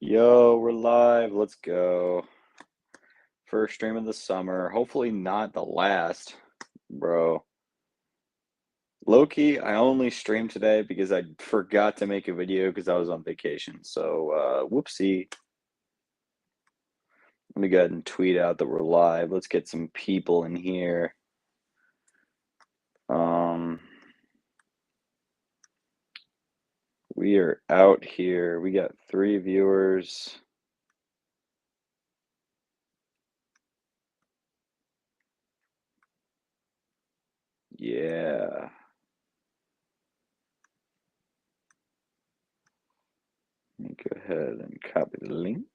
Yo, we're live. Let's go. First stream of the summer. Hopefully not the last, bro. Low-key, I only streamed today because I forgot to make a video because I was on vacation. So, whoopsie. Let me go ahead and tweet out that we're live. Let's get some people in here. We are out here. We got 3 viewers. Yeah. Let me go ahead and copy the link.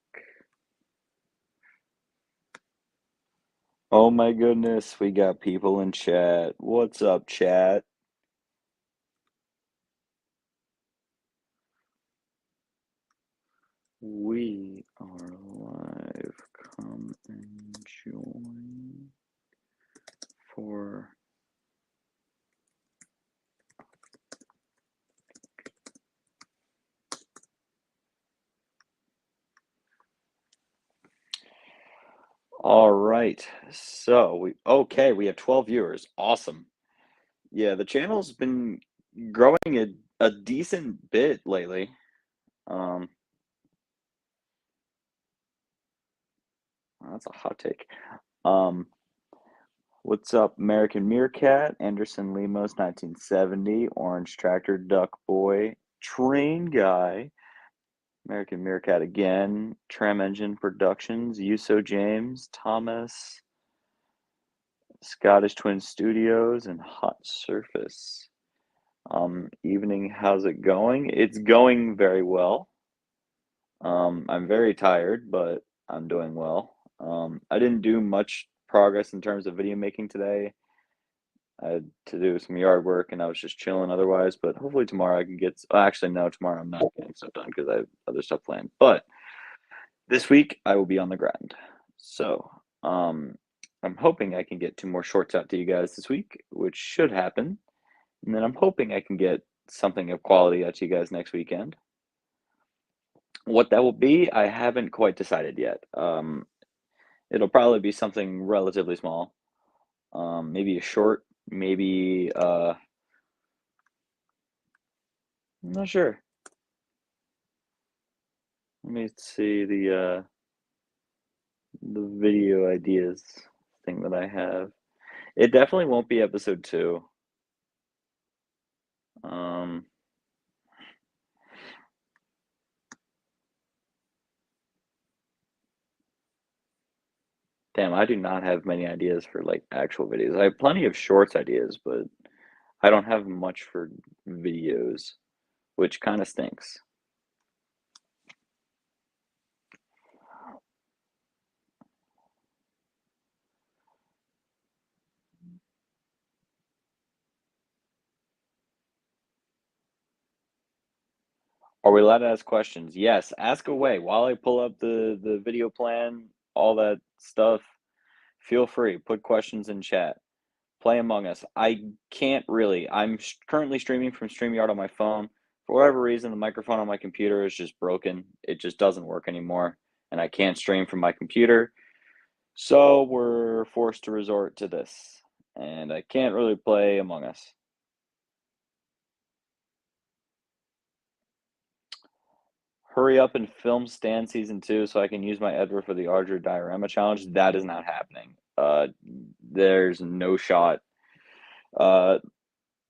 Oh my goodness, we got people in chat. What's up, chat? We are live. Come and join for all right. So we have 12 viewers. Awesome. Yeah, the channel's been growing a decent bit lately. That's a hot take. What's up, American Meerkat, Anderson Lemos, 1970, Orange Tractor, Duck Boy, Train Guy, American Meerkat again, Tram Engine Productions, Yuso James, Thomas, Scottish Twin Studios, and Hot Surface. Evening, how's it going? It's going very well. I'm very tired, but I'm doing well. I didn't do much progress in terms of video making today. I had to do some yard work and I was just chilling otherwise, but hopefully tomorrow I can get, actually, no, tomorrow I'm not getting stuff done because I have other stuff planned. But this week I will be on the grind. So, I'm hoping I can get 2 more shorts out to you guys this week, which should happen. And then I'm hoping I can get something of quality out to you guys next weekend. What that will be, I haven't quite decided yet. It'll probably be something relatively small. Maybe a short, maybe I'm not sure. Let me see the video ideas thing that I have. It definitely won't be episode 2. Um, Damn, I do not have many ideas for like actual videos. I have plenty of shorts ideas, but I don't have much for videos, which kind of stinks. Are we allowed to ask questions? Yes, ask away. While I pull up the video plan, all that stuff, feel free. Put questions in chat. Play Among Us. I can't really. I'm currently streaming from StreamYard on my phone. For whatever reason, the microphone on my computer is just broken. It just doesn't work anymore, and I can't stream from my computer. So we're forced to resort to this, and I can't really play Among Us. Hurry up and film Stand Season 2 so I can use my Edward for the Ardra Diorama Challenge. That is not happening. There's no shot.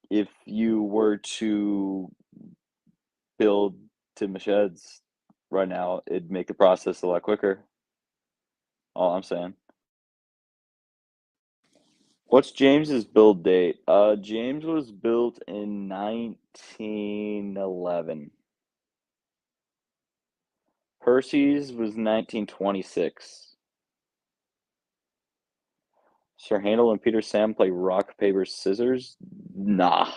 If you were to build to sheds right now, it'd make the process a lot quicker. All I'm saying. What's James's build date? James was built in 1911. Percy's was 1926. Sir Handel and Peter Sam play rock, paper, scissors? Nah.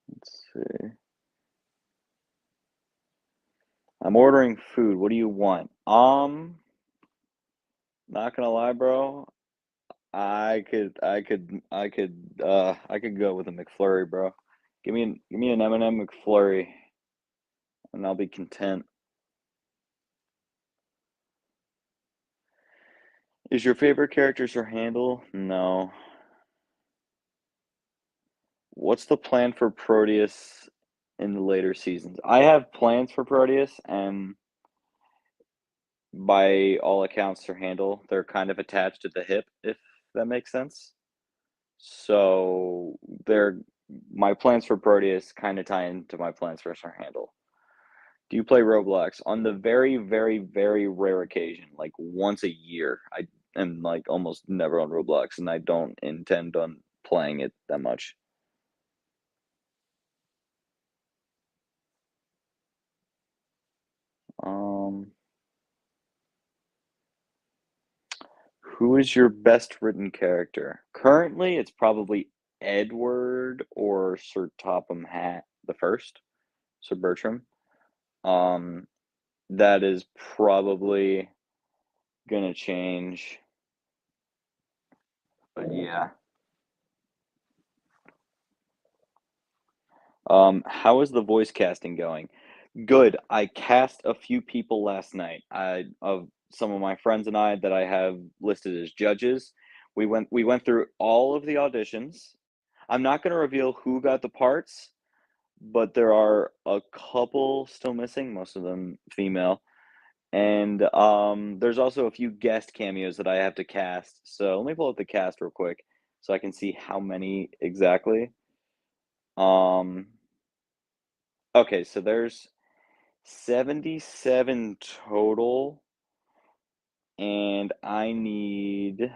Let's see. I'm ordering food. What do you want? Not gonna lie, bro. I could go with a McFlurry, bro. Give me an M&M McFlurry, and I'll be content. Is your favorite character Sir Handle? No. What's the plan for Proteus in the later seasons? I have plans for Proteus, and by all accounts, Sir Handle, they're kind of attached at the hip, if that makes sense. So they're my plans for Proteus kind of tie into my plans for Sir Handle. Do you play Roblox? On the very, very, very rare occasion, like once a year, I am like almost never on Roblox, and I don't intend on playing it that much. Um, who is your best written character? Currently, it's probably Edward or Sir Topham Hat the first, Sir Bertram. Um, that is probably gonna change, but yeah. How is the voice casting going? Good. I cast a few people last night. I of some of my friends and I that I have listed as judges. We went through all of the auditions. I'm not going to reveal who got the parts, but there are a couple still missing, most of them female. And there's also a few guest cameos that I have to cast. So let me pull up the cast real quick so I can see how many exactly. Um, okay, so there's 77 total, and I need.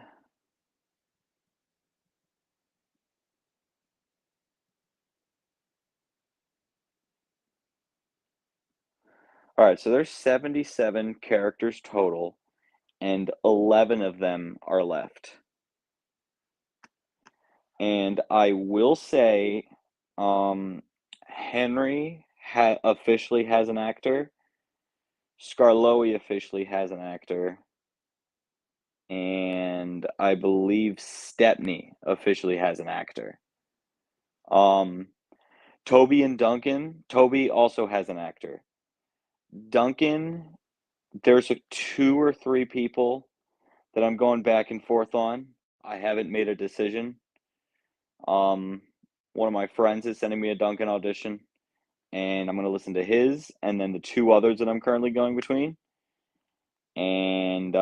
All right, so there's 77 characters total, and 11 of them are left. And I will say, um, Henry officially has an actor. Scarloey officially has an actor, and I believe Stepney officially has an actor. Um, Toby and Duncan. Toby also has an actor. Duncan, there's a two or three people that I'm going back and forth on. I haven't made a decision. Um, one of my friends is sending me a Duncan audition, and I'm going to listen to his, and then the two others that I'm currently going between. And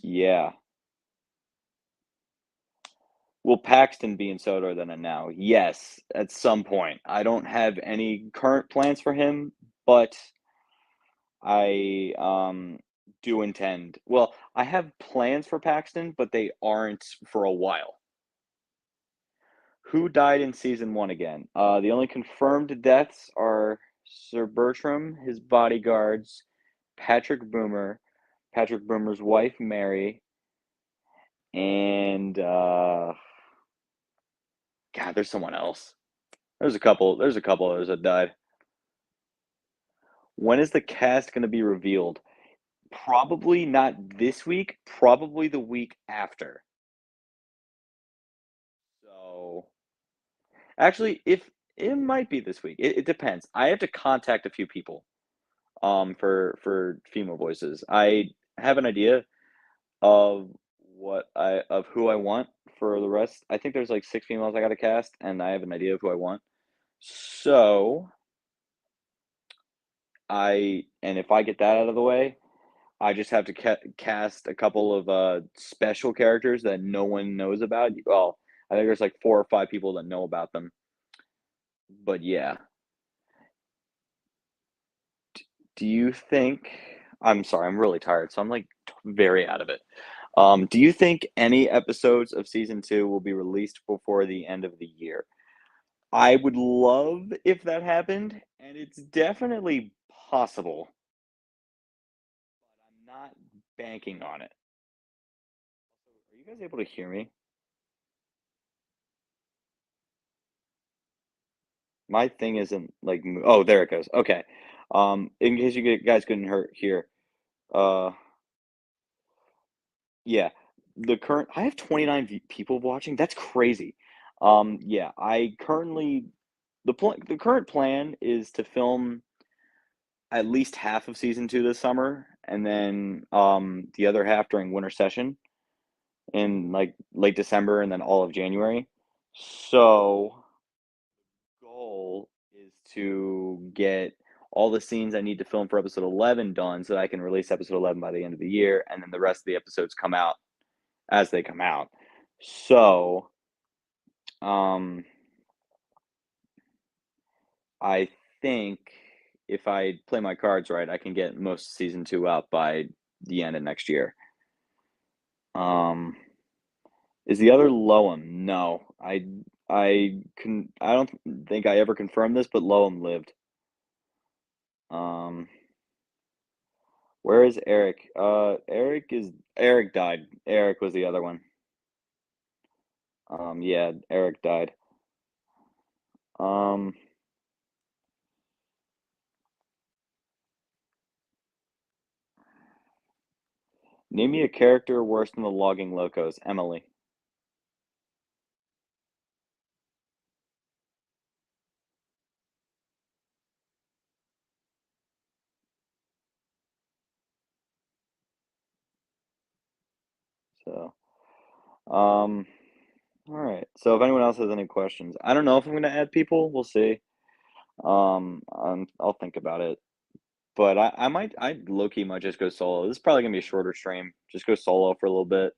yeah, will Paxton be in Soto than a now? Yes, at some point. I don't have any current plans for him, but I do intend. Well, I have plans for Paxton, but they aren't for a while. Who died in season one again? The only confirmed deaths are Sir Bertram, his bodyguards, Patrick Boomer, Patrick Boomer's wife Mary, and God, there's someone else. There's a couple. There's a couple others that died. When is the cast going to be revealed? Probably not this week. Probably the week after. So actually, if it might be this week, it depends. I have to contact a few people for female voices. I have an idea of of who I want for the rest. I think there's like six females I got to cast, and I have an idea of who I want. So and if I get that out of the way, I just have to cast a couple of special characters that no one knows about. Well, I think there's like four or five people that know about them. But yeah, do you think? I'm sorry, I'm really tired, so I'm like very out of it. Do you think any episodes of season two will be released before the end of the year? I would love if that happened, and it's definitely possible, but I'm not banking on it. Are you guys able to hear me? My thing isn't like oh, there it goes. Okay. In case you guys couldn't hear, uh, yeah. The current I have 29 people watching. That's crazy. Yeah, I currently the current plan is to film at least half of season 2 this summer, and then, the other half during winter session in, like, late December and then all of January. So, goal is to get all the scenes I need to film for episode 11 done so that I can release episode 11 by the end of the year, and then the rest of the episodes come out as they come out. So, um, I think if I play my cards right, I can get most of season 2 out by the end of next year. Um, is the other Loam? No, I don't think I ever confirmed this, but Loam lived. Um, where is Eric? Eric died. Eric was the other one. Yeah, Eric died. Um, name me a character worse than the logging locos. Emily. So, um, all right. So if anyone else has any questions, I don't know if I'm gonna add people. We'll see. I'll think about it. But I low key might just go solo. This is probably gonna be a shorter stream. Just go solo for a little bit.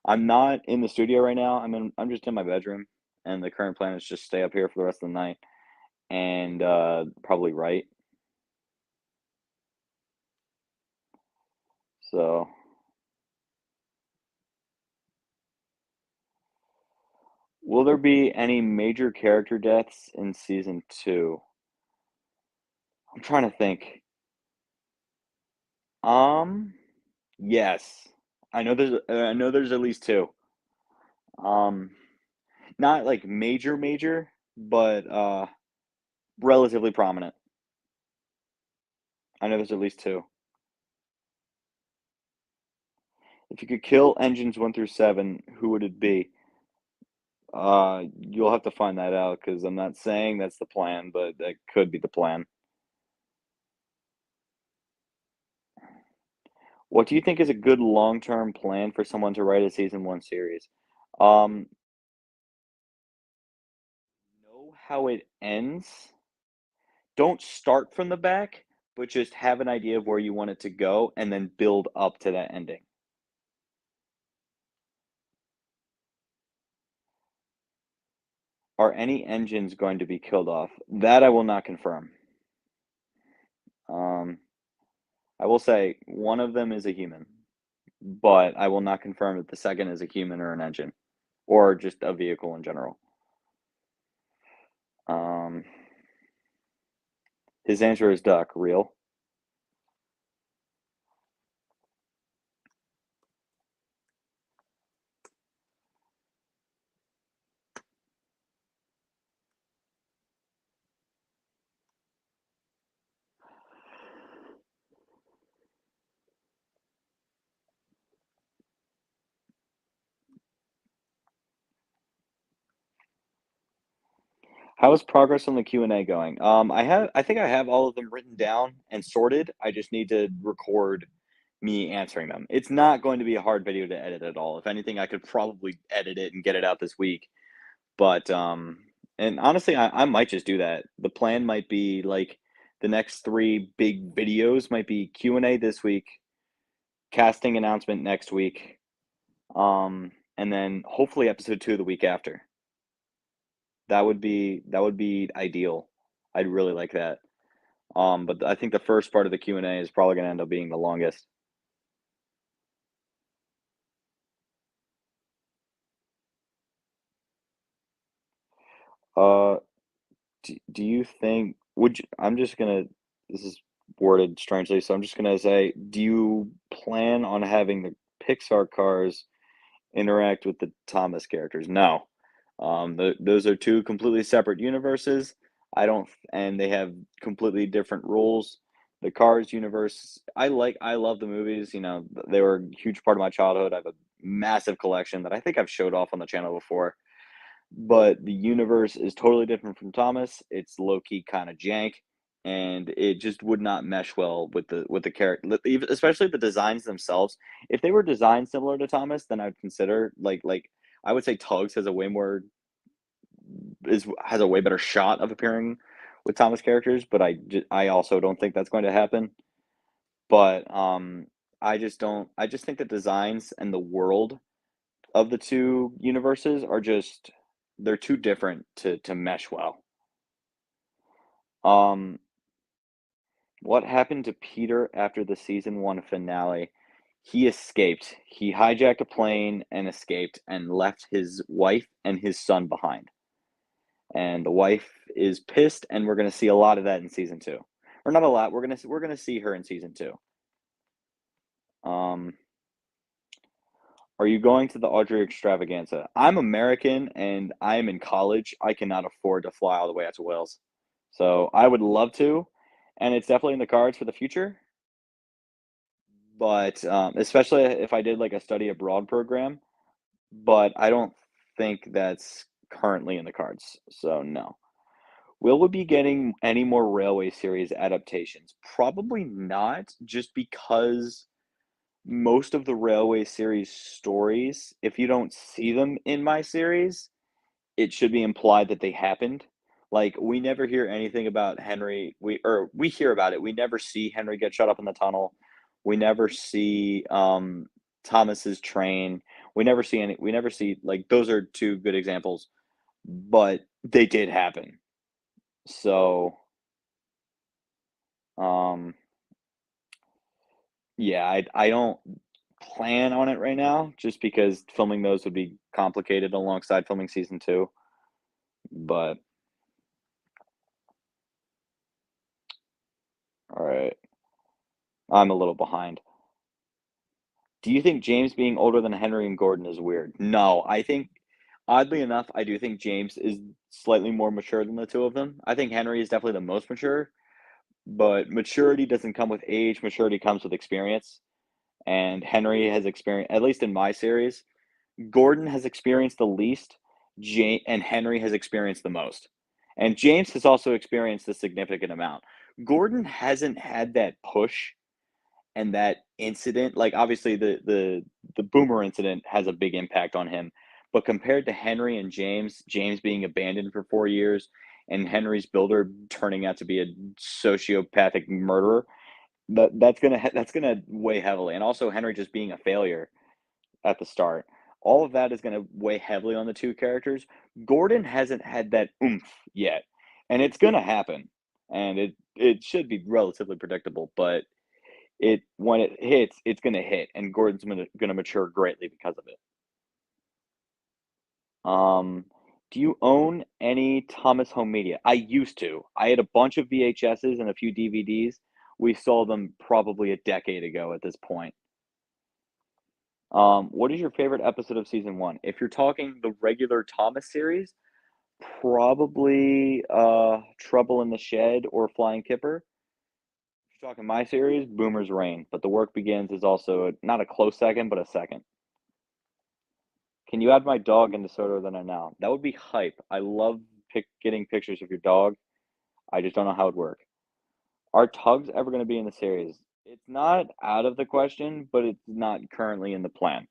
I'm not in the studio right now. I'm just in my bedroom, and the current plan is just stay up here for the rest of the night and probably write. So, will there be any major character deaths in season 2? I'm trying to think. Um, yes. I know there's at least 2. Um, not like major, but relatively prominent. I know there's at least 2. If you could kill engines 1 through 7, who would it be? You'll have to find that out because I'm not saying that's the plan, but that could be the plan. What do you think is a good long-term plan for someone to write a season 1 series? Um, know how it ends. Don't start from the back, but just have an idea of where you want it to go and then build up to that ending. Are any engines going to be killed off? That I will not confirm. Um, I will say one of them is a human, but I will not confirm that the second is a human or an engine, or just a vehicle in general. Um, his answer is duck, real. How is progress on the Q&A going? I think I have all of them written down and sorted. I just need to record me answering them. It's not going to be a hard video to edit at all. If anything, I could probably edit it and get it out this week. But and honestly, I might just do that. The plan might be like the next 3 big videos might be Q&A this week, casting announcement next week, and then hopefully episode 2 the week after. That would be ideal. I'd really like that. But I think the first part of the Q&A is probably gonna end up being the longest. Uh, do you think would you I'm just gonna this is worded strangely, so I'm just gonna say, do you plan on having the Pixar cars interact with the Thomas characters? No. Those are 2 completely separate universes. I don't and they have completely different rules. The Cars universe, I love the movies, they were a huge part of my childhood. I have a massive collection that I think I've showed off on the channel before, but the universe is totally different from Thomas. It's low key kind of jank, and it just would not mesh well with the character, especially the designs themselves. If they were designed similar to Thomas, then I'd consider I would say Tugs has a way better shot of appearing with Thomas characters, but I also don't think that's going to happen. But I just don't. I just think the designs and the world of the two universes are just they're too different to mesh well. Um, what happened to Peter after the season one finale? He escaped. He hijacked a plane and escaped and left his wife and his son behind. And the wife is pissed, and we're gonna see a lot of that in season two. Or not a lot. We're gonna see her in season two. Um, are you going to the Audrey extravaganza? I'm American and I am in college. I cannot afford to fly all the way out to Wales. So I would love to, and it's definitely in the cards for the future. But especially if I did like a study abroad program, but I don't think that's currently in the cards. So no. Will we be getting any more railway series adaptations? Probably not, just because most of the railway series stories, if you don't see them in my series, it should be implied that they happened. Like we never hear anything about Henry. We hear about it. We never see Henry get shut up in the tunnel. We never see Thomas's train. We never see like those are two good examples, but they did happen. So um yeah, I don't plan on it right now just because filming those would be complicated alongside filming season 2, but alright, I'm a little behind. Do you think James being older than Henry and Gordon is weird? No, I think oddly enough, I do think James is slightly more mature than the 2 of them. I think Henry is definitely the most mature, but maturity doesn't come with age, maturity comes with experience, and Henry has experience at least in my series, Gordon has experienced the least, and Henry has experienced the most. And James has also experienced a significant amount. Gordon hasn't had that push and that incident. Like obviously the boomer incident has a big impact on him, but compared to Henry and James, James being abandoned for 4 years and Henry's builder turning out to be a sociopathic murderer, that's gonna weigh heavily. And also Henry just being a failure at the start. All of that is going to weigh heavily on the two characters. Gordon hasn't had that oomph yet, and it's going to happen, and it should be relatively predictable. But it when it hits, it's going to hit, and Gordon's going to mature greatly because of it. Um, do you own any Thomas Home Media? I used to. I had a bunch of VHSs and a few DVDs. We sold them probably a decade ago at this point. What is your favorite episode of season one? If you're talking the regular Thomas series, probably Trouble in the Shed or Flying Kipper. If you're talking my series, Boomer's Reign, but The Work Begins is also not a close second, but a second. Can you add my dog into Soto than I now? That would be hype. I love getting pictures of your dog. I just don't know how it would work. Are Tugs ever going to be in the series? It's not out of the question, but it's not currently in the plan.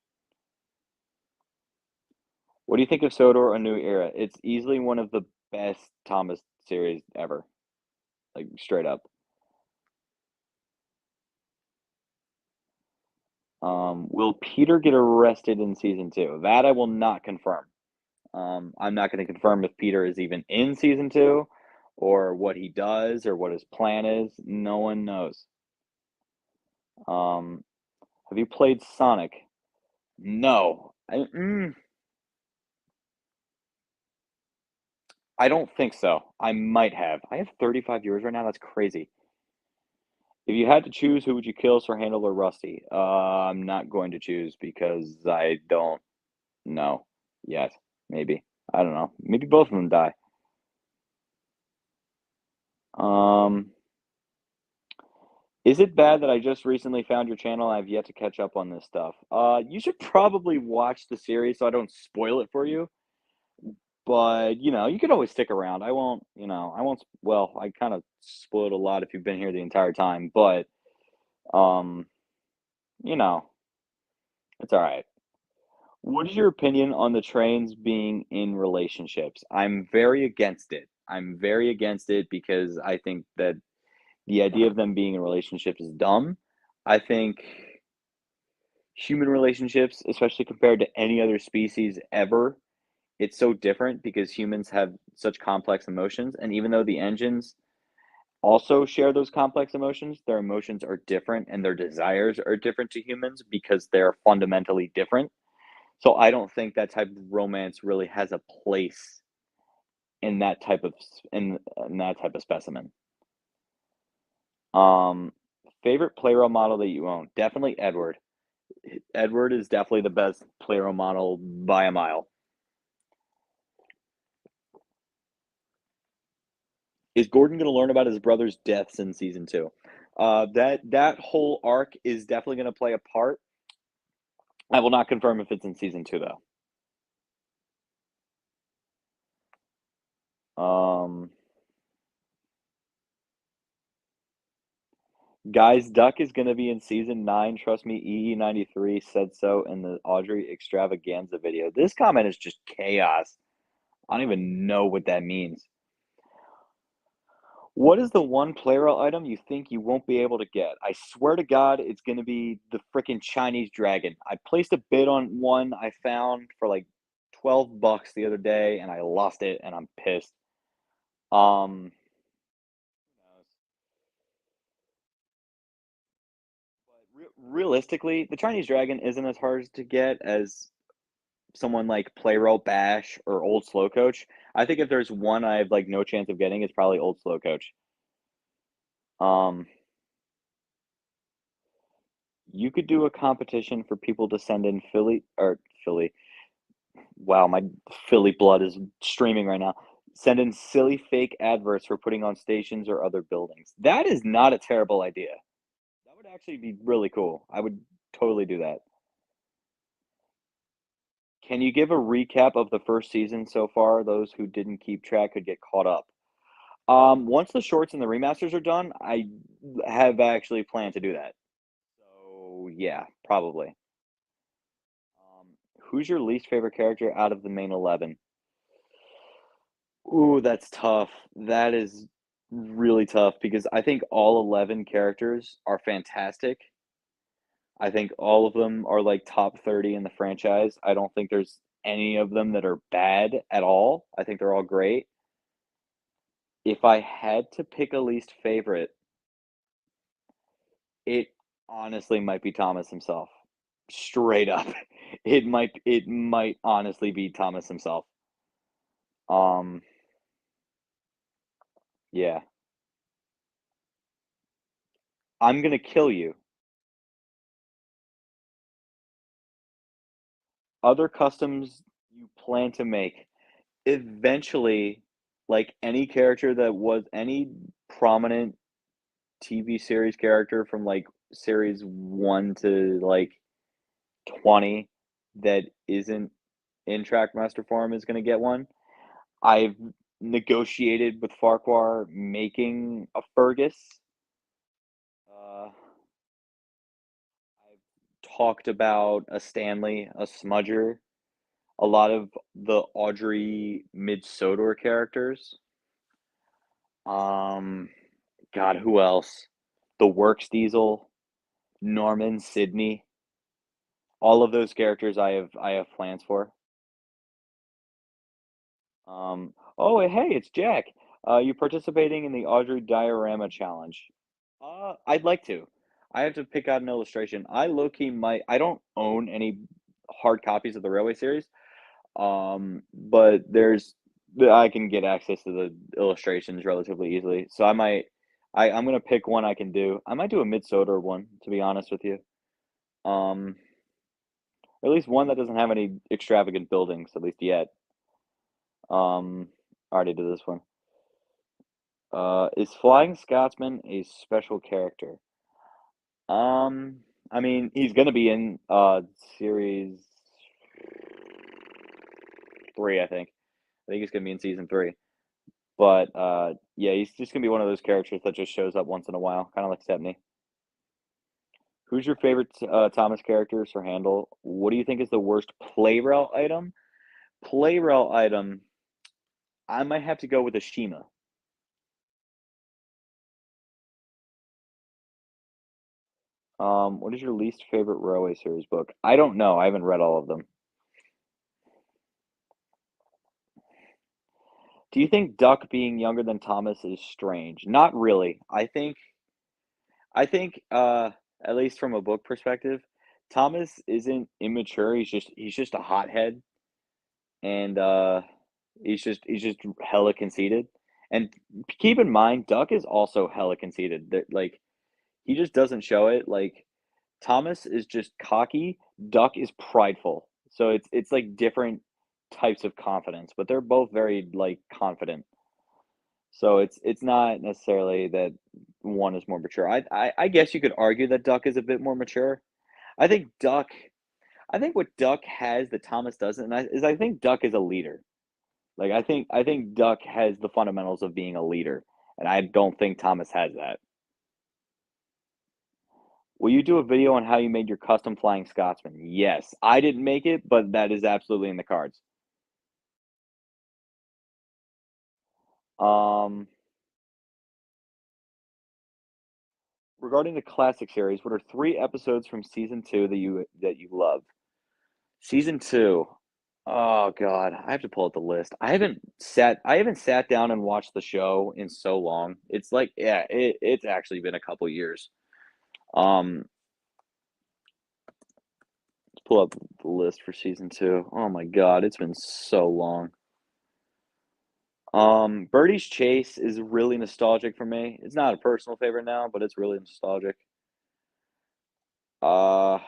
What do you think of Sodor: A New Era? It's easily one of the best Thomas series ever, like straight up. Will Peter get arrested in season two? That I will not confirm. I'm not going to confirm if Peter is even in season two, or what he does, or what his plan is. No one knows. Um, have you played Sonic? No. I don't think so. I might have. I have 35 years right now. That's crazy. If you had to choose, who would you kill, Sir Handel or Rusty? I'm not going to choose because I don't know yet. Maybe. I don't know. Maybe both of them die. Um, Is it bad that I just recently found your channel? I've yet to catch up on this stuff. You should probably watch the series so I don't spoil it for you. But, you could always stick around. I won't, well, I kind of spoiled a lot if you've been here the entire time, but, um, you know, it's all right. What is your opinion on the trains being in relationships? I'm very against it. I'm very against it because I think that the idea of them being in relationships is dumb. I think human relationships, especially compared to any other species ever, it's so different because humans have such complex emotions. And even though the engines also share those complex emotions, their emotions are different and their desires are different to humans because they're fundamentally different. So I don't think that type of romance really has a place in that type of in that type of specimen. Um, Favorite player model that you own? Definitely Edward. Edward is definitely the best player model by a mile. Is Gordon going to learn about his brother's deaths in season two? That whole arc is definitely going to play a part. I will not confirm if it's in season two though. Um, Guys, Duck is going to be in season nine. Trust me, EE93 said so in the Audrey extravaganza video. This comment is just chaos. I don't even know what that means. What is the one player item you think you won't be able to get? I swear to God, it's going to be the freaking Chinese dragon. I placed a bid on one I found for like $12 the other day, and I lost it, and I'm pissed. Um, Realistically, the Chinese dragon isn't as hard to get as someone like Playroll Bash or Old Slow Coach. I think if there's one I have like no chance of getting, it's probably Old Slow Coach. Um, you could do a competition for people to send in Philly. Wow, my Philly blood is streaming right now. Send in silly fake adverts for putting on stations or other buildings. That is not a terrible idea. That would actually be really cool. I would totally do that. Can you give a recap of the first season so far? Those who didn't keep track could get caught up. Once the shorts and the remasters are done, I have actually planned to do that. So yeah, probably. Who's your least favorite character out of the main 11? Ooh, that's tough. That is really tough because I think all 11 characters are fantastic. I think all of them are like top 30 in the franchise. I don't think there's any of them that are bad at all. I think they're all great. If I had to pick a least favorite, it honestly might be Thomas himself. Straight up. It might honestly be Thomas himself. Um, yeah. I'm gonna kill you. Other customs you plan to make. Eventually, like any character that was any prominent TV series character from like series 1 to like 20 that isn't in Trackmaster form is gonna get one. I've negotiated with Farquhar making a Fergus. Uh, I've talked about a Stanley, a Smudger, a lot of the Audrey Mid-Sodor characters. Um, God, who else? The Works Diesel, Norman, Sydney. All of those characters I have plans for. Oh, hey, it's Jack. You participating in the Audrey Diorama Challenge? I'd like to. I have to pick out an illustration. I low key might. I don't own any hard copies of the Railway series. But I can get access to the illustrations relatively easily. So I'm gonna pick one I can do. I might do a Mid-Soda one, to be honest with you. Um, or at least one that doesn't have any extravagant buildings, at least yet. I already did this one. Is Flying Scotsman a special character? Um, I mean, he's gonna be in, series 3, I think. I think he's gonna be in season 3. But, yeah, he's just gonna be one of those characters that just shows up once in a while, kinda like Stepney. Who's your favorite, Thomas character, Sir Handel? What do you think is the worst Play-Rel item? Play-Rel item, I might have to go with a Shima. What is your least favorite Railway Series book? I don't know, I haven't read all of them. Do you think Duck being younger than Thomas is strange? Not really. I think, at least from a book perspective, Thomas isn't immature, he's just a hothead, and, he's just hella conceited, and keep in mind, Duck is also hella conceited, that, like, he just doesn't show it, like, Thomas is just cocky, Duck is prideful, so it's, like, different types of confidence, but they're both very, like, confident, so it's not necessarily that one is more mature. I guess you could argue that Duck is a bit more mature. I think Duck I think what Duck has that Thomas doesn't, is I think Duck is a leader. Like, I think Duck has the fundamentals of being a leader, and I don't think Thomas has that. Will you do a video on how you made your custom Flying Scotsman? Yes. I didn't make it, but that is absolutely in the cards. Um, Regarding the classic series, what are 3 episodes from season 2 that you love? Season 2. Oh god, I have to pull up the list. I haven't sat down and watched the show in so long. It's like, yeah, it's actually been a couple years. Um, let's pull up the list for season 2. Oh my god, it's been so long. Birdie's Chase is really nostalgic for me. It's not a personal favorite now, but it's really nostalgic. Uh,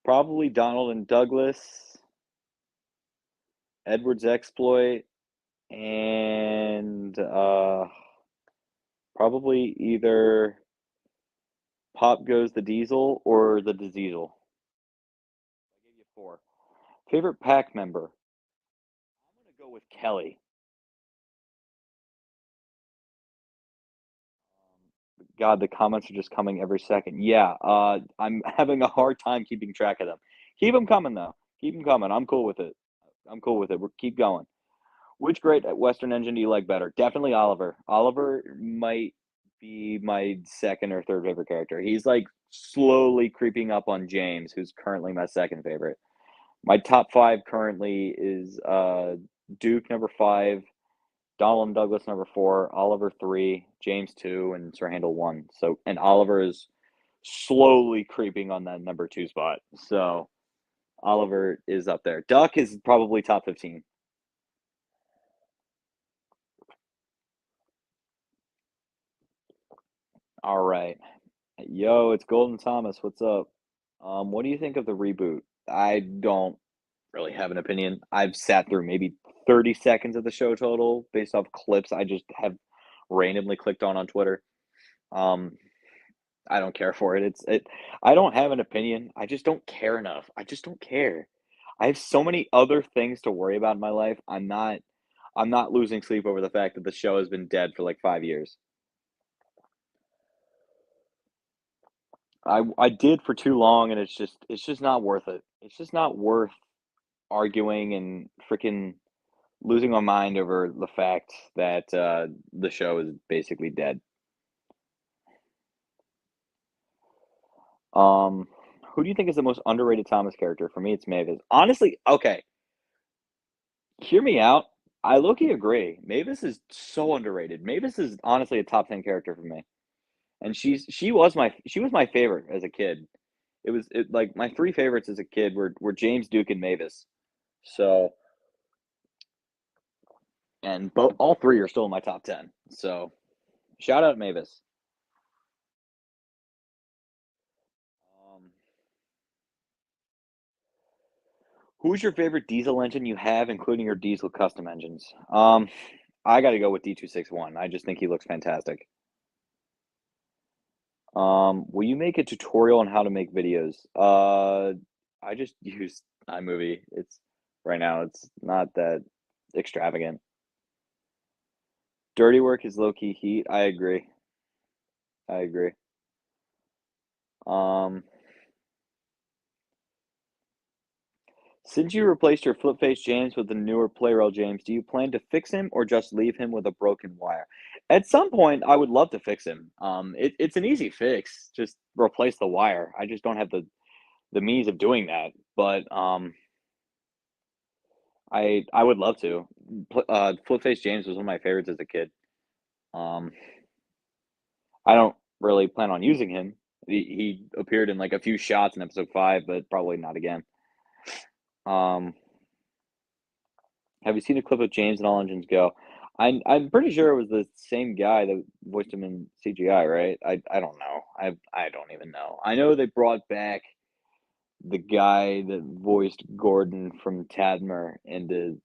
Probably Donald and Douglas, Edward's Exploit, and probably either Pop Goes the Diesel or the Diesel. I gave you 4. Favorite pack member? I'm gonna go with Kelly. God, the comments are just coming every second. Yeah, I'm having a hard time keeping track of them. Keep them coming though. Keep them coming. I'm cool with it. I'm cool with it. We're keep going. Which great Western engine do you like better? Definitely Oliver. Oliver might be my second or third favorite character. He's like slowly creeping up on James, who's currently my second favorite. My top 5 currently is Duke number 5, Donald and Douglas number 4, Oliver 3, James 2, and Sir Handel 1. So, and Oliver is slowly creeping on that number 2 spot. So Oliver is up there. Duck is probably top 15. All right. Yo, it's Golden Thomas. What's up? What do you think of the reboot? I don't really have an opinion. I've sat through maybe 30 seconds of the show total based off clips I just have randomly clicked on Twitter. Um, I don't care for it. I don't have an opinion. I just don't care enough. I just don't care. I have so many other things to worry about in my life. I'm not losing sleep over the fact that the show has been dead for like 5 years. I did for too long and it's just not worth it. It's just not worth arguing and freaking losing my mind over the fact that the show is basically dead. Um, who do you think is the most underrated Thomas character? For me, it's Mavis. Honestly, okay, hear me out. I low-key agree. Mavis is so underrated. Mavis is honestly a top 10 character for me, and she was my favorite as a kid. Like my 3 favorites as a kid were James, Duke, and Mavis. So, and both all 3 are still in my top 10. So, shout out Mavis. Um, who's your favorite diesel engine you have, including your diesel custom engines? I got to go with D261. I just think he looks fantastic. Will you make a tutorial on how to make videos? I just use iMovie. It's right now it's not that extravagant. Dirty work is low key heat. I agree. I agree. Um, since you replaced your flip face James with the newer Playrel James, do you plan to fix him or just leave him with a broken wire? At some point, I would love to fix him. It's an easy fix. Just replace the wire. I just don't have the means of doing that. But I would love to. Flip face James was one of my favorites as a kid. Um, I don't really plan on using him. He appeared in like a few shots in episode 5, but probably not again. Um, have you seen a clip of James and All Engines Go? I'm pretty sure it was the same guy that voiced him in CGI, right? I don't know. I don't even know. I know they brought back the guy that voiced Gordon from Tadmer into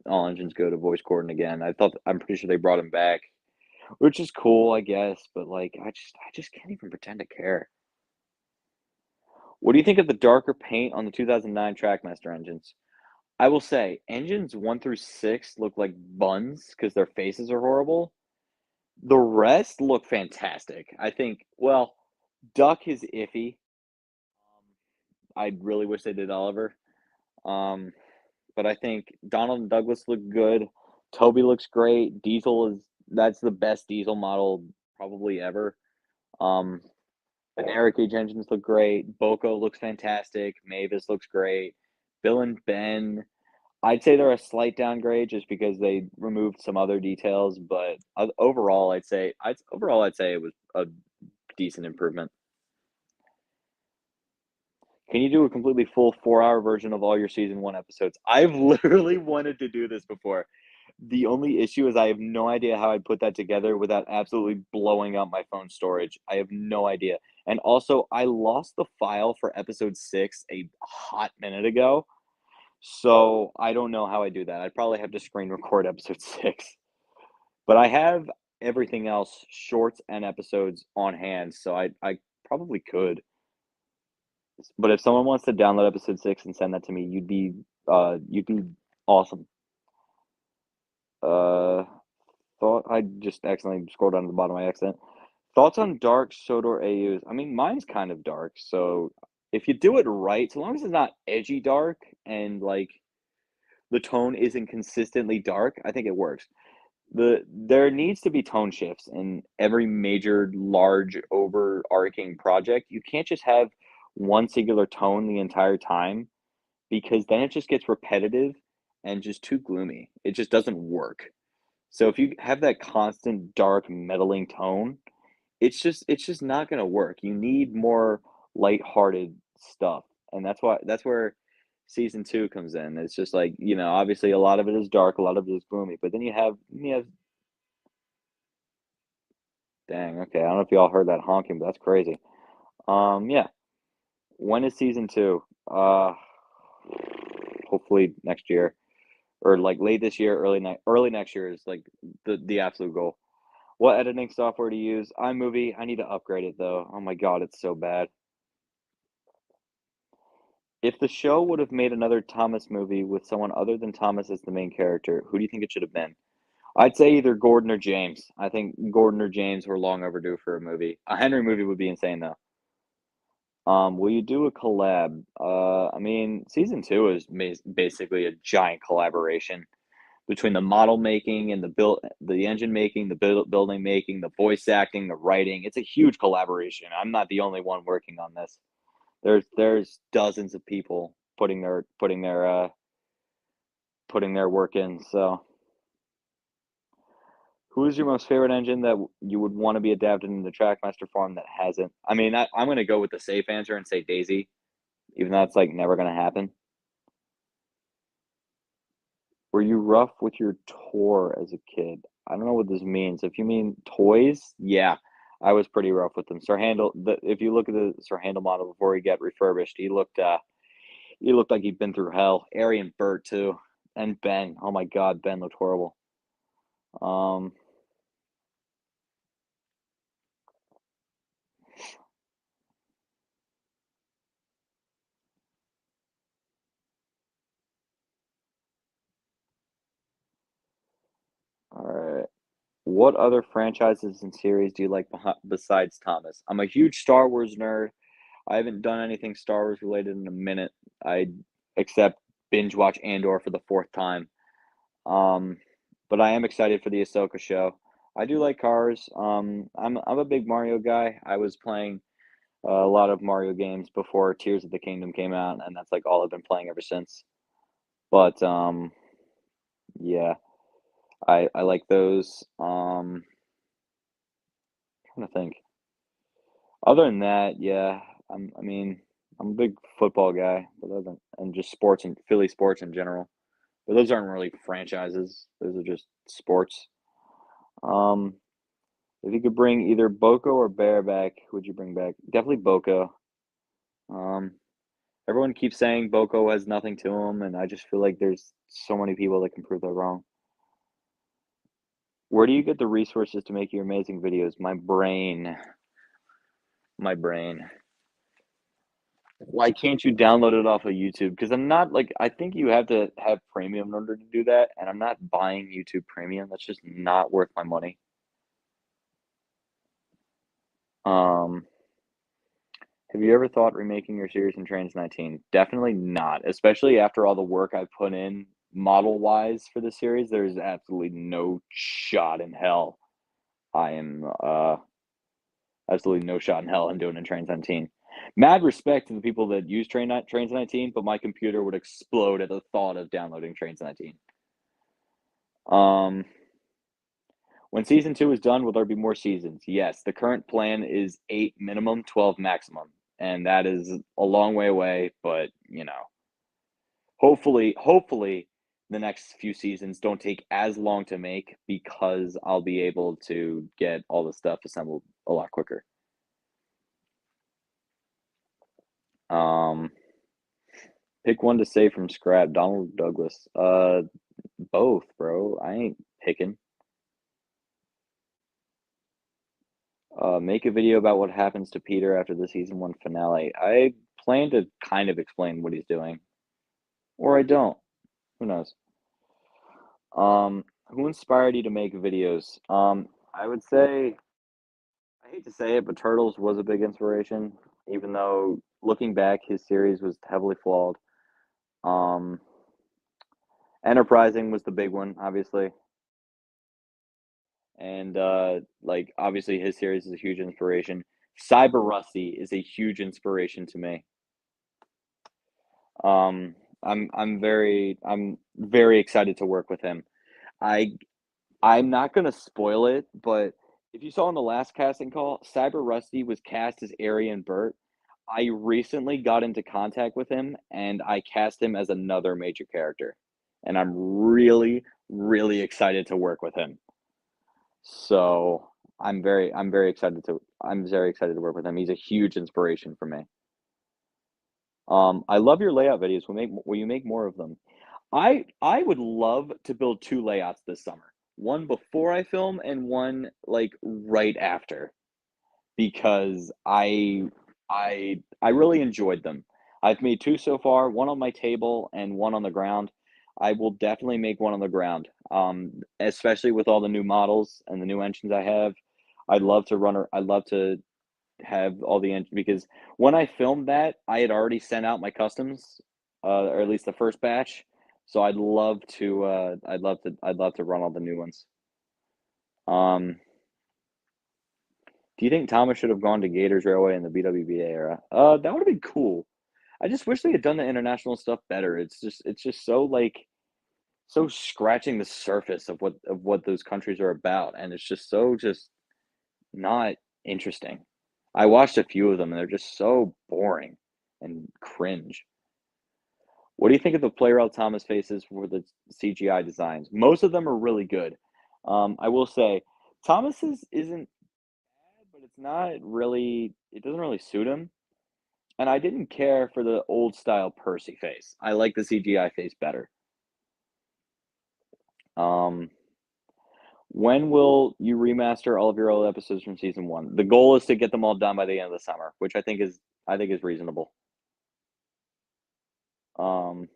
All Engines Go to voice Gordon again. I'm pretty sure they brought him back, which is cool, I guess. But like, I just can't even pretend to care. What do you think of the darker paint on the 2009 Trackmaster engines? I will say, engines 1 through 6 look like buns because their faces are horrible. The rest look fantastic. I think, well, Duck is iffy. I really wish they did Oliver. Um, but I think Donald and Douglas look good. Toby looks great. Diesel is that's the best diesel model probably ever. Um, the Narrow Cage engines look great. Boko looks fantastic. Mavis looks great. Bill and Ben, I'd say they're a slight downgrade just because they removed some other details, but overall I'd say it was a decent improvement. Can you do a completely full 4-hour version of all your season 1 episodes? I've literally wanted to do this before. The only issue is I have no idea how I'd put that together without absolutely blowing up my phone storage. I have no idea. And also, I lost the file for episode 6 a hot minute ago, so I don't know how I do that. I'd probably have to screen record episode 6. But I have everything else, shorts and episodes on hand, so I probably could. But if someone wants to download episode 6 and send that to me, you'd be awesome. Uh, thought I just accidentally scrolled down to the bottom by accident. Thoughts on dark Sodor AUs? I mean, mine's kind of dark, so if you do it right, so long as it's not edgy dark and like the tone isn't consistently dark, I think it works. There needs to be tone shifts in every major, large, overarching project. You can't just have one singular tone the entire time because then it just gets repetitive and just too gloomy. It just doesn't work. So if you have that constant dark meddling tone, it's just not gonna work. You need more lighthearted stuff, and that's where season 2 comes in. It's just like, obviously a lot of it is dark, a lot of it is gloomy, but then you have dang, okay, I don't know if y'all heard that honking, but that's crazy. Yeah. When is season 2? Hopefully next year or like late this year, early next year is like the absolute goal. What editing software to use? iMovie. I need to upgrade it though. Oh my god, it's so bad. If the show would have made another Thomas movie with someone other than Thomas as the main character, who do you think it should have been? I'd say either Gordon or James. I think Gordon or James were long overdue for a movie. A Henry movie would be insane though. Will you do a collab? I mean, season 2 is basically a giant collaboration between the model making and the engine making, the building making, the voice acting, the writing. It's a huge collaboration. I'm not the only one working on this. There's dozens of people putting their work in. So, who is your most favorite engine that you would want to be adapted in the Trackmaster form that hasn't? I mean, I'm going to go with the safe answer and say Daisy, even though it's like never going to happen. Were you rough with your tour as a kid? I don't know what this means. If you mean toys, yeah, I was pretty rough with them. If you look at the Sir Handle model before he got refurbished, he looked like he'd been through hell. Ari and Bert too, and Ben. Oh my God, Ben looked horrible. Um, What other franchises and series do you like besides Thomas? I'm a huge Star Wars nerd. I haven't done anything Star Wars related in a minute. I except binge watch Andor for the fourth time. Um, but I am excited for the Ahsoka show. I do like cars. I'm a big Mario guy. I was playing a lot of Mario games before Tears of the Kingdom came out, and that's like all I've been playing ever since. But yeah, I like those. Trying to think. Other than that, yeah, I mean, I'm a big football guy, but other than and just sports and Philly sports in general. But those aren't really franchises. Those are just sports. Um, if you could bring either Boko or Bear back, who would you bring back? Definitely Boko. Um, everyone keeps saying Boko has nothing to him, and I just feel like there's so many people that can prove that wrong. Where do you get the resources to make your amazing videos? My brain. My brain. Why can't you download it off of YouTube? Because I'm not like I think you have to have premium in order to do that, and I'm not buying YouTube Premium. That's just not worth my money. Um, have you ever thought remaking your series in Trans 19? Definitely not, especially after all the work I put in model-wise for the series. There's absolutely no shot in hell I am absolutely no shot in hell I'm doing in Trans 19. Mad respect to the people that use Trains 19, but my computer would explode at the thought of downloading Trains 19. Um, when season 2 is done, will there be more seasons? Yes. The current plan is 8 minimum, 12 maximum. And that is a long way away, but hopefully the next few seasons don't take as long to make because I'll be able to get all the stuff assembled a lot quicker. Um, pick one to save from scrap. Donald Douglas. Both, bro. I ain't picking. Make a video about what happens to Peter after the season 1 finale. I plan to kind of explain what he's doing, or I don't. Who knows? Who inspired you to make videos? I would say I hate to say it, but Turtles was a big inspiration, even though looking back, his series was heavily flawed. Um, Enterprising was the big one, obviously, and like obviously his series is a huge inspiration. Cyber Rusty is a huge inspiration to me. Um, I'm very excited to work with him. I I'm not gonna spoil it, but if you saw in the last casting call, Cyber Rusty was cast as Arian Burt. I recently got into contact with him and I cast him as another major character. And I'm really, really excited to work with him. So I'm very excited to work with him. He's a huge inspiration for me. I love your layout videos. Will you make more of them? I would love to build 2 layouts this summer. One before I film and one, like, right after, because I really enjoyed them. I've made 2 so far, 1 on my table and 1 on the ground. I will definitely make 1 on the ground, especially with all the new models and the new engines I have. I'd love to have all the engine because when I filmed that, I had already sent out my customs, or at least the first batch. So I'd love to run all the new ones. Um, do you think Thomas should have gone to Gators Railway in the BWBA era? That would have been cool. I just wish they had done the international stuff better. It's just so like so scratching the surface of what those countries are about, and it's just so just not interesting. I watched a few of them and they're just so boring and cringe. What do you think of the Playrel Thomas faces for the CGI designs? Most of them are really good. I will say Thomas's isn't bad, but it's not really it doesn't really suit him. And I didn't care for the old style Percy face. I like the CGI face better. Um, when will you remaster all of your old episodes from season 1? The goal is to get them all done by the end of the summer, which I think is reasonable. Um,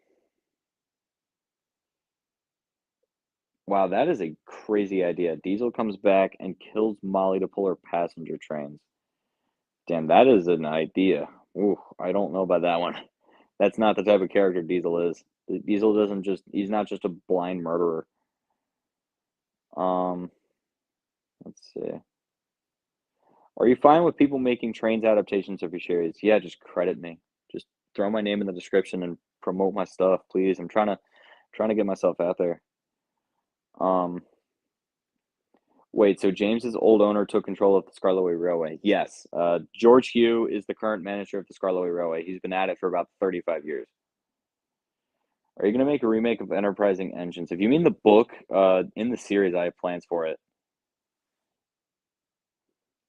Wow, that is a crazy idea. Diesel comes back and kills Molly to pull her passenger trains. Damn, that is an idea. Ooh, I don't know about that one. That's not the type of character Diesel is. Diesel doesn't just, he's not just a blind murderer. Um, let's see. Are you fine with people making trains adaptations of your series? Yeah, just credit me. Just throw my name in the description and promote my stuff, please. I'm trying to get myself out there. Um, Wait, so James's old owner took control of the Scarloway Railway? Yes. George Hugh is the current manager of the Scarloway Railway. He's been at it for about 35 years. Are you going to make a remake of Enterprising Engines? If you mean the book, in the series, I have plans for it.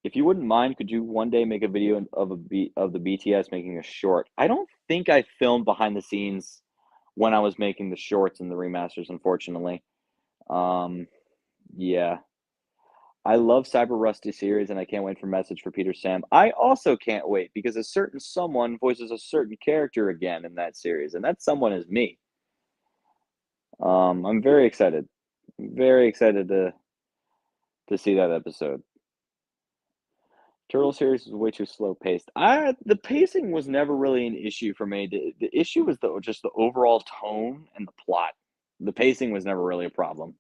If you wouldn't mind, could you one day make a video of the BTS making a short? I don't think I filmed behind the scenes when I was making the shorts and the remasters, unfortunately. Um, yeah. I love Cyber Rusty series, and I can't wait for Message for Peter Sam. I also can't wait because a certain someone voices a certain character again in that series, and that someone is me. I'm very excited. Very excited to see that episode. Turtle series was way too slow paced. The pacing was never really an issue for me. The issue was just the overall tone and the plot. The pacing was never really a problem.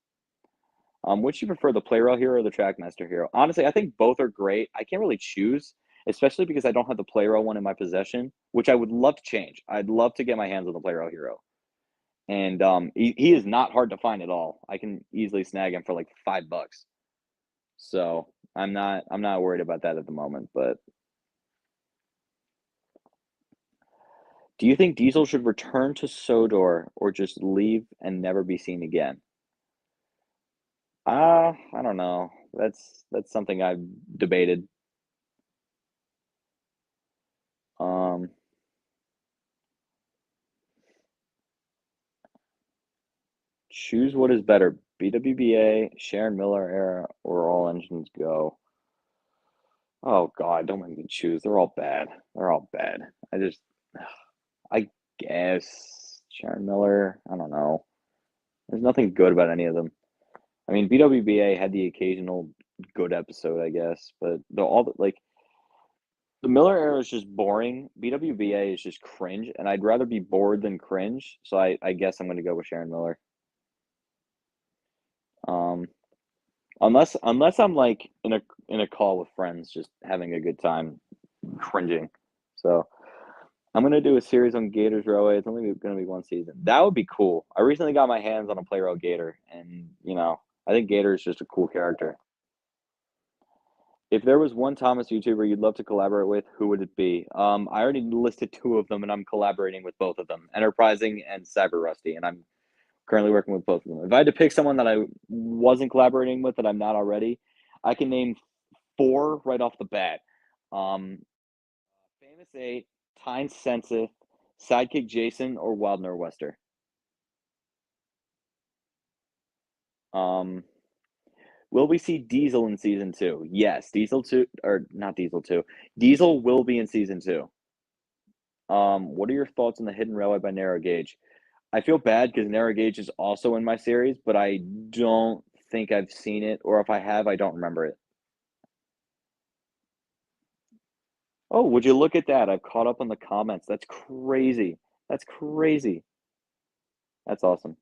Which you prefer, the Playrail hero or the Trackmaster hero? Honestly, I think both are great. I can't really choose, especially because I don't have the Playrail one in my possession, which I would love to change. I'd love to get my hands on the Playrail hero, and he is not hard to find at all. I can easily snag him for like $5. So I'm not worried about that at the moment. But do you think Diesel should return to Sodor or just leave and never be seen again? I don't know. That's something I've debated. Um, Choose what is better, BWBA, Sharon Miller era, or All Engines Go. Oh God, don't make me choose. They're all bad. They're all bad. I guess Sharon Miller. I don't know. There's nothing good about any of them. I mean, BWBA had the occasional good episode, I guess, but the Miller era is just boring. BWBA is just cringe, and I'd rather be bored than cringe. So I guess I'm gonna go with Sharon Miller. Um, unless I'm like in a call with friends, just having a good time, cringing. So I'm gonna do a series on Gators Railway. It's only gonna be one season. That would be cool. I recently got my hands on a Play Rail Gator, and I think Gator is just a cool character. If there was one Thomas YouTuber you'd love to collaborate with, who would it be? I already listed two of them, and I'm collaborating with both of them, Enterprising and Cyber Rusty, and I'm currently working with both of them. If I had to pick someone that I wasn't collaborating with that I'm not already, I can name four right off the bat. Um, Famous Eight, Tyne Sensith, Sidekick Jason, or Wild Norwester. Um, will we see Diesel in season two? Yes, Diesel two or not Diesel two. Diesel will be in season two. What are your thoughts on the Hidden Railway by Narrow Gauge? I feel bad because Narrow Gauge is also in my series, but I don't think I've seen it, or if I have, I don't remember it. Oh, would you look at that? I've caught up on the comments. That's crazy. That's crazy. That's awesome.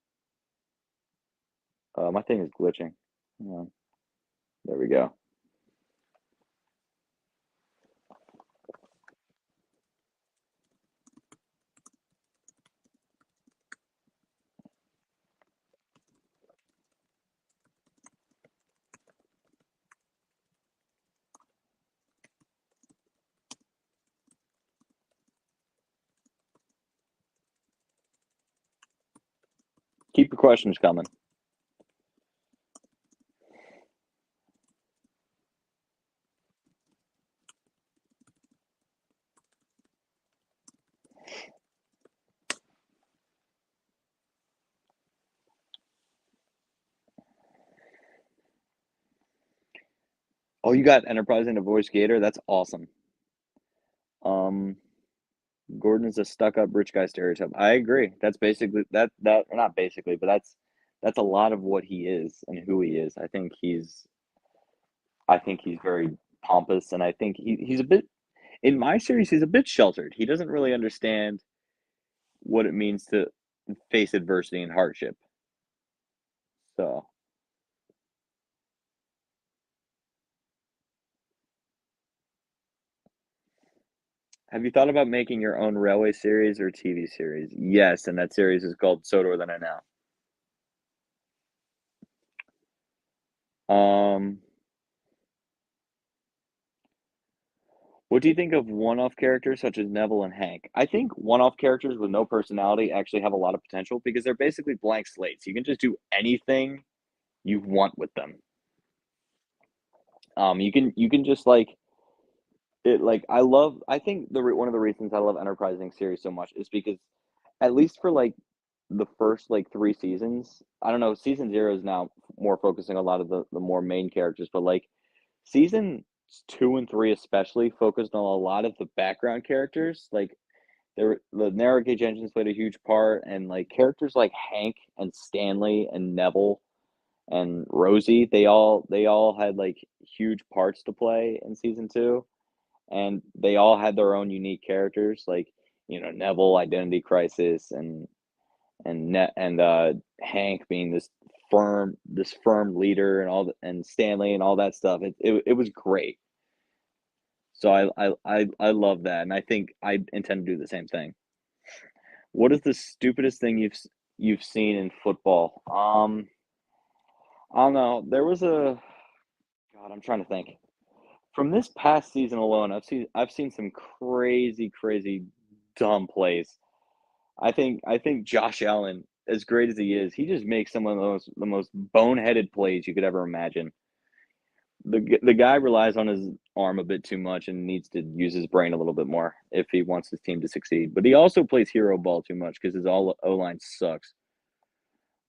My thing is glitching. Hang on. There we go. Keep your questions coming. Oh, you got Enterprise and a voice Gator? That's awesome. Um, Gordon is a stuck-up rich guy stereotype. I agree. That's basically that not basically, but that's a lot of what he is and who he is. I think he's very pompous, and I think he's a bit in my series, he's a bit sheltered. He doesn't really understand what it means to face adversity and hardship. So, have you thought about making your own railway series or TV series? Yes, and that series is called Sodor Than I Know. What do you think of one-off characters such as Neville and Hank? I think one-off characters with no personality actually have a lot of potential because they're basically blank slates. You can just do anything you want with them. You can just I think one of the reasons I love Enterprising series so much is because at least for like the first like 3 seasons, I don't know, season 0 is now more focusing a lot of the more main characters, but like season 2 and 3 especially focused on a lot of the background characters. Like the narrow gauge engines played a huge part, and like characters like Hank and Stanley and Neville and Rosie, they all had like huge parts to play in season 2, and they all had their own unique characters. Like Neville identity crisis, and Hank being this firm leader, and Stanley and all that stuff. It was great. So I love that, and I think I intend to do the same thing. What is the stupidest thing you've seen in football? I don't know. There was a God. I'm trying to think. From this past season alone, I've seen some crazy, crazy dumb plays. I think Josh Allen, as great as he is, he just makes some of the most boneheaded plays you could ever imagine. The guy relies on his arm a bit too much and needs to use his brain a little bit more if he wants his team to succeed. But he also plays hero ball too much because his all O line sucks.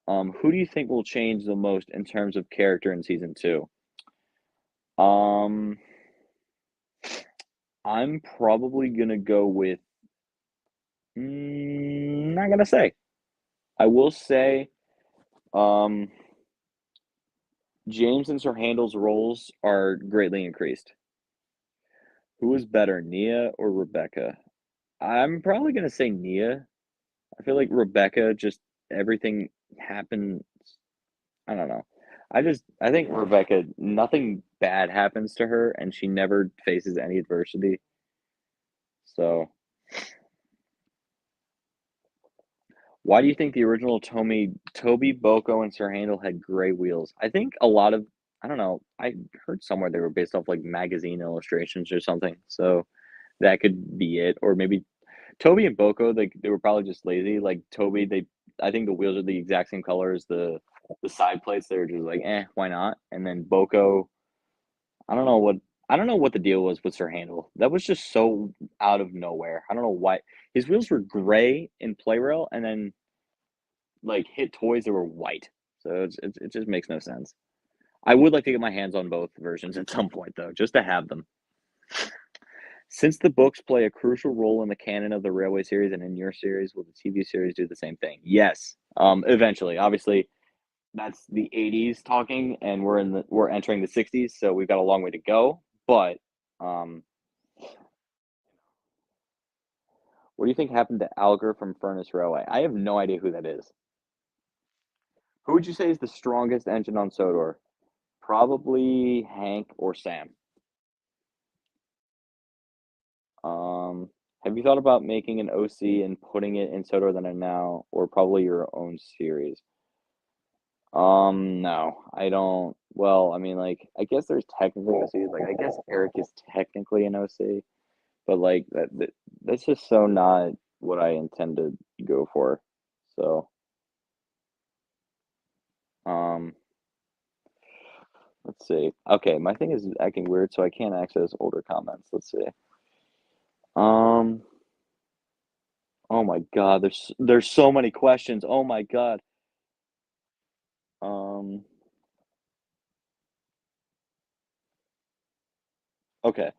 Who do you think will change the most in terms of character in season 2? Um, I'm probably gonna go with. Not gonna say. I will say, um, James and Sir Handel's roles are greatly increased. Who is better, Nia or Rebecca? I'm probably gonna say Nia. I feel like Rebecca just everything happens. I don't know. I think Rebecca, nothing bad happens to her, and she never faces any adversity. So, why do you think the original Toby, Boko, and Sir Handel had gray wheels? I think a lot of I don't know. I heard somewhere they were based off like magazine illustrations or something. So that could be it, or maybe Toby and Boko, they were probably just lazy. Like Toby, I think the wheels are the exact same color as the side plates. They're just like, why not? And then Boko, I don't know what I don't know what the deal was with Sir Handel. That was just so out of nowhere. I don't know why his wheels were gray in Play Rail, and then like hit toys that were white. So it just makes no sense. I would like to get my hands on both versions at some point though, just to have them. Since the books play a crucial role in the canon of the Railway series and in your series, will the TV series do the same thing? Yes. Eventually. Obviously, that's the 80s talking, and we're entering the 60s, so we've got a long way to go. But um, what do you think happened to Alger from Furnace Railway? I have no idea who that is. Who would you say is the strongest engine on Sodor? Probably Hank or Sam. Um, have you thought about making an OC and putting it in Sodor Than I Now, or probably your own series? No, I don't. Well, I mean, like, I guess there's technically OCs. Like, I guess Eric is technically an OC, but like that's just so not what I intend to go for. So, um, let's see. Okay, my thing is acting weird, so I can't access older comments. Let's see. Um, oh my God, there's so many questions. Oh my God. Um, okay.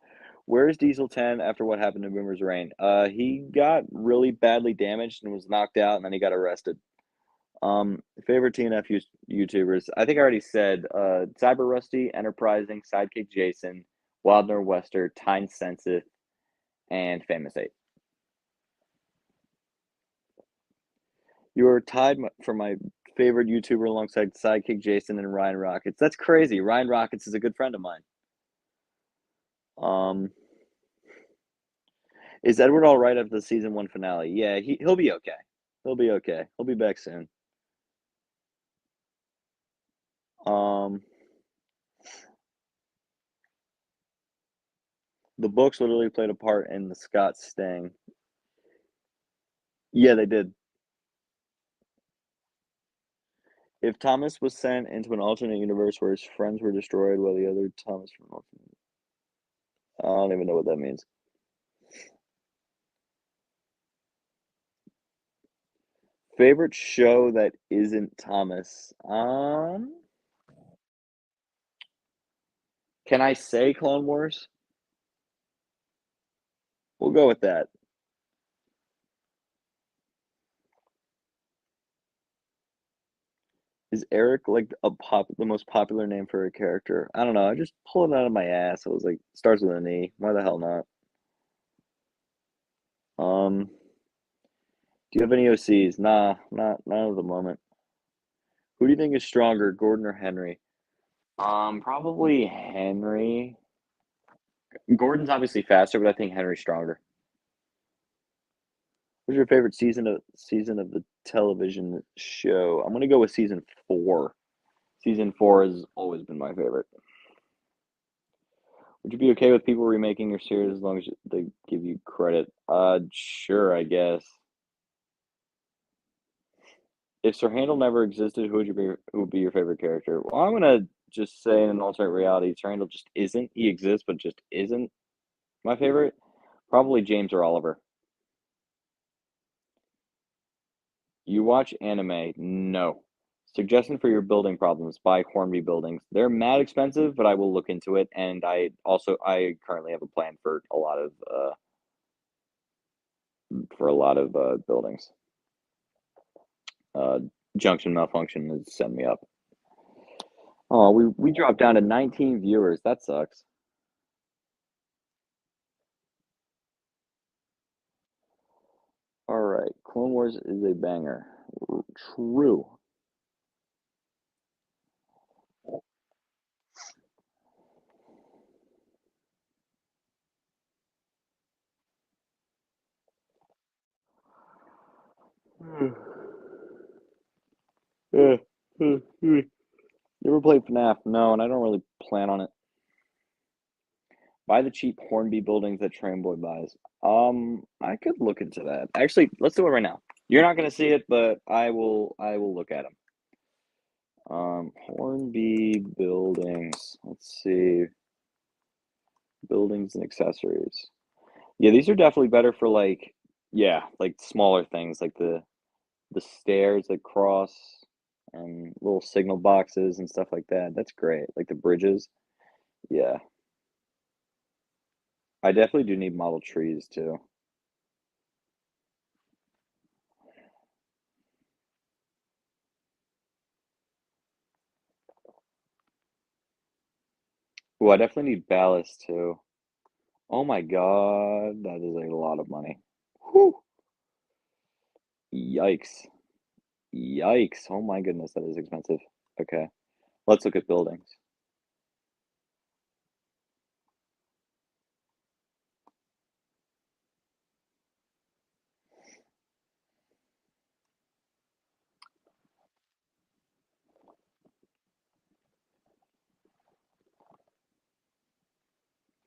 Where's Diesel 10 after what happened to Boomer's Reign? He got really badly damaged and was knocked out, and then he got arrested. Favorite TNF YouTubers. I think I already said Cyber Rusty, Enterprising, Sidekick Jason, Wild Northwester, Tyne Sensith, and Famous 8. You are tied for my favorite YouTuber alongside Sidekick Jason and Ryan Rockets. That's crazy. Ryan Rockets is a good friend of mine. Um, is Edward all right after the season 1 finale? Yeah, he'll be okay. He'll be okay. He'll be back soon. Um, the books literally played a part in the Scott sting. Yeah, they did. If Thomas was sent into an alternate universe where his friends were destroyed while the other Thomas from alternate, I don't even know what that means. Favorite show that isn't Thomas? Can I say Clone Wars? We'll go with that. Is Eric like the most popular name for a character? I don't know. I just pulled it out of my ass. I was like, starts with an E. Why the hell not? Do you have any OCs? Nah, not at the moment. Who do you think is stronger, Gordon or Henry? Probably Henry. Gordon's obviously faster, but I think Henry's stronger. What's your favorite season of the television show? I'm gonna go with season 4. Season 4 has always been my favorite. Would you be okay with people remaking your series as long as they give you credit? Sure, I guess. If Sir Handel never existed, who would be your favorite character? Well, I'm gonna just say in an alternate reality, Sir Handel just isn't. He exists, but just isn't my favorite. Probably James or Oliver. You watch anime? No. Suggestion for your building problems: buy Hornby buildings. They're mad expensive, but I will look into it. And I currently have a plan for a lot of buildings. Uh, Junction malfunction has sent me up. Oh, we dropped down to 19 viewers. That sucks. All right, Clone Wars is a banger. True. You ever played FNAF? No, and I don't really plan on it. Buy the cheap Hornby buildings that Trainboy buys. I could look into that. Actually, let's do it right now. You're not gonna see it, but I will. I will look at them. Hornby buildings. Let's see. Buildings and accessories. Yeah, these are definitely better for like, yeah, like smaller things like the stairs that cross and little signal boxes and stuff like that. That's great. Like the bridges. Yeah, I definitely do need model trees too. Oh, I definitely need ballast too. Oh my God, that is a lot of money. Whew. Yikes. Yikes. Oh my goodness, that is expensive. Okay, let's look at buildings.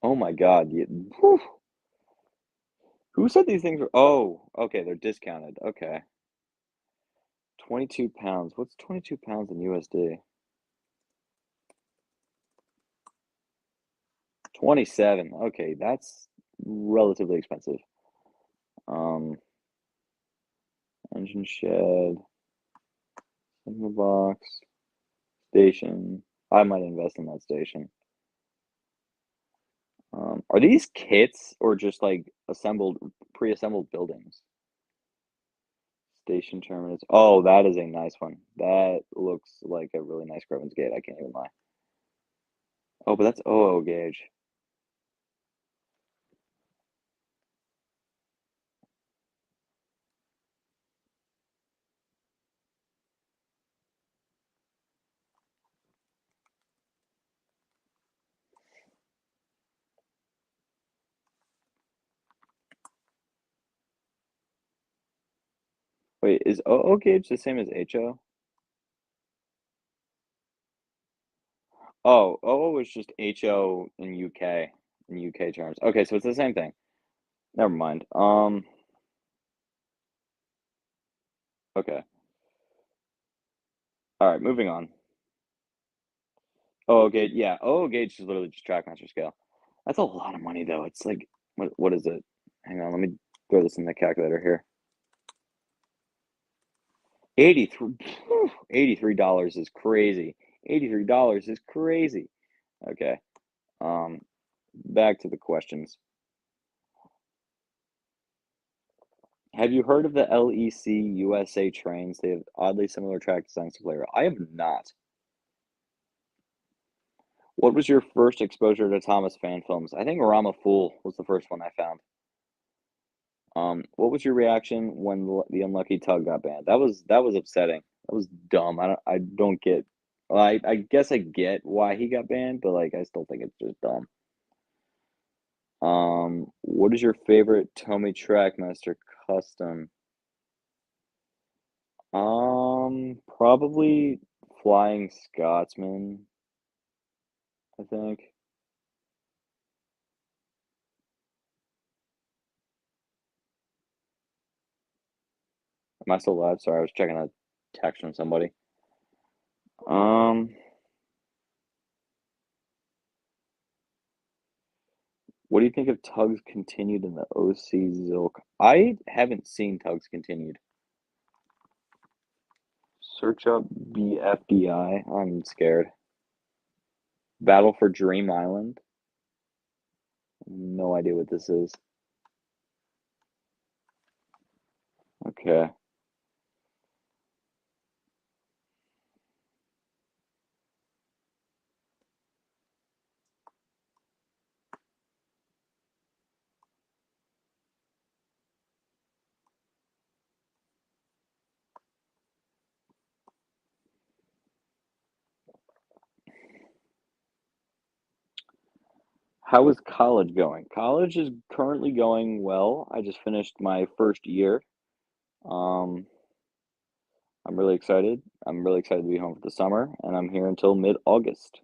Oh my God. Whew. Who said these things were? Oh, okay, they're discounted. Okay. 22 pounds. What's 22 pounds in USD? 27. Okay, that's relatively expensive. Um, Engine shed, signal box, station. I might invest in that station. Are these kits or just like pre-assembled buildings? Station terminus. Oh, that is a nice one. That looks like a really nice Grevens Gate, I can't even lie. Oh, but that's OO gauge. Wait, is OO gauge the same as HO? Oh, OO is just HO in UK, in UK terms. Okay, so it's the same thing. Never mind. Okay. All right, moving on. OO gauge, yeah, OO gauge is literally just trackmaster scale. That's a lot of money though. It's like, what is it? Hang on, let me throw this in the calculator here. 83, $83 is crazy. $83 is crazy. Okay. Um, Back to the questions. Have you heard of the LEC USA trains? They have oddly similar track designs to Player. I have not. What was your first exposure to Thomas fan films? I think Rama Fool was the first one I found. What was your reaction when the Unlucky Tug got banned? That was upsetting. That was dumb. I don't get. Well, I guess I get why he got banned, but like I still think it's just dumb. What is your favorite Tomy Trackmaster custom? Probably Flying Scotsman, I think. Am I still live? Sorry, I was checking a text from somebody. Um, what do you think of Tugs continued in the OC Zilk? I haven't seen Tugs continued. Search up BFDI. I'm scared. Battle for Dream Island. No idea what this is. Okay. How is college going? College is currently going well. I just finished my first year. Um, I'm really excited. I'm really excited to be home for the summer, and I'm here until mid-August.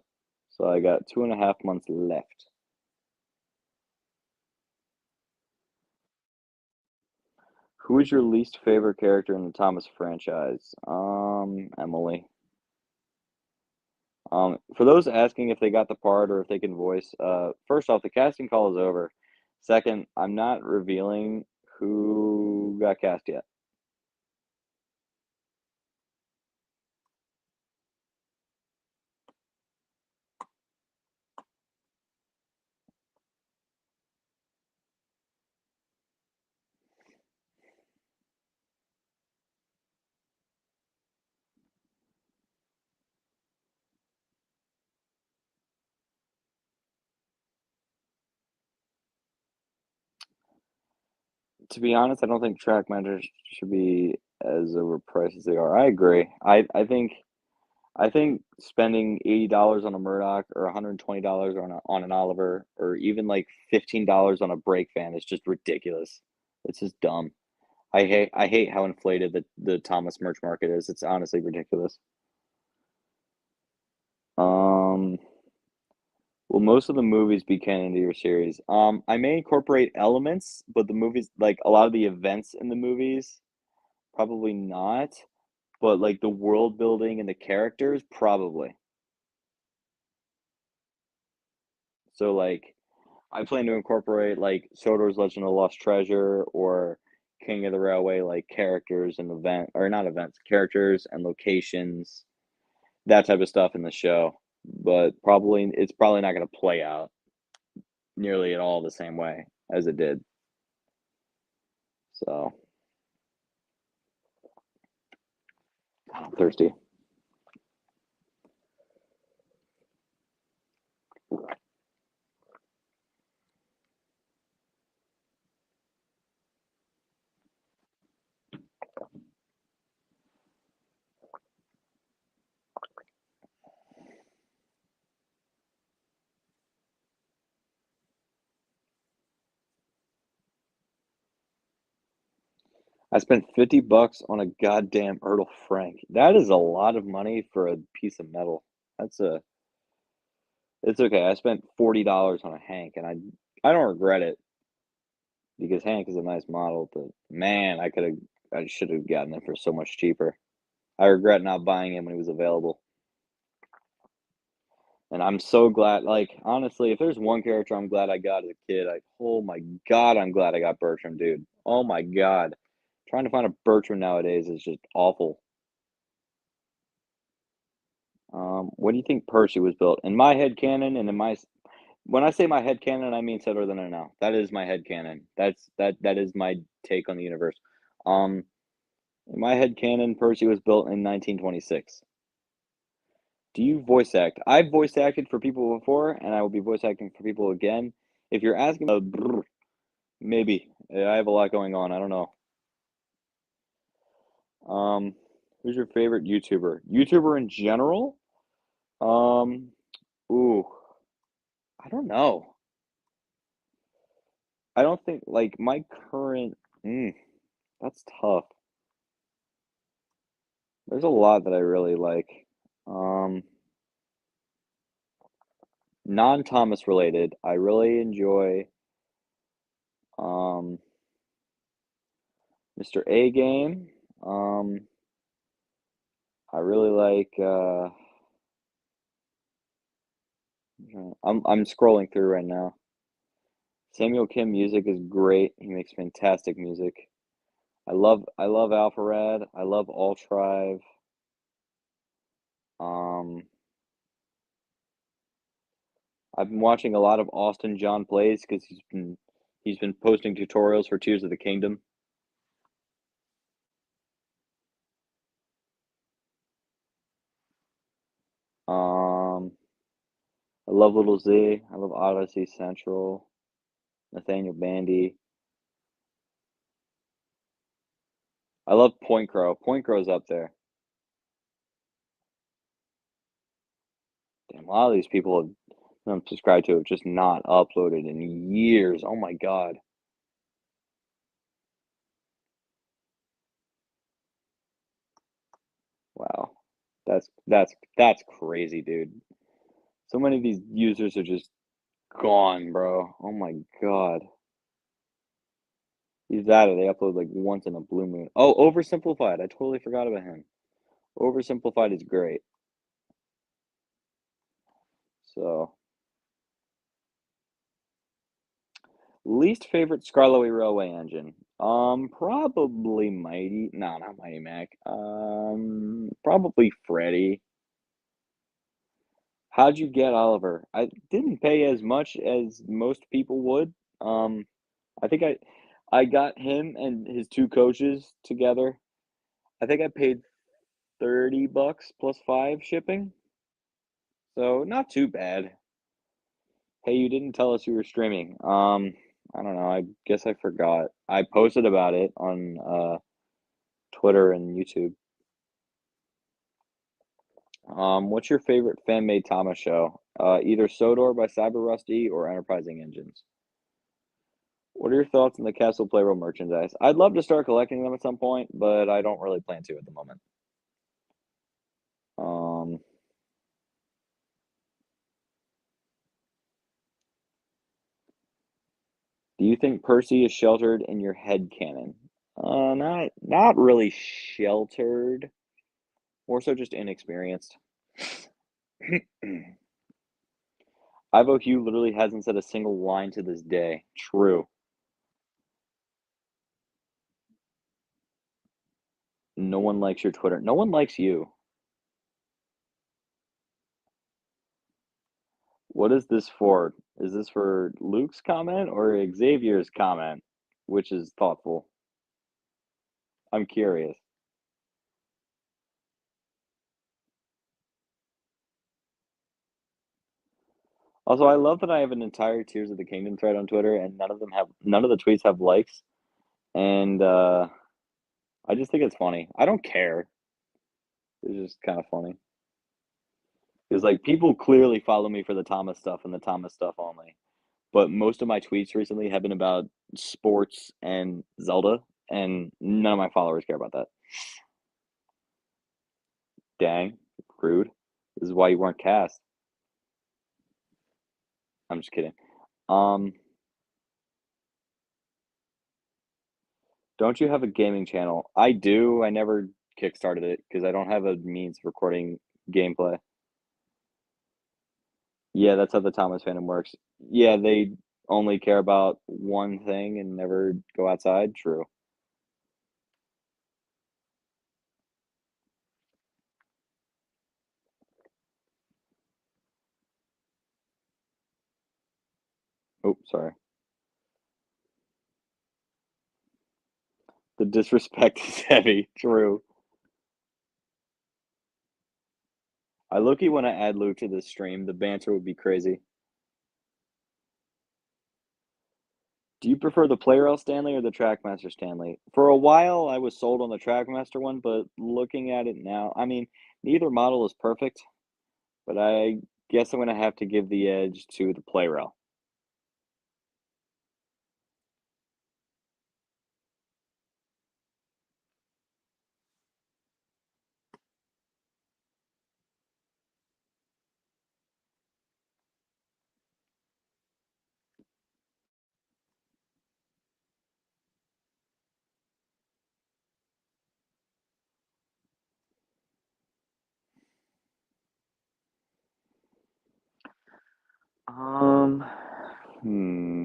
So I got 2.5 months left. Who is your least favorite character in the Thomas franchise? Emily. For those asking if they got the part or if they can voice, first off, the casting call is over. Second, I'm not revealing who got cast yet. To be honest, I don't think track managers should be as overpriced as they are. I agree. I think spending $80 on a Murdoch or $120 on an Oliver or even like $15 on a brake fan is just ridiculous. It's just dumb. I hate how inflated the Thomas merch market is. It's honestly ridiculous. Um, will most of the movies be canon to your series? I may incorporate elements, but the movies, like a lot of the events in the movies, probably not. But like the world building and the characters, probably. So like I plan to incorporate like Sodor's Legend of Lost Treasure or King of the Railway, like characters and event or not events, characters and locations, that type of stuff in the show. But probably it's probably not going to play out nearly at all the same way as it did. So I'm thirsty. I spent 50 bucks on a goddamn Ertl Frank. That is a lot of money for a piece of metal. That's a it's okay. I spent $40 on a Hank and I don't regret it because Hank is a nice model, but man, I should have gotten it for so much cheaper. I regret not buying him when he was available. And I'm so glad, like, honestly, if there's one character I'm glad I got as a kid, oh my God, I'm glad I got Bertram, dude. Oh my God. Trying to find a Bertram nowadays is just awful. When do you think Percy was built? In my head canon, and when I say my head canon, I mean settled than I know. That is my head canon. That is my take on the universe. Um, in my head canon, Percy was built in 1926. Do you voice act? I've voice acted for people before, and I will be voice acting for people again. If you're asking, maybe. I have a lot going on. I don't know. Um, who's your favorite YouTuber? YouTuber in general? Um, ooh, I don't know. I don't think like my current. That's tough. There's a lot that I really like. Um, non-Thomas related. I really enjoy um Mr. A Game. Um, I really like I'm scrolling through right now. Samuel Kim music is great. He makes fantastic music. I love Alpharad. I love Altrive. Um, I've been watching a lot of Austin John Plays because he's been posting tutorials for Tears of the Kingdom. Um, I love Little Z. I love Odyssey Central. Nathaniel Bandy. I love Point Crow. Point Crow's up there. Damn, a lot of these people I'm subscribed to have just not uploaded in years. Oh my God. Wow. That's crazy, dude. So many of these users are just gone, bro. Oh my God. He's that or they upload like once in a blue moon. Oh, Oversimplified. I totally forgot about him. Oversimplified is great. So, least favorite Scarlowy Railway engine. Probably Mighty. No, not Mighty Mac. Probably Freddy. How'd you get Oliver? I didn't pay as much as most people would. Um, I think I got him and his two coaches together. I think I paid 30 bucks plus 5 shipping. So not too bad. Hey, you didn't tell us you were streaming. I don't know. I guess I forgot. I posted about it on Twitter and YouTube. What's your favorite fan-made Thomas show? Either Sodor by Cyber Rusty or Enterprising Engines. What are your thoughts on the Castle Playroom merchandise? I'd love to start collecting them at some point, but I don't really plan to at the moment. Um, do you think Percy is sheltered in your head canon? Not really sheltered, more so just inexperienced. Ivo Hugh literally hasn't said a single line to this day. True. No one likes your Twitter. No one likes you. What is this for? Is this for Luke's comment or Xavier's comment? Which is thoughtful. I'm curious. Also, I love that I have an entire Tears of the Kingdom thread on Twitter, and none of the tweets have likes, and, I just think it's funny. I don't care. It's just kinda funny. 'Cause, like, people clearly follow me for the Thomas stuff and the Thomas stuff only, but most of my tweets recently have been about sports and Zelda, and none of my followers care about that. Dang, rude. This is why you weren't cast. I'm just kidding. Um, don't you have a gaming channel? I do. I never kickstarted it because I don't have a means of recording gameplay. Yeah, that's how the Thomas fandom works. Yeah, they only care about one thing and never go outside. True. Oh, sorry. The disrespect is heavy. True. I low-key wanna add Luke to this stream. The banter would be crazy. Do you prefer the Player Stanley or the Trackmaster Stanley? For a while, I was sold on the Trackmaster one, but looking at it now, I mean, neither model is perfect, but I guess I'm gonna have to give the edge to the Play-Rail. Um, hmm.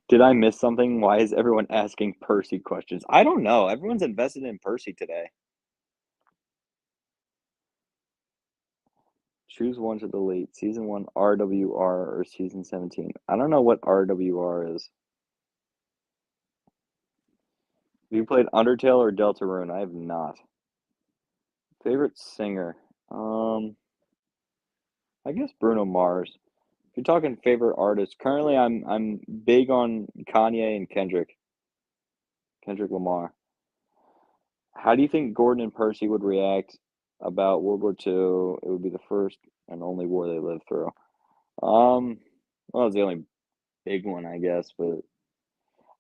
Did I miss something? Why is everyone asking Percy questions? I don't know. Everyone's invested in Percy today. Choose one to delete. Season 1 RWR or season 17. I don't know what RWR is. Have you played Undertale or Deltarune? I have not. Favorite singer? Um, I guess Bruno Mars. If you're talking favorite artist, currently I'm big on Kanye and Kendrick Lamar. How do you think Gordon and Percy would react about World War II? It would be the first and only war they lived through. Um, well, it's the only big one, I guess, but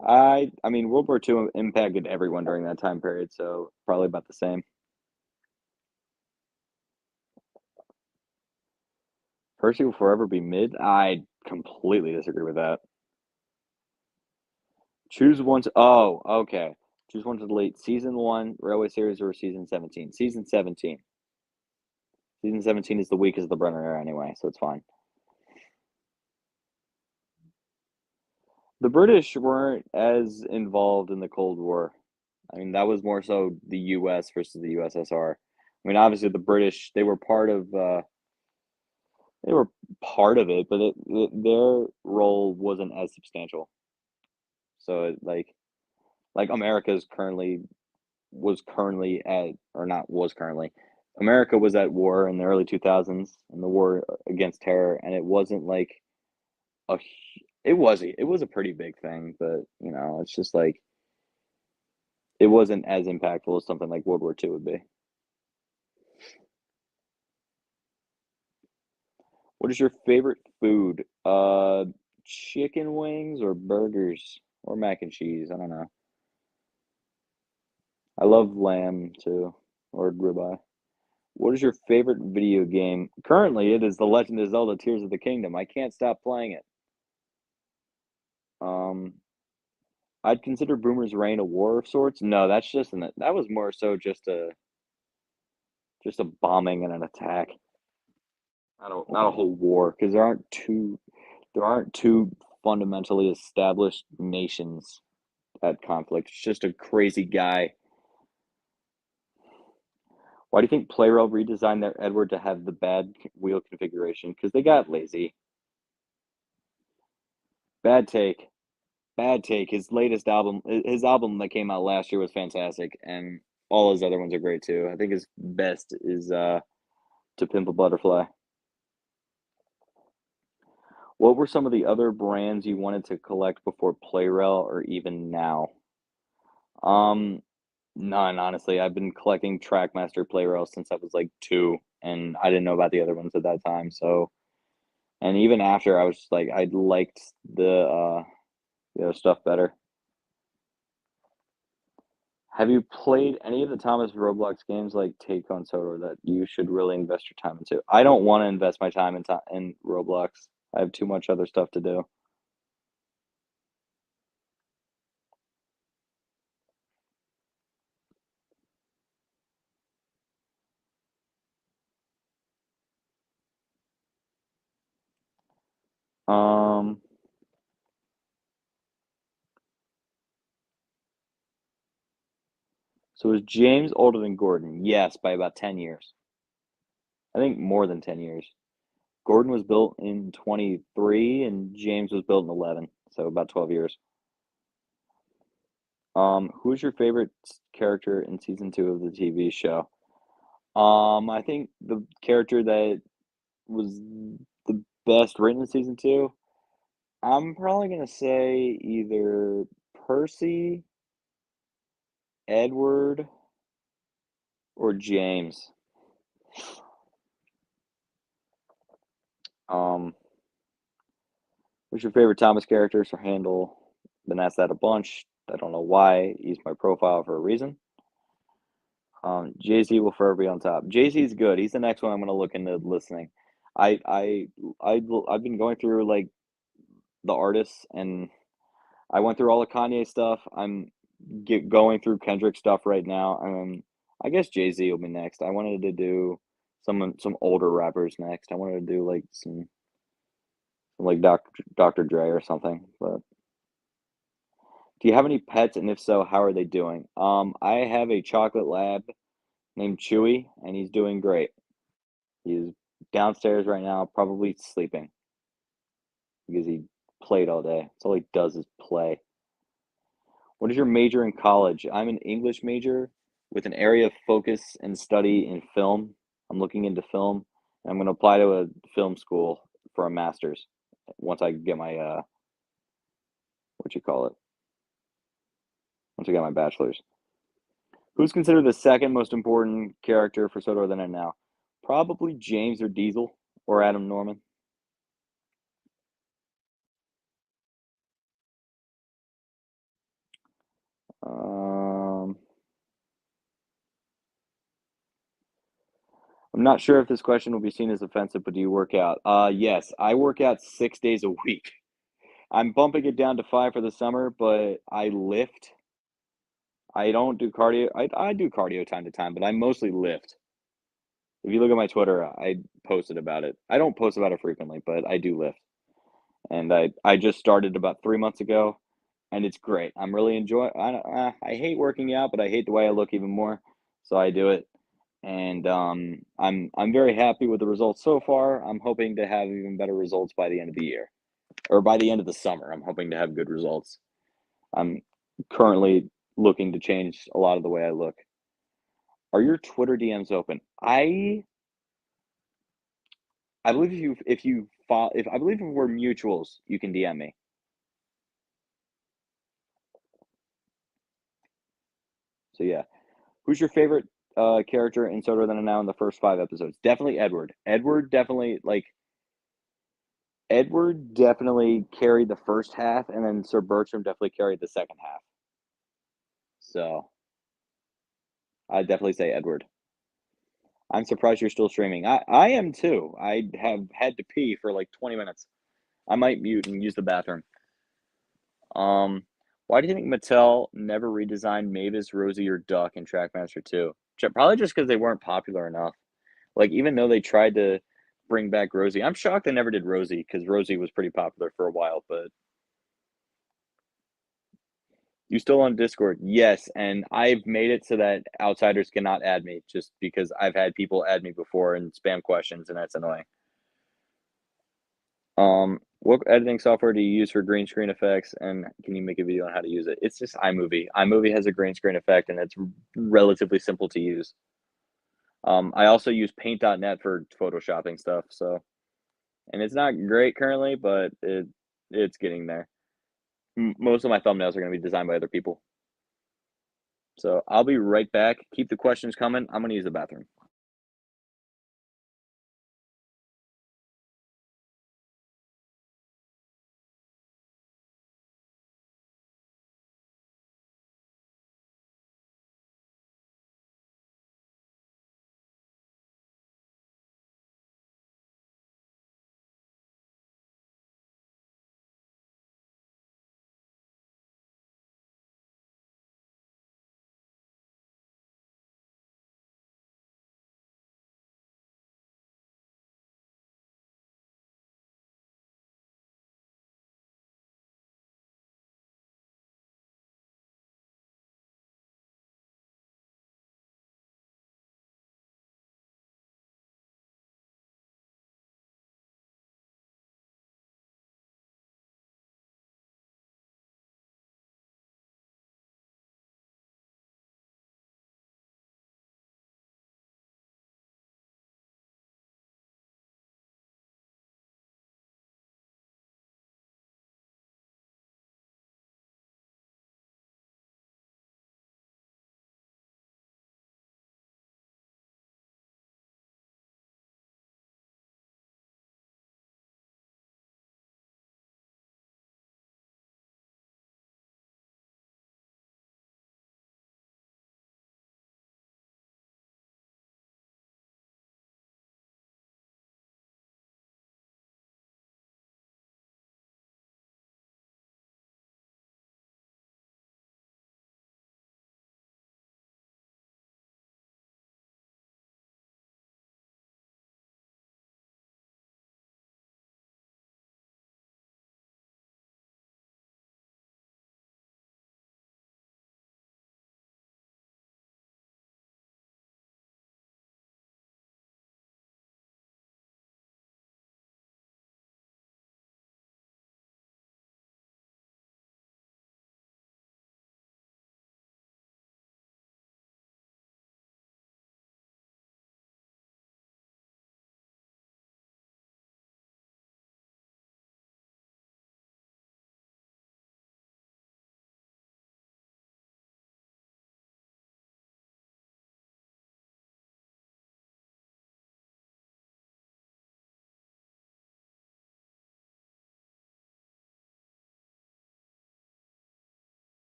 I mean, World War II impacted everyone during that time period, so probably about the same. Percy will forever be mid. I completely disagree with that. Choose one to. Oh, okay. Choose one to delete. Season 1, Railway Series, or Season 17? Season 17. Season 17 is the weakest of the Brenner era anyway, so it's fine. The British weren't as involved in the Cold War. I mean, that was more so the US versus the USSR. I mean, obviously the British, they were part of it, but their role wasn't as substantial. So like America's currently was currently at or not was currently. America was at war in the early 2000s in the war against terror, and it wasn't like it was a pretty big thing, but it's just like it wasn't as impactful as something like World War II would be. What is your favorite food? Chicken wings or burgers or mac and cheese? I don't know. I love lamb too, or ribeye. What is your favorite video game? Currently, it is The Legend of Zelda: Tears of the Kingdom. I can't stop playing it. Um, I'd consider Boomer's Reign a war of sorts. No, that's just that was more so just a bombing and an attack, not a whole war, because there aren't two fundamentally established nations at conflict. It's just a crazy guy. Why do you think Playroll redesigned their Edward to have the bad wheel configuration? Because they got lazy. Bad take. Bad take. His latest album, his album that came out last year was fantastic, and all his other ones are great too. I think his best is To Pimp a Butterfly. What were some of the other brands you wanted to collect before Play-Rel or even now? Um, None, honestly. I've been collecting Trackmaster Play-Rel since I was like 2, and I didn't know about the other ones at that time. So, and even after, I was just like, I liked the other stuff better. Have you played any of the Thomas Roblox games like Take on Soda that you should really invest your time into? I don't want to invest my time in Roblox. I have too much other stuff to do. Um, so is James older than Gordon? Yes, by about 10 years. I think more than 10 years. Gordon was built in 23 and James was built in 11, so about 12 years. Who is your favorite character in season 2 of the TV show? I think the character that was the best written in season 2, I'm probably gonna say either Percy, Edward, or James. Um, who's your favorite Thomas character? So handle been asked that a bunch. I don't know why. He's my profile for a reason. Jay-Z will forever be on top. Jay-Z is good. He's the next one I'm gonna look into listening. I I I've been going through like the artists and I went through all the Kanye stuff. I'm going through Kendrick stuff right now, and I guess Jay Z will be next. I wanted to do some older rappers next. I wanted to do like some like Dr. Dre or something. But do you have any pets, and if so, how are they doing? I have a chocolate lab named Chewy, and he's doing great. He's downstairs right now, probably sleeping because he played all day. That's all he does is play. What is your major in college? I'm an English major with an area of focus and study in film. I'm looking into film, and I'm going to apply to a film school for a master's once I get my what you call it? Once I get my bachelor's. Who's considered the second most important character for Soto than I now? Probably James or Diesel or Adam Norman. Um, I'm not sure if this question will be seen as offensive, but do you work out? Yes, I work out 6 days a week. I'm bumping it down to 5 for the summer, but I lift. I don't do cardio. I do cardio time to time, but I mostly lift. If you look at my Twitter, I posted about it. I don't post about it frequently, but I do lift. And I just started about 3 months ago, and it's great. I'm really enjoying. I hate working out, but I hate the way I look even more, so I do it. And I'm very happy with the results so far. I'm hoping to have even better results by the end of the year, or by the end of the summer. I'm hoping to have good results. I'm currently looking to change a lot of the way I look. Are your Twitter DMs open? I believe if you follow, if I believe if we're mutuals, you can DM me. So yeah, who's your favorite character in Soto Than Now in the first 5 episodes? Definitely Edward. Edward definitely carried the first half, and then Sir Bertram definitely carried the second half. So I'd definitely say Edward. I'm surprised you're still streaming. I am too. I have had to pee for like 20 minutes. I might mute and use the bathroom. Um, why do you think Mattel never redesigned Mavis, Rosie, or Duck in Trackmaster 2? Probably just because they weren't popular enough. Like, even though they tried to bring back Rosie, I'm shocked they never did Rosie because Rosie was pretty popular for a while. But you still on Discord? Yes, and I've made it so that outsiders cannot add me just because I've had people add me before and spam questions, and that's annoying. What editing software do you use for green screen effects, and can you make a video on how to use it? It's just iMovie. iMovie has a green screen effect, and it's relatively simple to use. I also use paint.net for photoshopping stuff, so and it's not great currently, but it's getting there. Most of my thumbnails are gonna be designed by other people. So I'll be right back. Keep the questions coming. I'm gonna use the bathroom.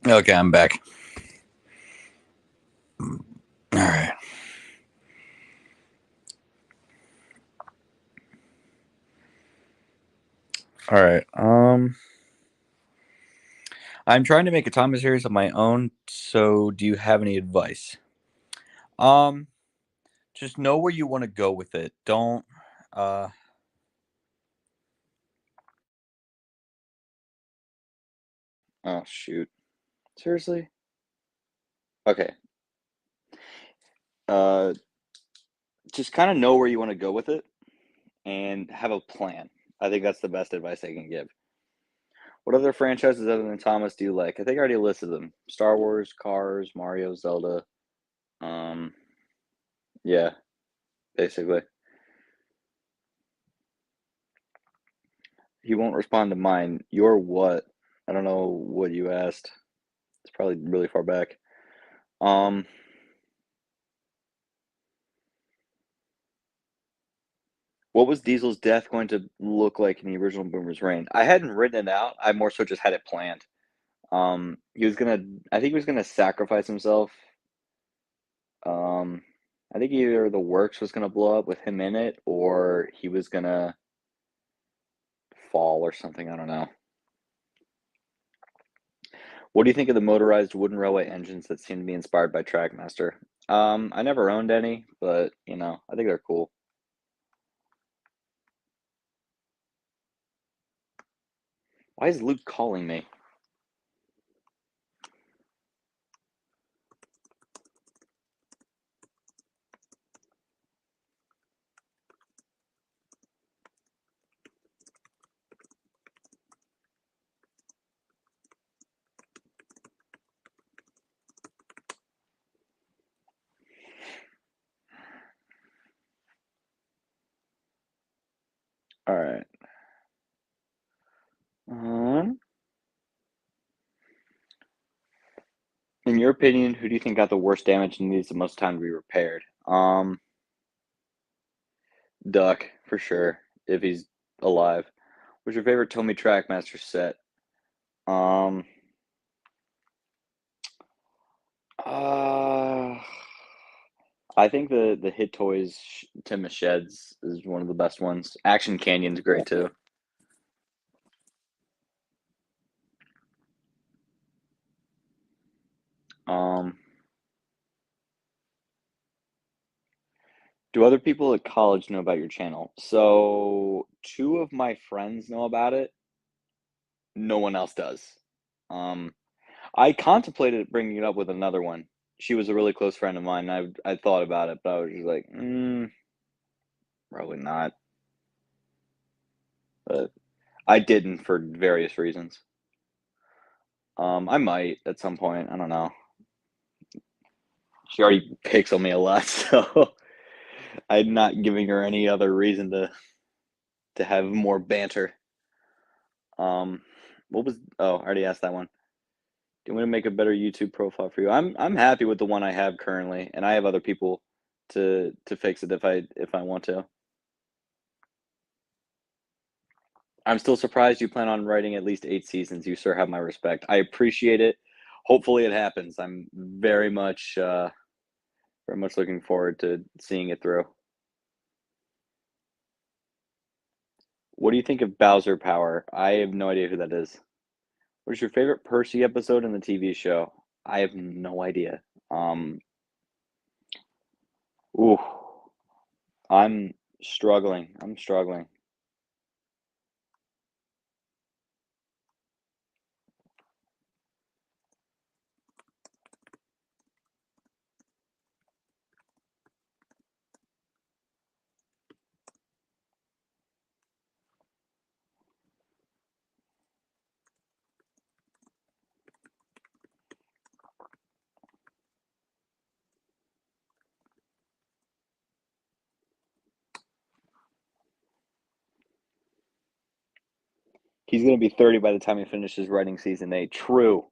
Okay, I'm back. All right. All right. I'm trying to make a time series of my own. So, do you have any advice? Um, just know where you want to go with it. Don't. Uh. Oh shoot. Seriously? Okay. Uh. Just kind of know where you want to go with it and have a plan. I think that's the best advice I can give. What other franchises other than Thomas do you like? I think I already listed them. Star Wars, Cars, Mario, Zelda. Um. Yeah. Basically. He won't respond to mine. Your what? I don't know what you asked. It's probably really far back. Um, What was Diesel's death going to look like in the original Boomer's reign? I hadn't written it out. I more so just had it planned. He was gonna. I think he was gonna sacrifice himself. Um, I think either the works was gonna blow up with him in it, or he was gonna fall or something. I don't know. What do you think of the motorized wooden railway engines that seem to be inspired by Trackmaster? I never owned any, but I think they're cool. Why is Luke calling me? All right. Um, in your opinion, who do you think got the worst damage and needs the most time to be repaired? Duck for sure, if he's alive. What's your favorite Tomy Trackmaster set? Um, uh, I think the Hit Toys Tim Sheds is one of the best ones. Action Canyon's great too. Um, do other people at college know about your channel? So two of my friends know about it. No one else does. Um, I contemplated bringing it up with another one. She was a really close friend of mine. I thought about it, but I was just like, probably not. But I didn't for various reasons. I might at some point. I don't know. She already picks on me a lot, so I'm not giving her any other reason to have more banter. Um, what was? Oh, I already asked that one. Do you want to make a better YouTube profile for you? I'm happy with the one I have currently, and I have other people to fix it if I want to. I'm still surprised you plan on writing at least 8 seasons. You, sir, have my respect. I appreciate it. Hopefully, it happens. I'm very much looking forward to seeing it through. What do you think of Bowser Power? I have no idea who that is. What is your favorite Percy episode in the TV show? I have no idea. Um, ooh, I'm struggling. I'm struggling. He's going to be 30 by the time he finishes writing season 8. True.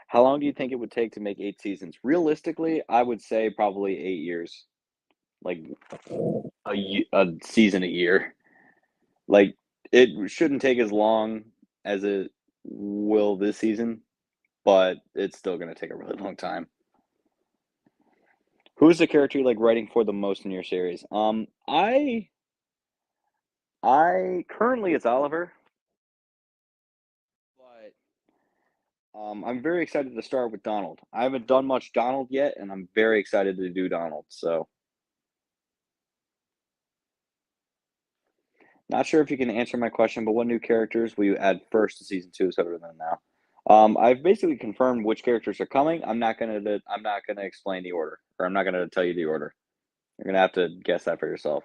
How long do you think it would take to make 8 seasons? Realistically, I would say probably 8 years. Like a season a year. Like it shouldn't take as long as it will this season, but it's still going to take a really long time. Who's the character you like writing for the most in your series? I currently it's Oliver, but I'm very excited to start with Donald. I haven't done much Donald yet, and I'm very excited to do Donald. So, not sure if you can answer my question, but what new characters will you add first to season two, so other than now? I've basically confirmed which characters are coming. I'm not gonna explain the order, or I'm not gonna tell you the order. You're gonna have to guess that for yourself.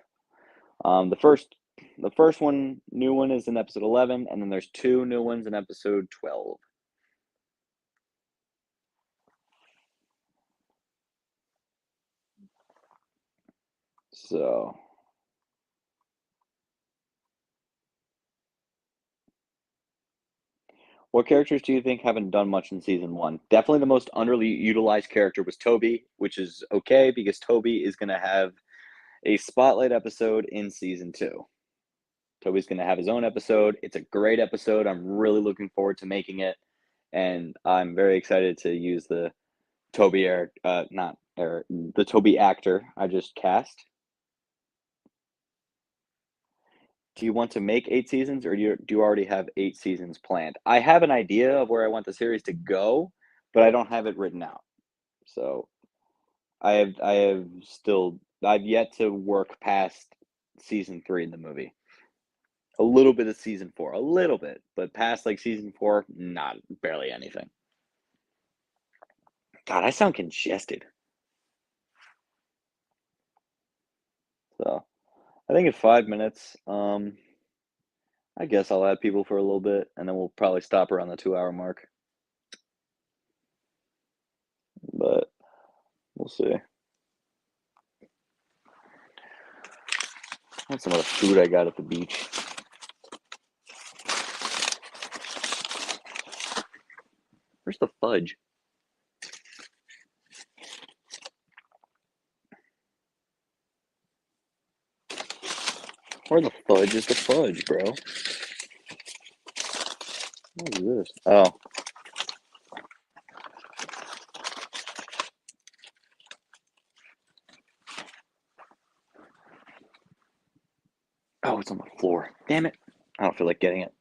Um, the first the first one new one is in episode 11, and then there's two new ones in episode 12. So, what characters do you think haven't done much in season one? Definitely the most underutilized character was Toby, which is okay because Toby is going to have a spotlight episode in season 2. Toby's going to have his own episode. It's a great episode. I'm really looking forward to making it, and I'm very excited to use the Toby Eric, not Eric, the Toby actor I just cast. Do you want to make 8 seasons, or do you already have 8 seasons planned? I have an idea of where I want the series to go, but I don't have it written out. So I've yet to work past season 3 in the movie. A little bit of season 4, a little bit, but past like season 4, not barely anything. God, I sound congested. So I think in 5 minutes, I guess I'll add people for a little bit, and then we'll probably stop around the 2 hour mark. But we'll see. That's some of the food I got at the beach. Where's the fudge? Where the fudge is the fudge, bro? What is this? Oh. Oh, it's on the floor. Damn it. I don't feel like getting it.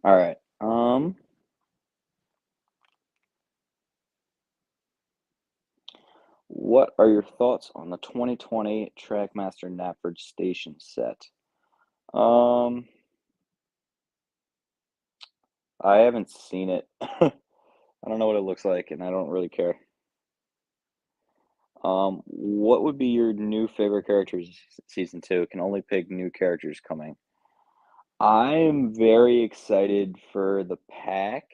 All right. What are your thoughts on the 2020 Trackmaster Knapford Station set? Um, I haven't seen it. I don't know what it looks like, and I don't really care. What would be your new favorite characters season 2? Can only pick new characters coming. I'm very excited for the pack,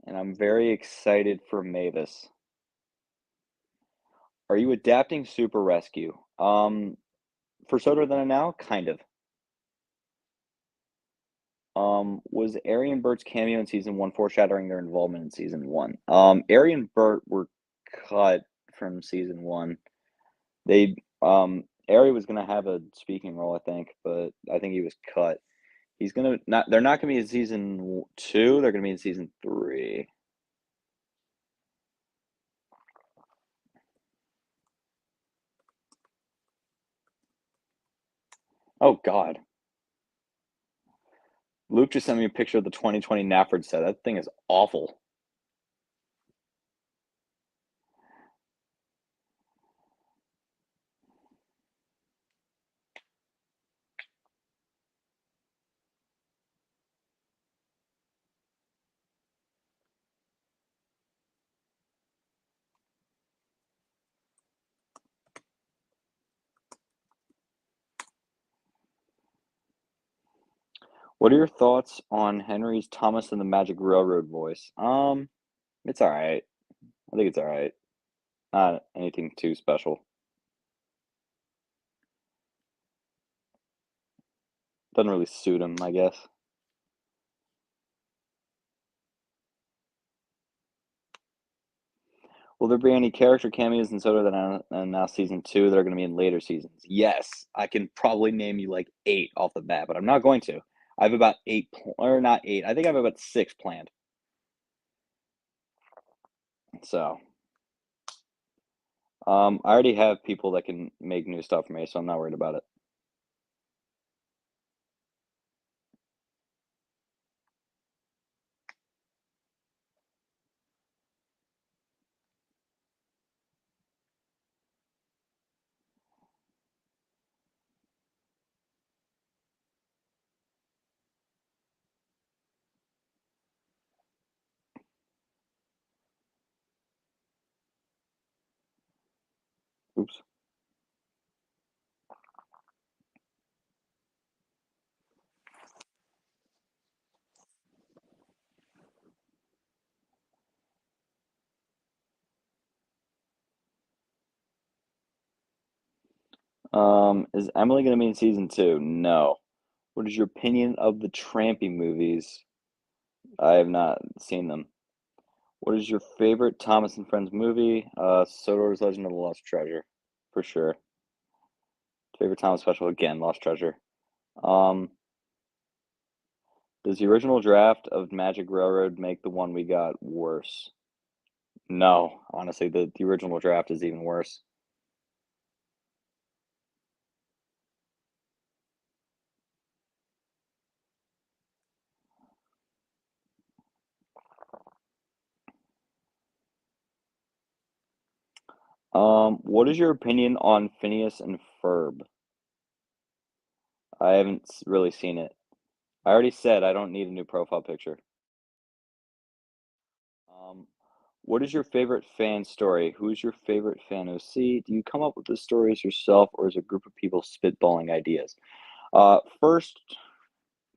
and I'm very excited for Mavis. Are you adapting Super Rescue? For Soda Than Now, kind of. Was Ari and Bert's cameo in season 1 foreshadowing their involvement in season 1? Ari and Bert were cut from season 1. They Ari was gonna have a speaking role, I think, but I think he was cut. He's gonna not. They're not gonna be in season 2. They're gonna be in season 3. Oh God, Luke just sent me a picture of the 2020 Nafford set. That thing is awful. What are your thoughts on Henry's Thomas and the Magic Railroad voice? It's all right. I think it's all right. Not anything too special. Doesn't really suit him, I guess. Will there be any character cameos in Soda that and now season 2 that are going to be in later seasons? Yes, I can probably name you like 8 off the bat, but I'm not going to. I have about 8, or not 8. I think I have about 6 planned. So, I already have people that can make new stuff for me, so I'm not worried about it. Oops. Is Emily going to be in season 2? No. What is your opinion of the Trampy movies? I have not seen them. What is your favorite Thomas and Friends movie? Soder's Legend of the Lost Treasure, for sure. Favorite Thomas special again, Lost Treasure. Um, does the original draft of Magic Railroad make the one we got worse? No, honestly, the original draft is even worse. What is your opinion on Phineas and Ferb? I haven't really seen it. I already said I don't need a new profile picture. Um, what is your favorite fan story? Who's your favorite fan OC? Do you come up with the stories yourself, or is a group of people spitballing ideas? Uh, first,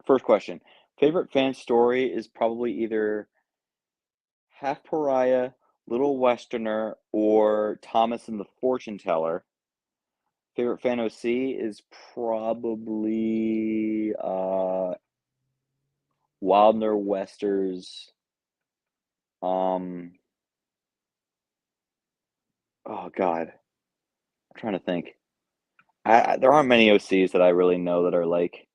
first question. Favorite fan story is probably either Half Pariah, Little Westerner, or Thomas and the Fortune Teller. Favorite fan OC is probably Wildner Wester's. Um, oh God, I'm trying to think. There aren't many OCs that I really know that are like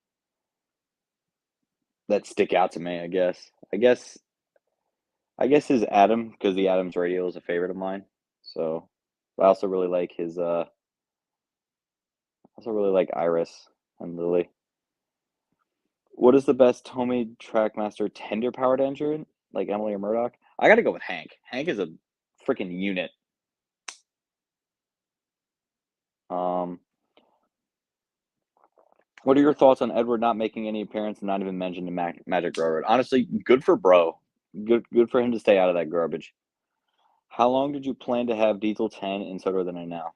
that stick out to me. I guess is Adam because the Adams Radio is a favorite of mine. So I also really like also really like Iris and Lily. What is the best homemade Trackmaster tender powered engine? Like Emily or Murdoch? I gotta go with Hank. Hank is a freaking unit. Um, what are your thoughts on Edward not making any appearance and not even mentioned in Magic Railroad? Honestly, good for bro. Good for him to stay out of that garbage. How long did you plan to have Diesel 10 in Soto than I now?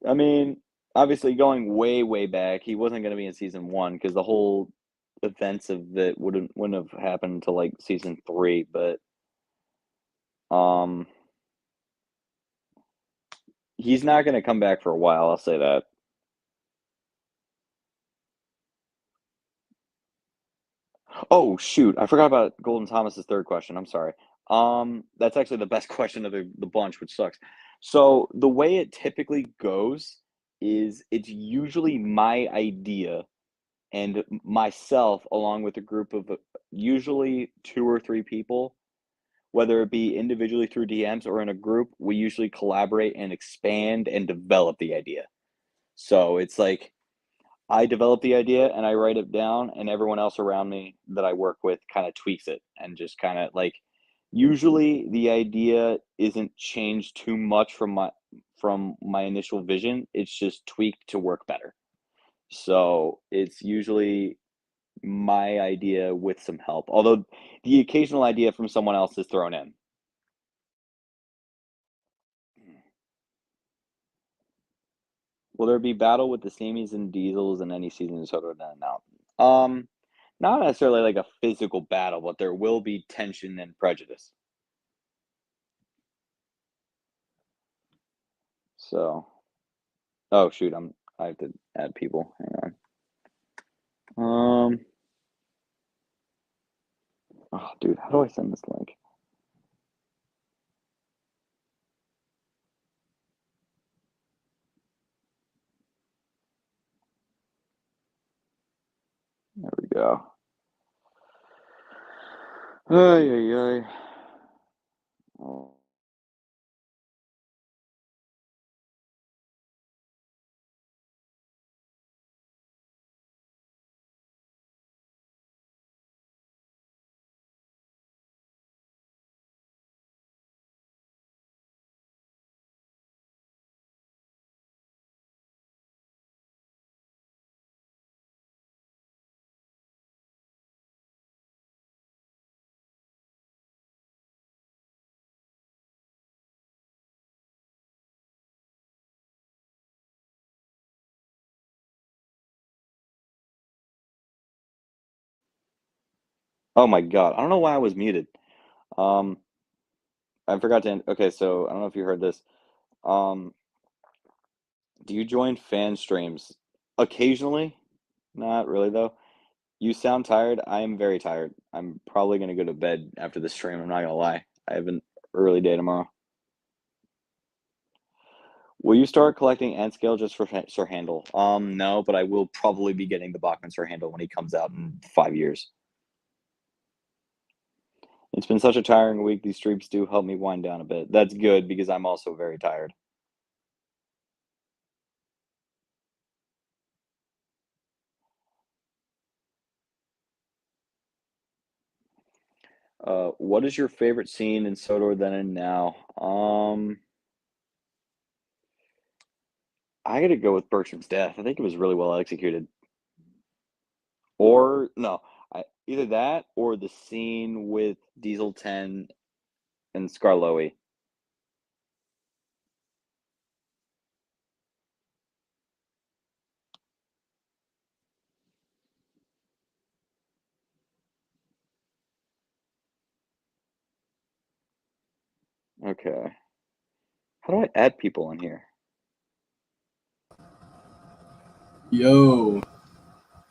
I mean, obviously going way back, he wasn't going to be in season one because the whole events of it wouldn't have happened until like season three. But um, he's not going to come back for a while. I'll say that. Oh shoot, I forgot about Golden Thomas's third question. I'm sorry. That's actually the best question of the bunch, which sucks. So the way it typically goes is it's usually my idea and myself along with a group of usually two or three people, whether it be individually through DMs or in a group, we usually collaborate and expand and develop the idea. So it's like I develop the idea and I write it down, and everyone else around me that I work with kind of tweaks it and just kind of like usually the idea isn't changed too much from my initial vision. It's just tweaked to work better. So it's usually my idea with some help, although the occasional idea from someone else is thrown in. Will there be battle with the Samies and Diesels in any season of Soto now? Not necessarily like a physical battle, but there will be tension and prejudice. So, oh shoot, I have to add people. Hang on. Oh dude, how do I send this link? There we go. Ay ay ay. Oh, oh my God, I don't know why I was muted. Um, I forgot to. Okay, so I don't know if you heard this. Um, do you join fan streams occasionally? Not really though. You sound tired. I am very tired. I'm probably gonna go to bed after this stream. I'm not gonna lie. I have an early day tomorrow. Will you start collecting N scale just for Sir Handel? No, but I will probably be getting the Bachman Sir Handel when he comes out in 5 years. It's been such a tiring week. These streams do help me wind down a bit. That's good because I'm also very tired. What is your favorite scene in Sodor Then and Now? I gotta go with Bertram's death. I think it was really well executed. Or no, either that or the scene with Diesel 10 and Scarloey. Okay. How do I add people in here? Yo.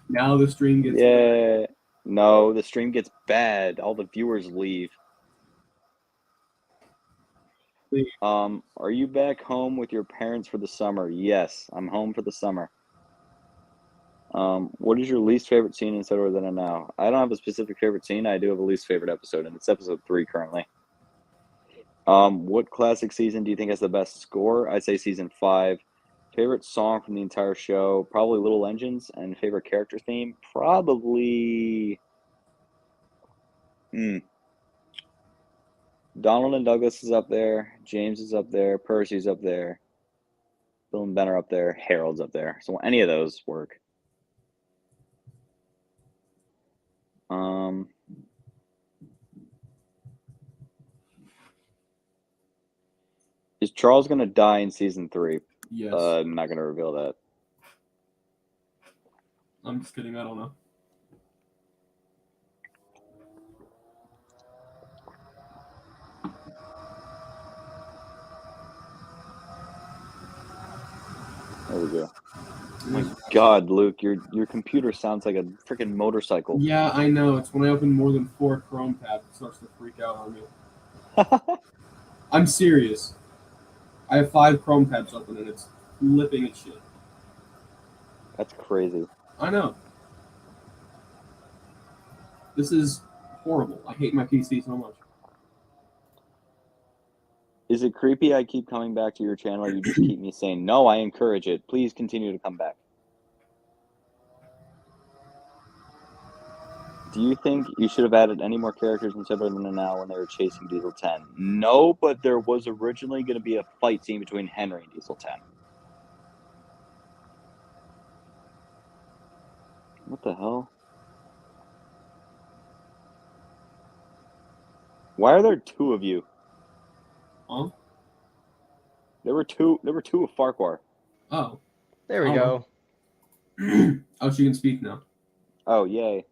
Now the stream gets Yeah. No, the stream gets bad. All the viewers leave. Are you back home with your parents for the summer? Yes, I'm home for the summer. What is your least favorite scene in Settled Than Now? I don't have a specific favorite scene. I do have a least favorite episode, and it's episode 3 currently. What classic season do you think has the best score? I say season 5. Favorite song from the entire show? Probably Little Engines. And favorite character theme? Probably. Donald and Douglas is up there. James is up there. Percy's up there. Bill and Ben are up there. Harold's up there. So any of those work. Is Charles gonna die in season 3? Yes. I'm not gonna reveal that. I'm just kidding. I don't know. There we go. Oh my God, Luke, your computer sounds like a freaking motorcycle. Yeah, I know. It's when I open more than 4 Chrome tabs, it starts to freak out on me. I'm serious. I have 5 Chrome tabs open and it's flipping its shit. That's crazy. I know. This is horrible. I hate my PC so much. Is it creepy I keep coming back to your channel? You just keep me saying, no, I encourage it. Please continue to come back. Do you think you should have added any more characters in Separate Than Now when they were chasing Diesel 10? No, but there was originally going to be a fight scene between Henry and Diesel 10. What the hell? Why are there 2 of you? Huh? There were two of Farquhar. Oh. There we go. Oh, she can speak now. Oh, yay.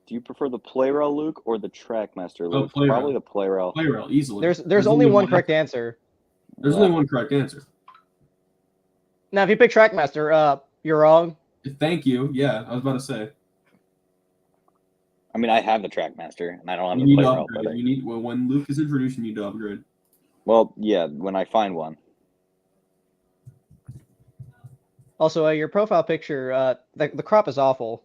Do you prefer the play rail, Luke, or the Trackmaster, Luke? Play Probably rail. the play rail. Play rail, easily. There's only one correct answer. There's only one correct answer. Now, if you pick Trackmaster, you're wrong. Thank you. Yeah, I was about to say. I mean, I have the Trackmaster, and I don't have You the need play to rail. upgrade. But You need when Luke is introduced, you need to upgrade. Well, yeah, when I find one. Also, your profile picture, the crop is awful.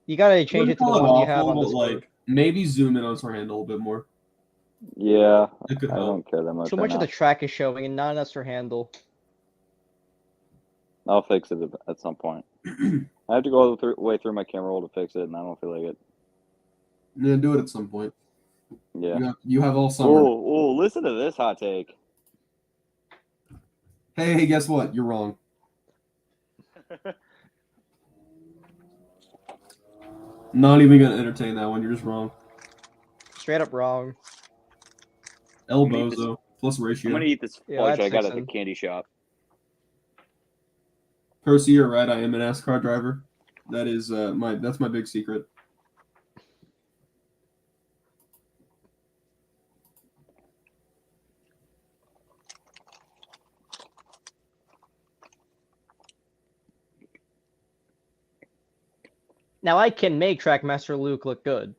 You gotta change it to the one you have on the like maybe zoom in on Sir Handel a little bit more. Yeah, it could I help. don't care that much. Too much of the track is showing and not enough Sir Handel. I'll fix it at some point. I have to go all the way through my camera roll to fix it, and I don't feel like it. Yeah, do it at some point. Yeah. You have all summer. Oh, listen to this hot take. Hey, guess what? You're wrong. Not even gonna entertain that one. You're just wrong. Straight up wrong. Elbows though, plus ratio. I'm gonna eat this fudge I got at the candy shop. Percy, you're right. I am a NASCAR driver. That is that's my big secret. Now I can make Trackmaster Luke look good,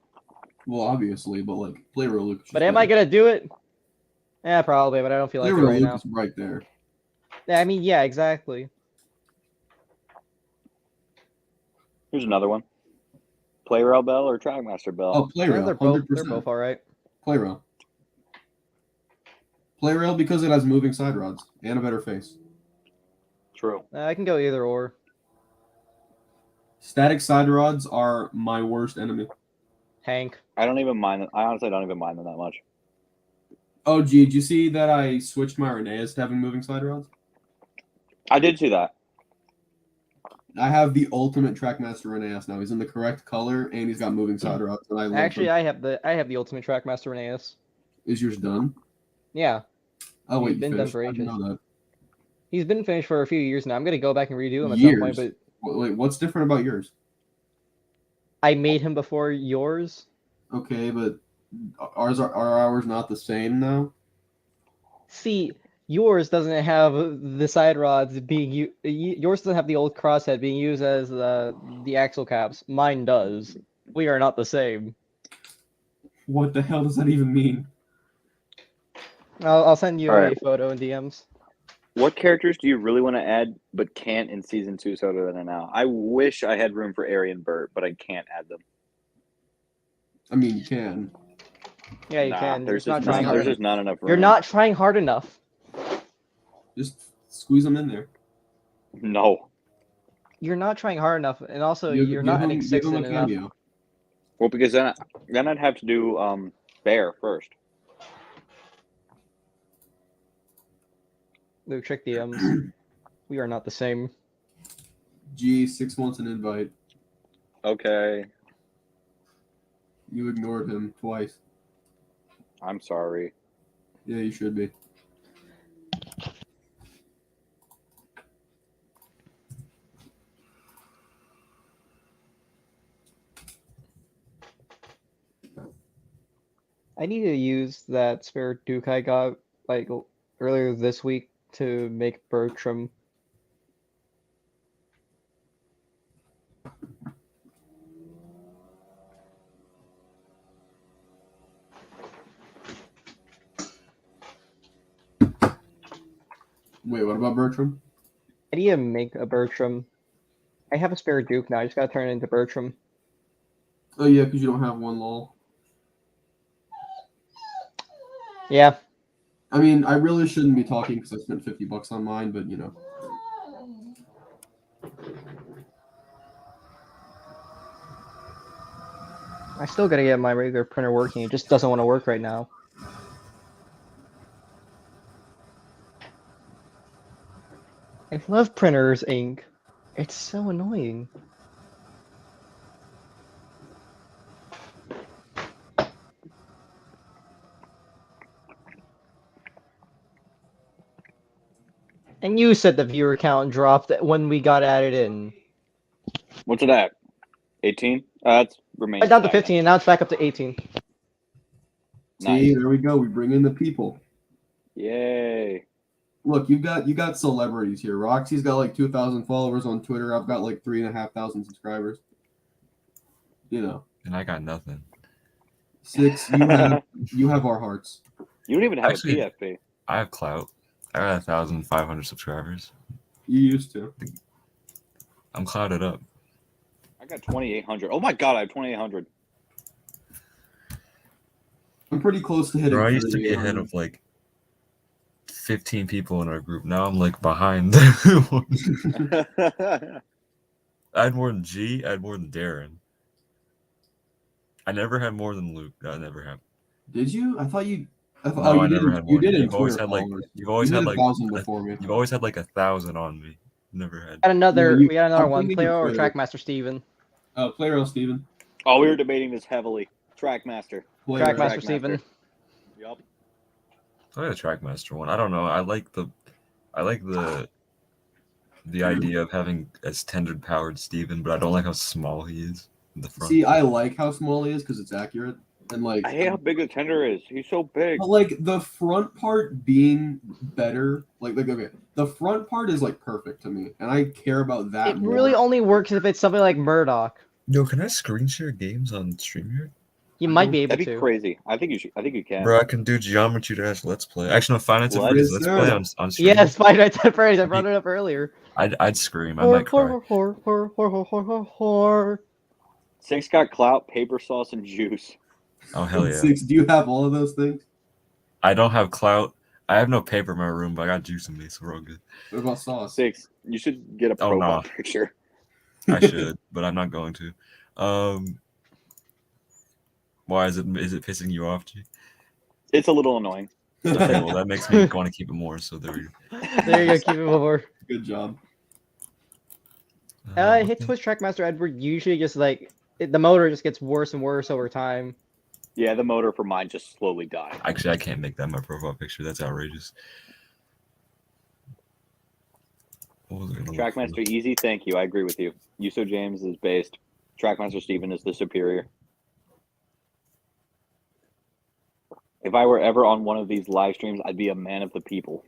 Well, obviously, but like Player Luke. but am I gonna do it? Yeah, probably, but I don't feel like it Player right Luke now. is right there. Yeah, I mean, yeah, exactly. Here's another one. Player Bell or Trackmaster Bell? Oh, Player Yeah, Rail, they're both 100%. all right. Player Rail. Player Rail because it has moving side rods and a better face. True. I can go either or. Static side rods are my worst enemy. Hank. I don't even mind them. I honestly don't even mind them that much. Oh, gee, did you see that I switched my Reneas to having moving side rods? I did see that. I have the ultimate Trackmaster Reneas now. He's in the correct color and he's got moving side rods, and I love Actually, him. I have the ultimate Trackmaster Reneas. Is yours done? Yeah, Oh wait, he's you been done finished? for I didn't ages. know that. He's been finished for a few years now. I'm gonna go back and redo him at some point, Years. but Wait, what's different about yours? I made him before yours. Okay, but are ours not the same now? See, yours doesn't have the side rods being yours doesn't have the old crosshead being used as the axle caps. Mine does. We are not the same. What the hell does that even mean? I'll send you All a right. photo in DMs. What characters do you really want to add but can't in season 2 Soda than now? I wish I had room for Ari and Bert, but I can't add them. I mean, you can. Yeah, you Nah, can. there's You're just not trying not, hard there's enough. just not enough room. You're not trying hard enough. Just squeeze them in there. No. You're not trying hard enough, and also Give, you're give not him, adding give six him in a enough. cameo. Well, because then I'd have to do Bear first. Luke, check DMs. We are not the same. Gee, 6 months an invite. Okay. You ignored him twice. I'm sorry. Yeah, you should be. I need to use that spare Duke I got like earlier this week to make Bertram. Wait, what about Bertram? I need to make a Bertram. I have a spare Duke now. I just gotta turn it into Bertram. Oh yeah, because you don't have one lol. Yeah. I mean, I really shouldn't be talking because I spent $50 on mine, but you know. I still gotta get my regular printer working. It just doesn't want to work right now. I love printers ink. It's so annoying. And you said the viewer count dropped when we got added in. What's it at? 18? That's remains Down to stagnant. 15, and now it's back up to 18. Nice. See, there we go. We bring in the people. Yay. Look, you got celebrities here. Roxy's got like 2,000 followers on Twitter. I've got like 3,500 subscribers. You know, And I got nothing. 6. You have our hearts. You don't even have Actually- a PFP. I have clout. I got 1,500 subscribers. You used to. I'm clouded up. I got 2,800. Oh my god, I have 2,800. I'm pretty close to hitting. Bro, I used to be 3,800. ahead of like 15 people in our group. Now I'm like behind. I had more than G. I had more than Darren. I never had more than Luke. That never happened. Did you? I thought you. No, oh, I you never did. had You more. did in You've always Twitter had like. followers. You've always You had hit like. 1,000 before me. You've always had like 1,000 on me. Never had. Got another. Yeah, We got another I'm one. thinking Player or Twitter. Trackmaster Steven? Player L. Steven. Oh, we were debating this heavily. Trackmaster. Player L. Trackmaster Steven. Yup. I like the Trackmaster one. I don't know. I like the idea of having as tender powered Steven, but I don't like how small he is in the front. See, I like how small he is because it's accurate, and like I hate how big the tender is. He's so big. but like the front part being better, like okay, the front part is like perfect to me, and I care about that. It more. really only works if it's something like Murdoch. Yo, can I screen share games on StreamYard? You might be able That'd be to. crazy. I think you should. I think you can. Bro, I can do Geometry Dash Let's Play. Actually, no, Finance and What? Freddy's Yes, Let's sir. Play on stream. Yes, Five Nights at Freddy's. I brought it up earlier. I'd scream. I might cry. Horror. Six got clout, paper sauce, and juice. Oh hell yeah! 6, do you have all of those things? I don't have clout. I have no paper in my room, but I got juice in me, so we're all good. What about sauce? Six. You should get a Oh, profile nah. picture. I should, but I'm not going to. Why is it pissing you off, G? It's a little annoying. Okay, well that makes me want to keep it more. So there we go. There you go. Keep it over. Good job. Hit Twitch Trackmaster Edward usually just like the motor just gets worse and worse over time. Yeah, the motor for mine just slowly died. Actually, I can't make that my profile picture. That's outrageous. What was I gonna look for? Trackmaster Easy, thank you. I agree with you. Uso James is based. Trackmaster Steven is the superior. If I were ever on one of these live streams, I'd be a man of the people.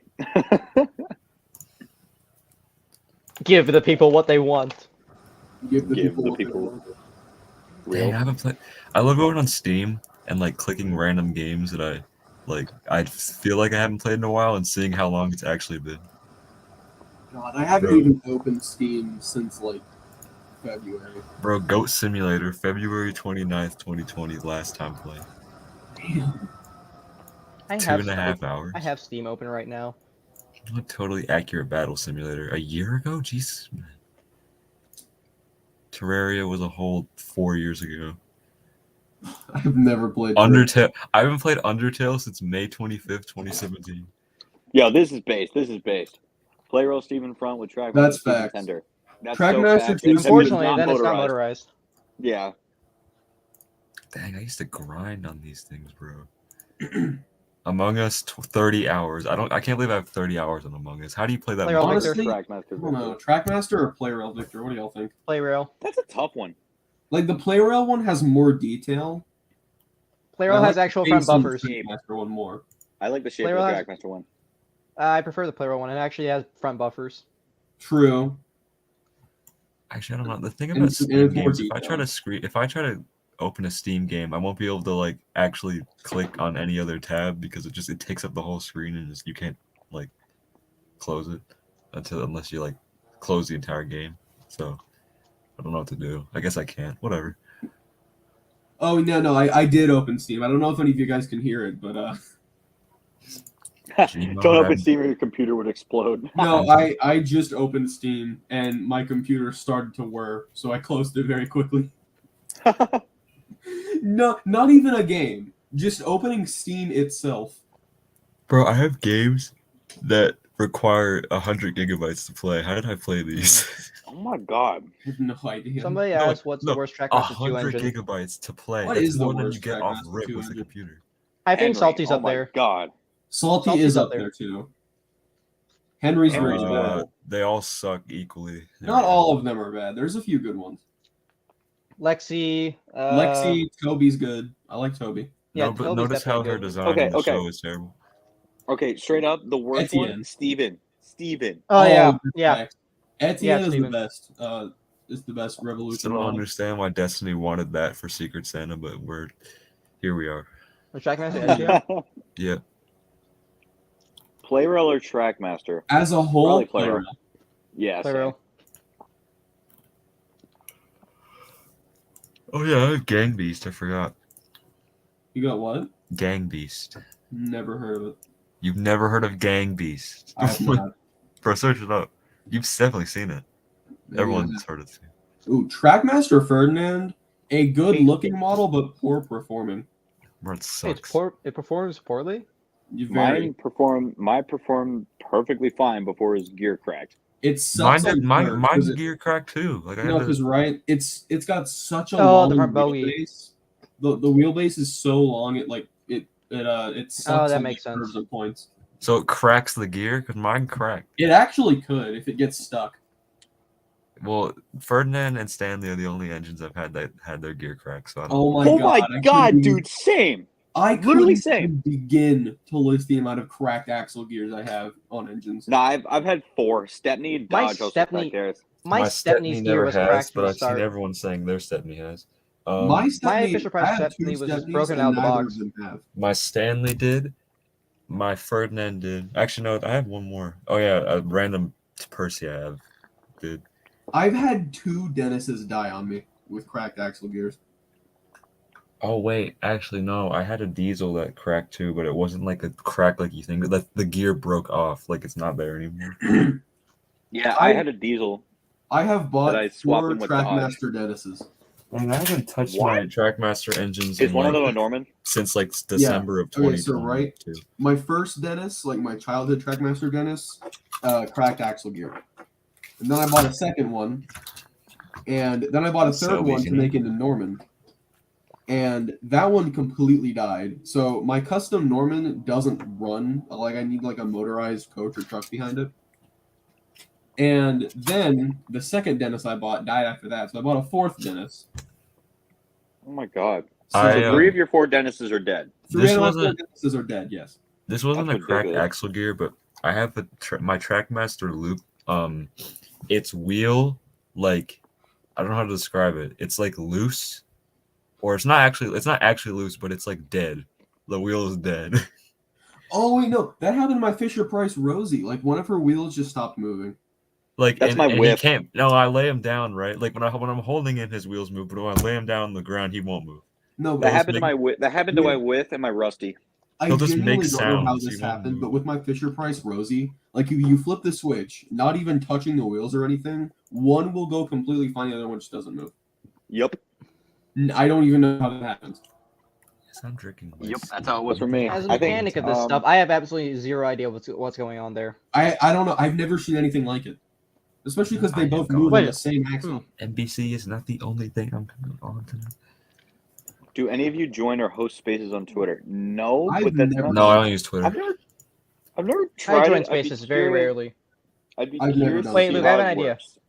Give the people what they want. Give the Give people the what they people- want. Dang, I haven't played. I love going on Steam and like clicking random games that I feel like I haven't played in a while and seeing how long it's actually been. God, I haven't Bro. even opened Steam since like February. Bro, Goat Simulator, February 29th, 2020, last time played. Damn. I 2.5 hours. I have Steam open right now. A totally accurate battle simulator. A year ago? Jesus, man. Terraria was a whole 4 years ago. I've never played Undertale. I haven't played Undertale since May 25th, 2017. Yo, this is based. This is based. Play roll Steven front with Trackmaster That's Steven facts. Tender. That's Trackmaster so facts. two- Except Unfortunately, it's then it's not motorized. motorized. Yeah. Dang, I used to grind on these things, bro. Among Us, 30 hours. I can't believe I have 30 hours on Among Us. How do you play that? Player multiplayer? Honestly, Trackmaster I don't know. Victor. Trackmaster or Playrail Victor? What do y'all think? Play rail. That's a tough one. Like the Playrail one has more detail. Play I rail like has actual the front pace on the buffers. Trackmaster one more. I like the shape of Player the has- Trackmaster one. I prefer the play rail one. It actually has front buffers. True. Actually, I don't know. The thing And about it's- and Steam it's more games, if I try detailed. to open a Steam game, I won't be able to like actually click on any other tab because it takes up the whole screen and you can't like close it unless you like close the entire game. So I don't know what to do. I guess I can't. Whatever. Oh no, I did open Steam. I don't know if any of you guys can hear it, but Don't open Steam or your computer would explode. no, I just opened Steam and my computer started to whir, so I closed it very quickly. No, not even a game. Just opening Steam itself. Bro, I have games that require 100 gigabytes to play. How did I play these? Oh my god. I have no idea. Somebody No, asked what's the no, worst Trackmaster 2 100 engine. gigabytes to play. What That's is the more than you worst get off Trackmaster rip 2 with the engine? computer. I think Henry, Salty's oh up my there. God. Salty Salty's is up up there. there too. Henry's very Henry's bad. They all suck equally. Not all of them are bad. There's a few good ones. Lexi. Lexi, Toby's good. I like Toby. Yeah, No, but Toby's notice how definitely her good. design Okay, on the okay. show is terrible. Okay, straight up, the worst one, Etienne. Steven. Oh yeah, good yeah. facts. Etienne is the Steven. best. Is the best revolution. Still don't model. understand why Destiny wanted that for Secret Santa, but here we are. The Trackmaster Yeah. SGO? Yeah. Playrail or Trackmaster? As a whole, Probably Playrail. Playrail. Yeah, Play same. rail. Oh yeah, I have Gang Beast. I forgot. You got what? Gang Beast. Never heard of it. You've never heard of Gang Beast? I have not. Bro, search it up. You've definitely seen it. Maybe Everyone's heard it. Ooh, Trackmaster Ferdinand, a good-looking model but poor performing. Bro, it It's sucks. poor. It performs poorly. You very. Mine performed perfectly fine before his gear cracked. It sucks. Mine's gear cracked too. Like I No, had to, because right, it's got such a Oh, long the front bogey. wheelbase. The wheelbase is so long it sucks. Oh, that in makes sense. curves and points. so it cracks the gear because mine cracked. It actually could if it gets stuck. Well, Ferdinand and Stanley are the only engines I've had that had their gear cracked. So I don't Oh my Oh god! my I god, couldn't even- dude, same. I Literally couldn't same. even begin to list the amount of cracked axle gears I have on engines. No, I've had 4. Stepney, My Dodge, also Stepney- cracked theirs. My Stepney's gear never was has, cracked but from the I've seen start. everyone saying their Stepney has. My My Stepney, Fisher I Price have two Stepney was just Stepneys, broken and out of the neither of box. them have. My Stanley did. My Ferdinand did. Actually, no, I have one more. Oh yeah, a random Percy I have did. I've had two Dennises die on me with cracked axle gears. Oh wait, actually no, I had a diesel that cracked too, but it wasn't like a crack like you think. Like the gear broke off, like it's not there anymore. Yeah, I had a diesel I have that bought I swapped 4 in with Dodge. Trackmaster Dennises. And I haven't touched What? my Trackmaster engines Is in one of like them a Norman? since like December of Okay, so 2022. my first Dennis, like my childhood Trackmaster Dennis, cracked axle gear. And then I bought a second one. And then I bought a third Selby's one to unique. make into Norman. And that one completely died. So my custom Norman doesn't run. Like I need like a motorized coach or truck behind it. And then the second Dennis I bought died after that. So I bought a fourth Dennis. Oh my god. So I, So 3 of your 4 Dennises are dead. 3 this out of my 4 wasn't- Dennises are dead, yes. This wasn't That's a cracked ridiculous. axle gear, but I have my Trackmaster loop. Its wheel, like I don't know how to describe it. It's like loose, or it's not actually loose, but it's like dead. The wheel is dead. Oh wait, no, that happened to my Fisher Price Rosie. Like one of her wheels just stopped moving. Like That's my and he whip. can't. No, I lay him down right. Like when I'm holding in, his wheels move, but when I lay him down on the ground, he won't move. No, That but happened to my That happened to Yeah. my Width and my Rusty. I He'll just genuinely make don't know how sounds, this he won't happened, move. but with my Fisher Price Rosie, like you flip the switch, not even touching the wheels or anything, one will go completely fine, the other one just doesn't move. Yup. I don't even know how that happens. Yes, I'm drinking. Yep, that's how it was for me. As a I think, mechanic of this stuff, I have absolutely zero idea what's going on there. I don't know. I've never seen anything like it, especially because I they have both gone- move on Wait, the same axle. NBC is not the only thing I'm coming on tonight. Do any of you join or host spaces on Twitter? No, I've but that's never- not. No, I don't use Twitter. I've never I tried join it. I'd be spaces very curious- rarely. I'd be I've never curious done to Wait, see Luke, how I have an it idea. works.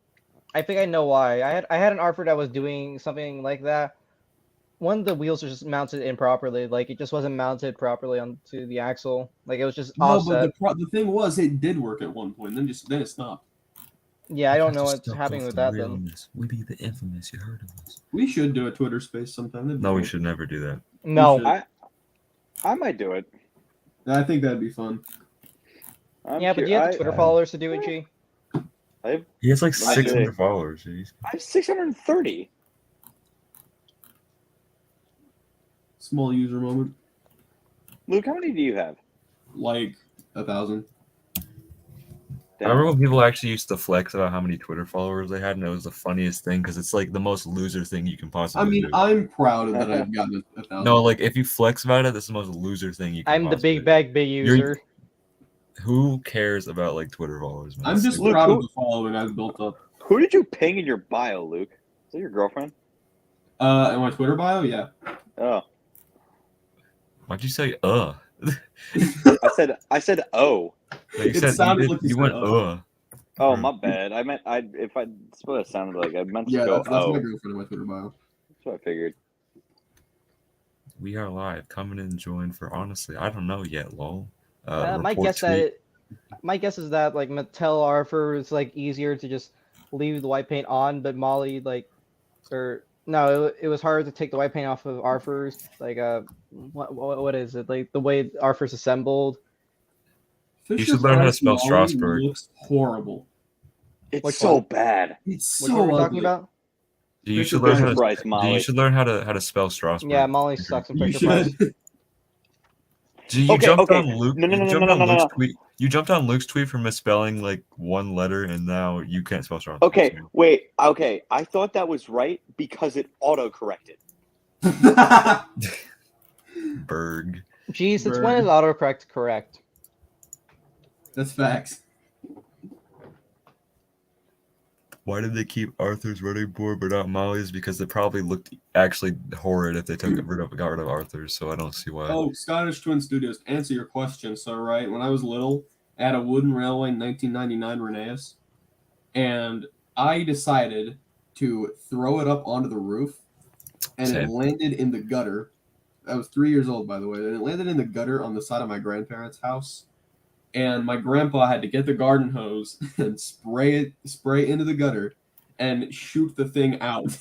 I think I know why. I had an Arthur that was doing something like that. One of the wheels was just mounted improperly. Like it just wasn't mounted properly onto the axle. Like it was just No, offset. but the thing was, it did work at one point. Then it stopped. Yeah, I don't know what's happening with that then. We be the infamous. You heard of us? We should do a Twitter space sometime. That'd be No, we fun. should never do that. No, should. I might do it. I think that'd be fun. yeah, but do you have the Twitter followers to do it, G? He has like I do. 600 followers. Jeez. I have 630. Small user moment. Luke, how many do you have? Like 1,000. I remember when people actually used to flex about how many Twitter followers they had, and it was the funniest thing because it's like the most loser thing you can I possibly mean, do. I'm proud that I've gotten 1,000. No, like if you flex about it, that's the most loser thing you can I'm the possibly big do. bag big user. Who cares about like Twitter followers, man? I'm just Luke, proud who- of the following I've built up. Who did you ping in your bio, Luke? Is that your girlfriend? In my Twitter bio, yeah. Oh, Why'd you say I said oh. No, you It said sounded you, like did, you you said, Oh, went my bad. I meant if I that's what it sounded like. I meant to Yeah, go that's oh. my girlfriend in my Twitter bio. That's what I figured. We are live. Come in and join for honestly, I don't know yet, lol. My Report guess tweet. my guess is that like Mattel Arthur is like easier to just leave the white paint on, but Molly it was hard to take the white paint off of Arthur's. Like what is it like the way Arthur's assembled? Fisher should learn how to Price spell Molly Strasbourg. Looks horrible. It's Which so one? bad. It's Which so one are we ugly. talking about? You Fisher should learn how Fisher to Price Molly. You should learn how to spell Strasbourg. Yeah, Molly sucks in You Fisher Price. should. Gee, you Okay, jumped okay. on Luke. No. You jumped on Luke's tweet. You jumped on Luke's tweet for misspelling like one letter, and now you can't spell Strasbourg. Okay, wait. Okay, I thought that was right because it auto-corrected. Berg. Geez, since Bird. when is autocorrect correct? That's facts. Why did they keep Arthur's running board but not Molly's? Because they probably looked actually horrid if they got rid of Arthur's. So I don't see why. Oh, Scottish Twin Studios. To answer your question, so right when I was little, I had a wooden railway in 1999 Reneus, and I decided to throw it up onto the roof, and it Same. landed in the gutter. I was 3 years old, by the way, and it landed in the gutter on the side of my grandparents' house. And my grandpa had to get the garden hose and spray into the gutter. and shoot the thing out.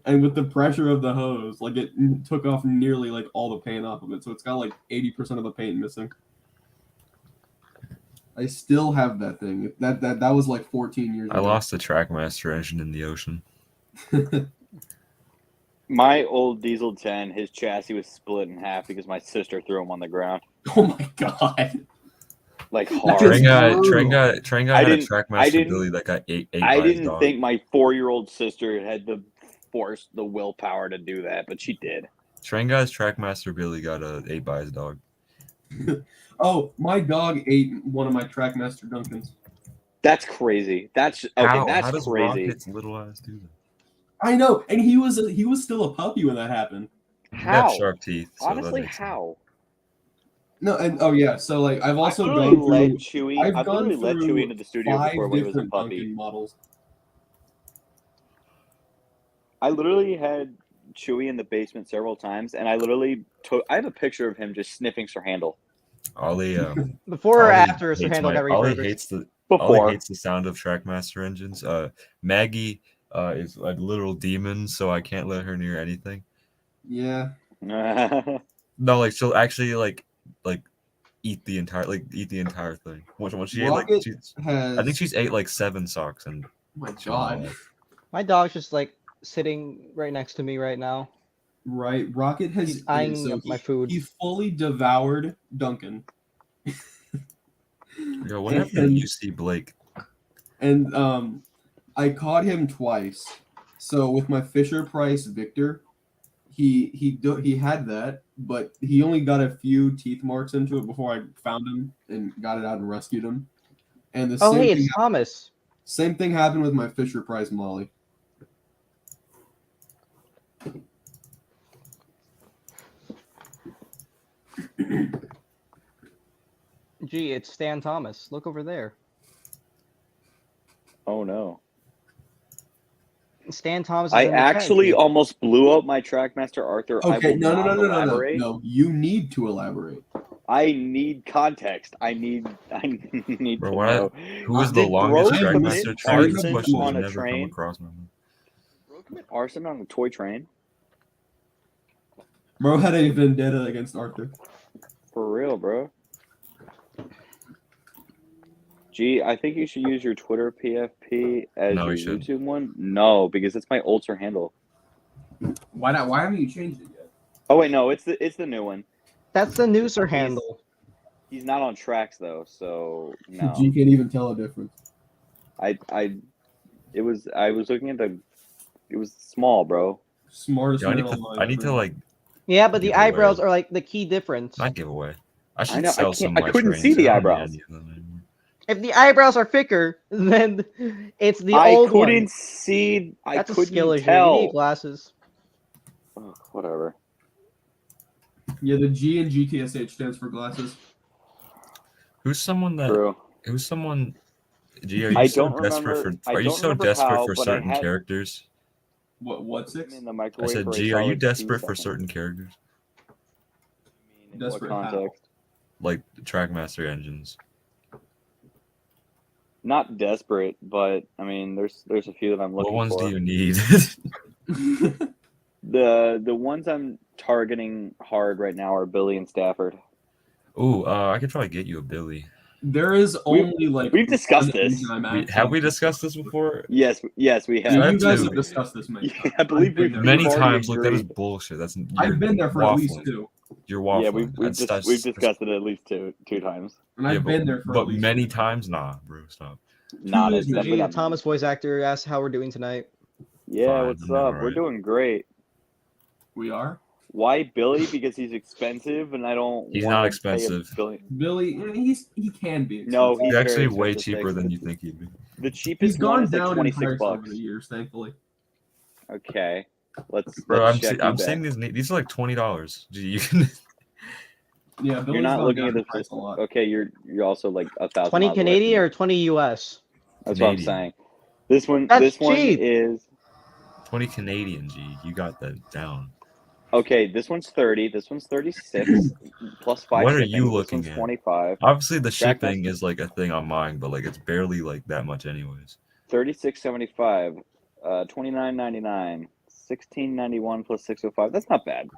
And with the pressure of the hose, like it took off nearly like all the paint off of it. So it's got like 80% of the paint missing. I still have that thing. That was like 14 years I ago. lost the Trackmaster engine in the ocean. My old Diesel 10, his chassis was split in half because my sister threw him on the ground. Oh my god. Like That hard. is Train guy I had a didn't- Trackmaster Billy that got ate I by his didn't dog. think my 4-year-old sister had the force, the willpower to do that, but she did. Train guy's Trackmaster Billy got ate by his dog. Oh, my dog ate one of my Trackmaster Duncans. That's crazy. That's okay. How That's does crazy. Rocket's little ass do that? I know, and he was still a puppy when that happened. They have How? sharp teeth. So Honestly, that makes sense. how? No, and oh yeah, so like I've also I've literally gone led through. Chewy. I've I've gone literally led through Chewy into the studio 5 before when he was a different puppy. Duncan models. I literally had Chewy in the basement several times, and I literally took. I have a picture of him just sniffing Sir Handle Ollie, Before or Ollie after Sir hates Handle got Ollie refurbished? Ollie before. hates the sound of Trackmaster engines. Maggie is a literal demon, so I can't let her near anything. Yeah. No, like she'll actually like eat the entire thing. When she ate like Rocket she's, has. I think she's ate like 7 socks and Oh my she'll not god. lie. My dog's just like sitting right next to me right now. Right, Rocket has. He's eyeing so up my food. He fully devoured Duncan. Yo, what happened to And- UC Blake? And I caught him twice. So with my Fisher Price Victor, he had that, but he only got a few teeth marks into it before I found him and got it out and rescued him. And the Oh, same hey, thing, it's Thomas. same thing happened with my Fisher Price Molly. Gee, it's Stan Thomas. Look over there. Oh no! Stan Thomas is I in the chat, actually G. almost blew up my Trackmaster Arthur. I Okay, will no, not elaborate. no. You need to elaborate. I need context. I need Bro, to what? know. Who is the Did longest Bro Trackmaster commit Trackmaster trainer? This arson question on has a never come train? across my mind. Bro commit arson on a toy train? Bro had a vendetta against Arthur. For real, bro. Gee, I think you should use your Twitter PFP as No, your you shouldn't. YouTube one. No, because it's my old Sir Handle. Why not? Why haven't you changed it yet? Oh wait, no, it's the new one. That's the Nooser handle. He's not on tracks though, so no. You can't even tell a difference. I was looking at it was small, bro. Smartest Yo, man alive. I need to like Yeah, but the Giveaway. eyebrows are like the key difference. not give away. I I should know, I sell can't- some of I my couldn't trains. see the I don't need eyebrows. any of them anymore. If the eyebrows are thicker, then it's the I old couldn't one. see. I That's a couldn't skill issue. You tell. need glasses. Ugh, whatever. Yeah, the G in GTSH stands for glasses. Who's someone that? True. Who's someone? Gee, are you I so don't desperate remember- for? I Are you don't so remember desperate how, for but I certain had- characters? What Put six? them in the I microwave said, for a Gee, are you solid 2 desperate for seconds. certain characters? In Desperate what how? context? Like the Trackmaster engines. Not desperate, but I mean, there's a few that I'm looking What ones for. do you need? The ones I'm targeting hard right now are Billy and Stafford. Ooh, I could probably get you a Billy. There is only like we've discussed one this. engine I'm Have actually- we discussed this before? Yes, we have. Yeah, you guys too. have discussed this many Yeah, times. I believe I've been we've there. Many already times. Look, that is agreed. bullshit. I've been there for at least waffling. 2, You're waffling. Yeah, we've That's- discussed it at least two times. and yeah, I've been there for but at least many 2. times, nah, bro, stop. Not years as now. definitely Gee, the not. Thomas voice actor asked how we're doing tonight. Yeah, Fine, what's I'm doing up? alright. We're doing great. We are. Why Billy? Because he's expensive, and I don't. He's wanna not pay expensive. Billy, he can be. No, expensive. He's very actually way expensive, cheaper than you thanks. think he'd be. The he's cheapest one gone is like down in 26 price over bucks. the years, thankfully. Okay, let's Bro, check I'm eBay. saying these are like $20. Gee, you can. Yeah, Billy's You're not gone looking down at in the price a lot. Okay, you're also like 1,000. 20 miles away Canadian from me. or 20 US? That's what I'm Canadian. saying. This one That's cheap. is 20 Canadian, G. You got that down. okay. This one's 30. This one's 36 plus 5 What are shipping. you This looking one's at? 25. Obviously, the Trackmaster- shipping is like a thing on mine, but like it's barely like that much, anyways. $36.75, $29.99, $16.91 plus 605. That's not bad.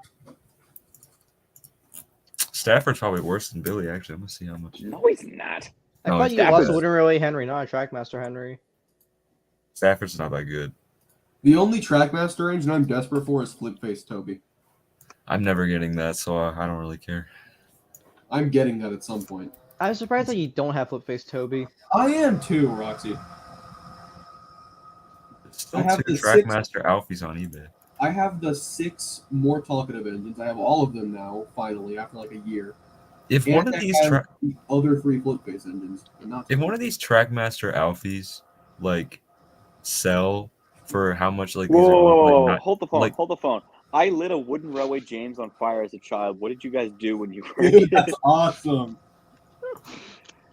Stafford's probably worse than Billy. Actually, I'm gonna see how much. No, he's not. I No, thought it's you lost Stafford's- Wooden Relay Henry, not a Trackmaster Henry. Stafford's not that good. The only Trackmaster engine I'm desperate for is Flip Face Toby. I'm never getting that, so I don't really care. I'm getting that at some point. I'm surprised that you don't have Flip Face Toby. I am too, Roxy. It's still I have two the six- Trackmaster Alfies on eBay. I have the 6 more talkative engines. I have all of them now, finally, after like a year. If And one of I these have the other 3 Flip Face engines. But not if one of these Trackmaster Alfies like sell for how much like these are Whoa, like not, hold the phone, like hold the phone. I lit a wooden railway James on fire as a child. What did you guys do when you were a Dude, kid? that's awesome.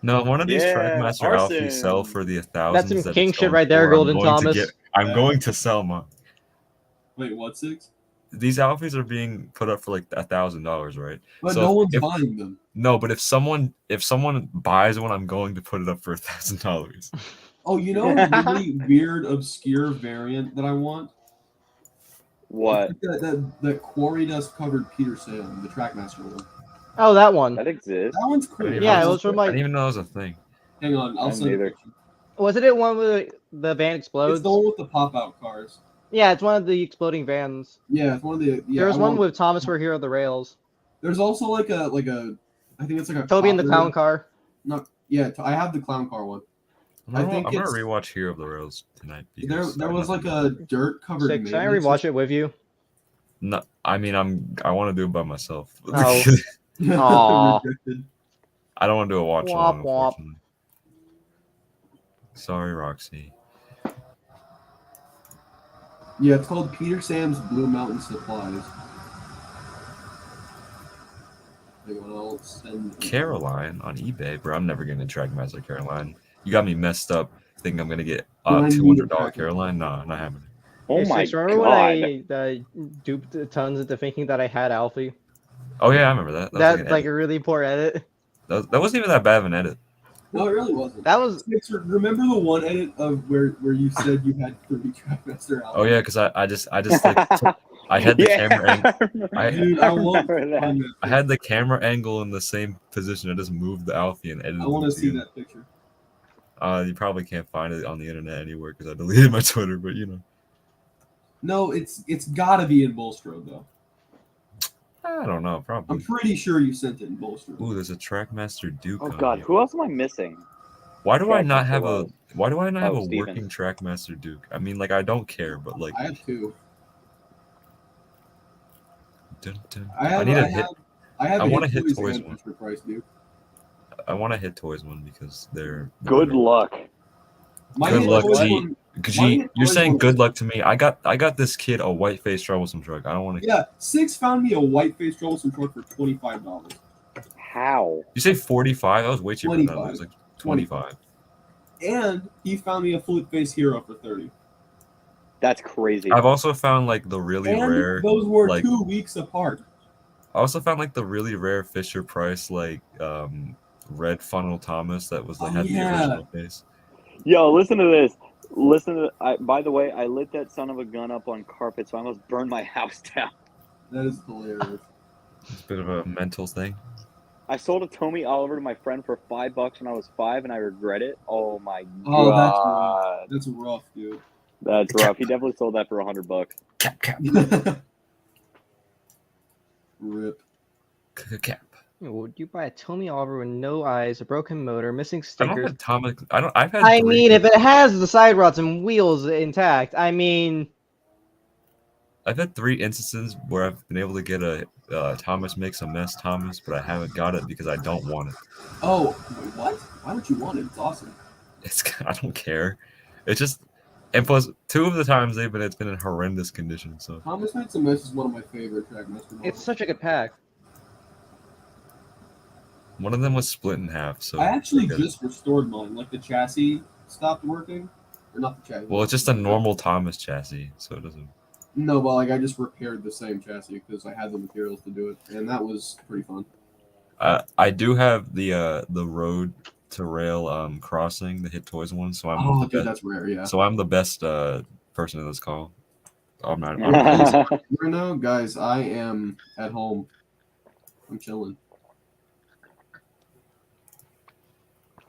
no one of these Yeah, Trackmaster Alfies sell arson. for the thousands. That's some that king it's shit going right there, for. Golden Thomas. I'm going to sell mine. Wait, what 6? These Alfies are being put up for like $1,000, right? But So no one's if- buying them. No, but if someone buys one, I'm going to put it up for $1,000. Oh, you know a really weird, obscure variant that I want? What? That quarry dust covered Peter Sam, the Trackmaster one. Oh, that one. That exists? That one's cool. I didn't Yeah, know it was from I like. didn't even know that was a thing. Hang on, I'll I send neither. it. Wasn't it one where the van explodes? It's the one with the pop-out cars. Yeah, it's one of the exploding vans. Yeah, it's one of the. Yeah, There was I one want- with Thomas for Hero of the Rails. There's also like a. I think it's like a. Toby and the copper- clown car. Yeah, I have the clown car one. I think I'm gonna it's- rewatch Hero of the Rails tonight. There because was I'm like not- a dirt covered. Sick. Can I rewatch it with you? No, I mean I want to do it by myself. Oh. Aw. Rejected. I don't want to do a watch Womp along. womp. Unfortunately. Sorry, Roxy. Yeah, it's called Peter Sam's Blue Mountain Supplies. Hang on, I'll send. Caroline on eBay, bro. I'm never getting a Trackmaster Caroline. You got me messed up. Thinking I'm gonna get Well, I need a $200 Trackmaster. Caroline? Nah, not happening. Oh Hey, my Six, remember god. when I duped tons into thinking that I had Alfie? Oh yeah, I remember that. That was That's like, an like edit. a really poor edit. That wasn't even that bad of an edit. No, it really wasn't. That was Remember the one edit of where you said you had 30 Trackmaster out? Oh yeah, because I just like I had the camera angle. Dude, I won't remember that. find that I had the camera angle in the same position. I just moved the Alfie and edited. I want to them see together. that picture. You probably can't find it on the internet anywhere because I deleted my Twitter. But you know, No, it's got to be in Bulstrode though. I don't know. I'm Probably. pretty sure you sent it in Bulstrode. Ooh, there's a Trackmaster Duke. Oh on god, here. who else am I missing? Why do I not Trackmaster have a? Wells. Why do I not have Oh, a Stevens. working Trackmaster Duke? I mean, like I don't care, but like. I have 2. Dun, dun. I need a have, hit. I have I a wanna Hit hit Toys Toys and for price, dude. I want to hit Toys one because they're. Good luck. My Good Hit luck, Toys G. one- Gee, Hit you're Toys saying one- good luck to me. I got this kid a white face troublesome truck. I don't want to. Yeah, 6 found me a white face troublesome truck for $25. How? You say 45? That was way cheaper than that. It was 25. like 25. And he found me a flip face hero for 30. That's crazy. I've also found like the really And rare. those were like 2 weeks apart. I also found like the really rare Fisher Price like red funnel Thomas that was like Oh, had the yeah. original face. Yo, listen to this. Listen to. By the way, I lit that son of a gun up on carpet, so I almost burned my house down. That is hilarious. It's a bit of a mental thing. I sold a Tommy Oliver to my friend for $5 when I was 5, and I regret it. Oh my Oh, god, That's rough, dude. that's rough. He definitely sold that for $100. Cap. Rip. Cap. Would you buy a Tommy Oliver with no eyes, a broken motor, missing I don't stickers? have atomic. I don't. I've had. I 3 mean, if it has the side rods and wheels intact, I mean, I've had 3 instances where I've been able to get a Thomas Makes a Mess Thomas, but I haven't got it because I don't want it. Oh, wait, what? Why don't you want it? It's awesome. I don't care. It's just, and plus 2 of the times it's been in horrendous condition. So Thomas Makes a Mess is one of my favorite Trackmaster models. it's such a good pack. one of them was split in half. So I actually forget it. just restored mine. Like the chassis stopped working. Or not the chassis. Well, it's just a normal Thomas chassis, so it doesn't. No, but like I just repaired the same chassis because I had the materials to do it, and that was pretty fun. I do have the road to rail crossing, the Hit Toys one. So I'm Oh, the dude, best. that's rare. Yeah. So I'm the best person in this call. I'm not. I'm not. Right now, guys, I am at home. I'm chilling.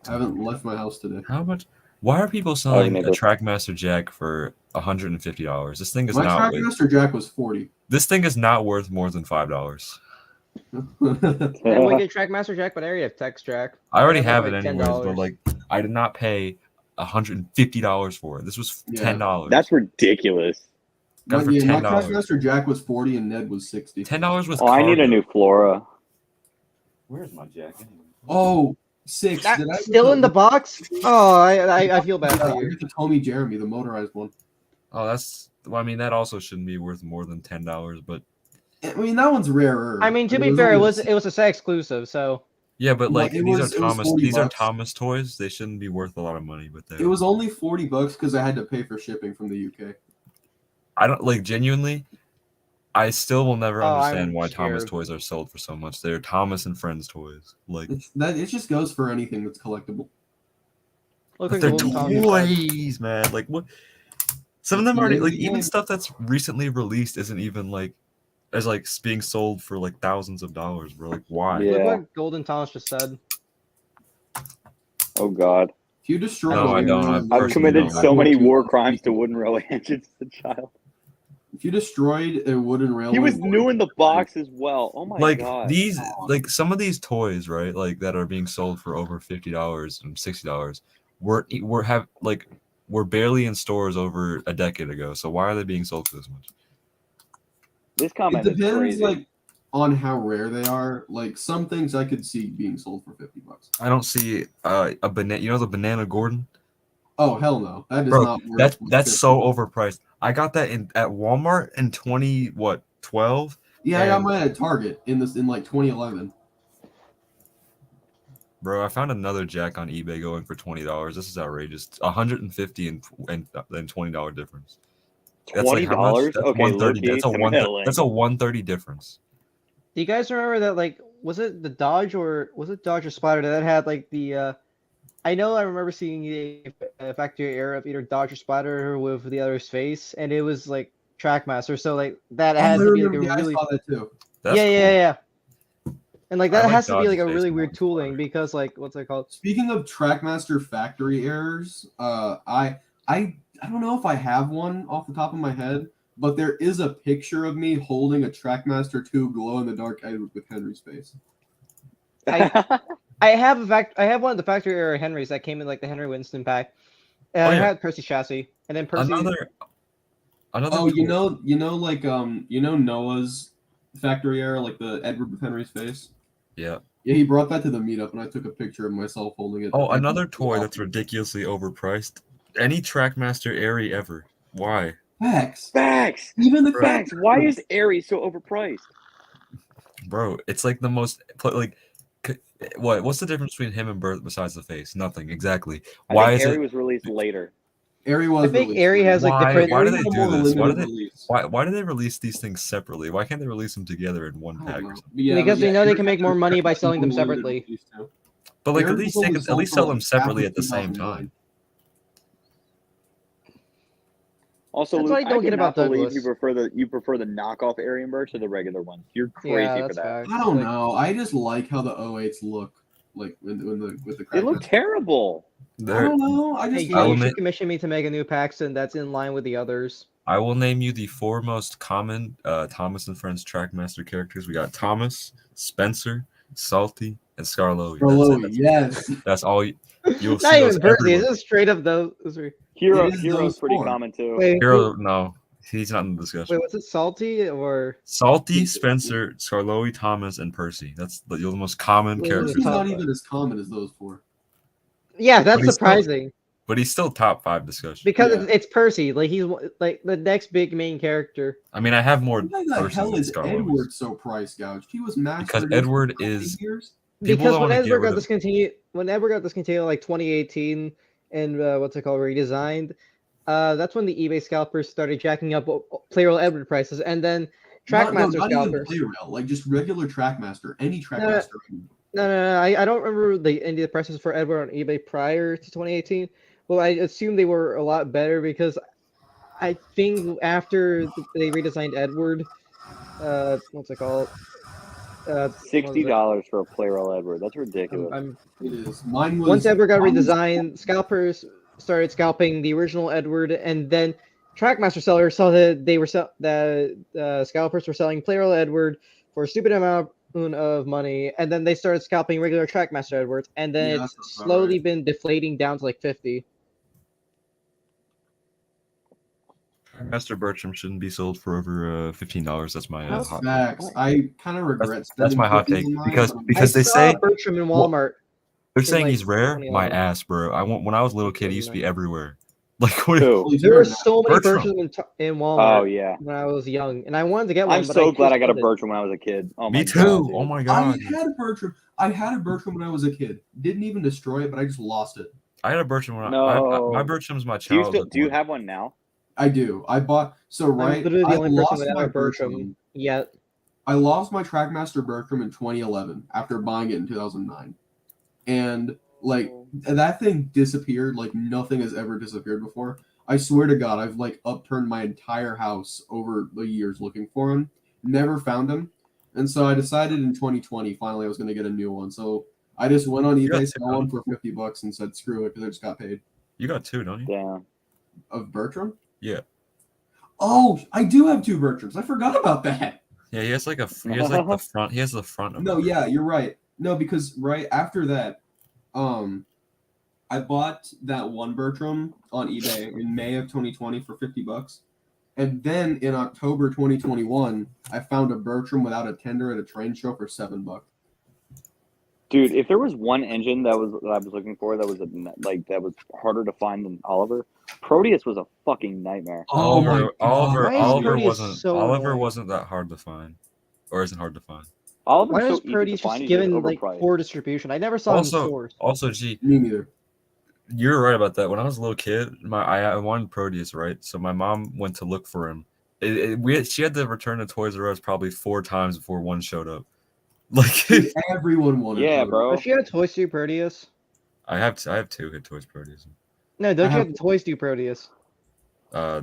I haven't left my house today. How much? Why are people Oh, selling you a need this. TrackMaster Jack for $150? This thing is My not. Trackmaster Jack was 40. This thing is not worth more than $5. And we get Trackmaster Jack, but I already have Text Jack. I already They're have like it anyways, but $10. like I did not pay $150 for it. This was Yeah. $10. That's ridiculous. Got it for My $10. Trackmaster Jack was 40 and Ned was 60. $10 with Oh, I need a new Flora. Where's my Jack anyway? Oh, 6. That, Did I still in the box? Oh, I feel bad Yeah, for I you. got the Tommy Jeremy, the motorized one. Oh, that's. Well, I mean, that also shouldn't be worth more than $10, but I mean, that one's rarer. I mean, to be was fair, only it was a set exclusive, so yeah, but like it these was are Thomas. 40 These are bucks. Thomas toys. They shouldn't be worth a lot of money, but they. It was only $40 because I had to pay for shipping from the UK. I don't like genuinely. I still will never Oh, understand I'm why Thomas scared. toys are sold for so much. They're Thomas and Friends toys. Like, It just goes for anything that's collectible. look but like they're Golden Tommy effect. toys, man. Like what? Some of them The already name like of the even game. stuff that's recently released isn't even like as like being sold for like thousands of dollars. Bro, like why? Yeah. Look what Golden Thomas just said. Oh God. If you destroy No, a I wooden don't. I railway, I've personally committed don't. so many Two war months crimes to equal. wooden railway engines as a child. If you destroyed a wooden railway, He was board, new in the box as well. Oh my Like God. these, like some of these toys, right? Like that are being sold for over $50 and $60. Were barely in stores over a decade ago. So why are they being sold for this much? This it comment is depends crazy. like on how rare they are. Like some things I could see being sold for $50. I don't see a banana. You know the banana Gordon, Oh hell no, that is bro. not worth. That's so $50. overpriced. I got that at Walmart in 2012. Yeah, I got and- mine at Target in like 2011. Bro, I found another Jack on eBay going for $20. This is outrageous. $150 and $20 difference. That's like how much? $20? That's Okay, 130. low-key, That's a I'm one. middling. That's a 130 difference. Do you guys remember that? Like, was it the Dodge or was it Dodge or Spider that had like the? I know I remember seeing a factory error of either Dodge or Spider with the other's face, and it was like Trackmaster. So like that Oh, I had to be like remember. a Yeah, really I saw that too. That's yeah, cool. yeah, yeah. And like I that like has to be Dodge's like a face really more weird than tooling Spider. because like what's it called? Speaking of Trackmaster factory errors, I don't know if I have one off the top of my head, but there is a picture of me holding a Trackmaster 2 glow in the dark Edward with Henry's face. I have one of the factory error Henrys that came in like the Henry Winston pack. Oh, I yeah. had Percy chassis, and then Percy. Another Oh, toy. like Noah's factory error, like the Edward with Henry's face. Yeah. Yeah, he brought that to the meetup, and I took a picture of myself holding it. Oh, another toy that's ridiculously overpriced. Any Trackmaster Airy ever. Why? Facts. Facts. Even the Facts. Why is Aries so overpriced? Bro, it's like the most like what's the difference between him and Bert besides the face? Nothing, exactly. I Why think is Aries it was released later. Airy was I think released Airy later. has like why different. why do Airy they was a do more this? limited release. Why do they release these things separately? Why can't they release them together in one I pack don't or know. something? Yeah, Because but they know they Airy can make had more money by a selling them more limited separately. release, too. But like Airy at least was they only can at sold least for, sell like, them separately half at of the same 2009. time. Also, That's Luke, what I don't get cannot about believe Douglas. you prefer the knockoff Aryan Birch or the regular ones. You're Yeah, crazy for that's that. facts. I don't Like, know. I just like how the 08s look, like with the They look Crackmaster. terrible. I There, don't know. I Hey just Jay, I will you ma- should commission me to make a new Paxton that's in line with the others. I will name you the four most common Thomas and Friends Trackmaster characters. We got Thomas, Spencer, Salty, and Scarlowy. Frollo, That's it. yes. That's all you'll Not see those even Percy. It's everywhere. just straight up those. Hero's is those pretty four. common too. Wait, Hero, no, he's not in the discussion. wait, was it Salty or? Salty, Spencer, Scarlowy, Thomas, and Percy. That's the most common Wait, characters. Percy's top not five. even as common as those four. Yeah, that's But he's still- surprising But he's still top 5 discussion. because Yeah. it's Percy. Like he's like the next big main character. I mean, I have more Why the Percy's hell than is Scarlowy's. Edward so price gouged? He was mastered Because in Edward how many is years? people Because don't when want to get Edward rid got of. discontinued, 2018, and what's it called, redesigned, that's when the eBay scalpers started jacking up playroll Edward prices, and then Trackmaster Not even scalpers. play rail, like just regular Trackmaster, any Trackmaster. No. I don't remember any of the prices for Edward on eBay prior to 2018. Well, I assume they were a lot better because I think after they redesigned Edward, what's it called? What was it? $60 for a Playrel Edward. That's I'm, ridiculous. I'm It is. Mine Once was. Edward got Mine was redesigned, scalpers started scalping the original Edward, and then Trackmaster sellers saw that scalpers were selling Playrel Edward for a stupid amount of money, and then they started scalping regular Trackmaster Edwards, and then Yeah, that it's sounds about slowly right. been deflating down to like 50. Master Bertram shouldn't be sold for over $15. That's my How- hot take. Facts. I kind of regret That's spending my hot 50 take on mine, because but I'm because I they saw say Bertram in well, Walmart they're in saying like he's rare. My 2011. ass, bro. When I was a little kid, he used to be everywhere. Like what? Who? Holy There were turd now. so many Bertram. Bertrams in Oh Walmart yeah. when I was young, and I wanted to get I'm one, but I so glad just I got a couldn't. Bertram when I was a kid. Oh Me my too. god, Oh dude. my I god. had a Bertram. I had a Bertram when I was a kid. Didn't even destroy it, but I just lost it. I had a Bertram when my No. Bertram's my Do you childhood do you one. have one now? I do. I bought. So I'm right, literally the I only person lost without my a Bertram Bertram. yet. I lost my Trackmaster Bertram in 2011 after buying it in 2009, and like that thing disappeared like nothing has ever disappeared before. I swear to God, I've like upturned my entire house over the years looking for him, never found him, and so I decided in 2020 finally I was going to get a new one. So I just went on You got eBay, two, saw don't one for $50 and said screw it because I just got paid. You got two, don't you? Damn. Of Bertram? Yeah. Oh, I do have two Bertrams. I forgot about that. Yeah, he has like the front. He has the front of No, a yeah, you're right. No, because right after that, um, I bought that one Bertram on eBay in May of 2020 for $50. And then in October 2021, I found a Bertram without a tender at a train show for $7. Dude, if there was one engine that I was looking for that was that was harder to find than Oliver, Proteus was a fucking nightmare. Oh my God. Why is Proteus so Oliver annoying? wasn't that hard to find, or isn't hard to find. Oliver's Why so is easy to Proteus find, just he's just given like overpriced. poor distribution? I never saw him in stores. Also, G, Me neither. you're right about that. When I was a little kid, I wanted Proteus, right? So my mom went to look for him. She had to return to Toys R Us probably 4 times before one showed up. Like Dude, everyone wanted Yeah, Proteus. bro. Does she have Toys Do Proteus? I have 2 hit Toys Proteus. No, don't I you have have the Toys Do Proteus? No,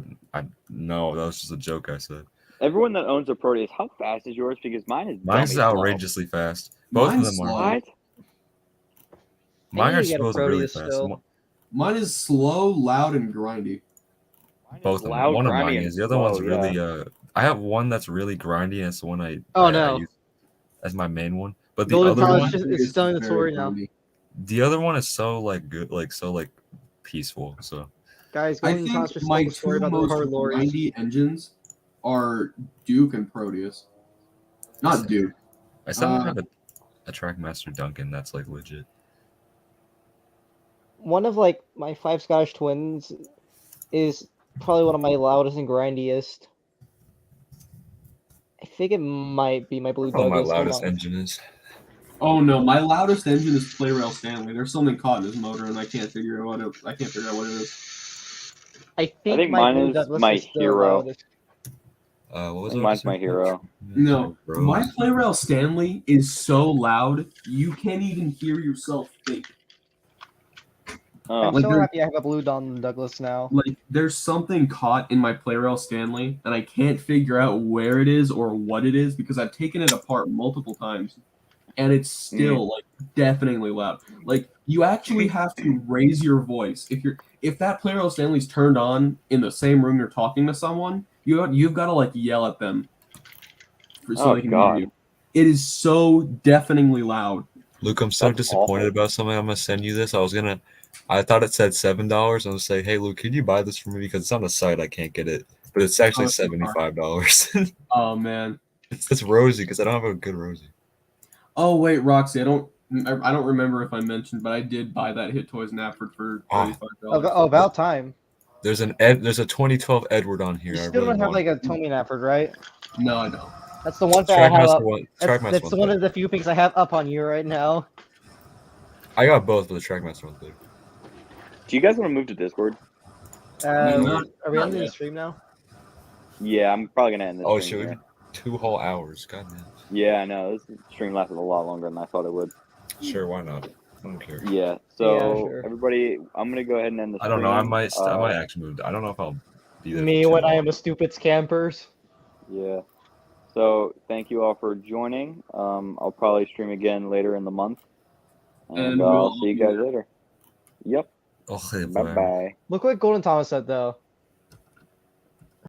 that was just a joke I said. Everyone that owns a Proteus, how fast is yours? Because mine is Mine's dummy slow. outrageously fast. Both Mine's of them are. slow. What? Mine I are need to get a supposed really Proteus fast. still. Mine is slow, loud, and grindy. Both of them. Loud, One of grimy, mine and is. The other slow, one's yeah. really. I have one that's really grindy, and it's the one I no. use as my main one. But the Golden other Palace one, just Proteus is telling the very story now. grindy. the other one is so like good, like so like peaceful. So Guys, I Golden Palace think just my told the story two about the most hard lorries. grindy engines are Duke and Proteus. Not Duke. I somehow have a Trackmaster Duncan that's like legit. One of like my 5 Scottish twins is probably one of my loudest and grindiest. I think it might be my Blue Oh, my Douglas. Hold loudest on. engine is. Oh no, my loudest engine is Play-Rail Stanley. There's something caught in his motor, and I can't figure out what it is. I think think my mine Blue is Douglas my is the hero. loudest. What was I think I mine's saying? my hero. No, Bro. my Play-Rail Stanley is so loud you can't even hear yourself think. I'm Oh, Like so there- happy I have a Blue Don Douglas now. Like there's something caught in my Play-Rail Stanley, and I can't figure out where it is or what it is because I've taken it apart multiple times, and it's still like deafeningly loud. Like you actually have to raise your voice if that Play-Rail Stanley's turned on in the same room you're talking to someone. You've got to like yell at them so Oh, they can God. hear you. It is so deafeningly loud. Luke, I'm so That's disappointed awful. about something. I'm gonna send you this. I thought it said $7. I'm gonna say, hey Luke, can you buy this for me? Because it's on the site, I can't get it. But it's actually Oh, it's so hard. $75. Oh man. It's Rosie because I don't have a good Rosie. Oh wait, Roxy, I don't remember if I mentioned, but I did buy that Hit Toys Napford for $35. About time. There's a 2012 Edward on here. You I still really don't have want. like a Tommy Nafford, right? No, I don't. That's the one thing I have up. Trackmaster That's one's one better. of the few things I have up on you right now. I got both, but the Trackmaster one's better. Do you guys want to move to Discord? not Are we ending the yet. stream now? Yeah, I'm probably gonna end this. Oh, stream should we? here. 2 whole hours. God damn. Yeah, I know. This stream lasted a lot longer than I thought it would. Sure, why not? I don't care. Yeah. Yeah, So sure. everybody, I'm gonna go ahead and end the I don't know. I stream. might I might actually move. I don't know if I'll be there for Me too when I long. am a stupid scampers. Yeah. So thank you all for joining. I'll probably stream again later in the month, and And we'll I'll all see you be guys there. later. Yep. Okay, Bye bye. bye. Look what Golden Thomas said though.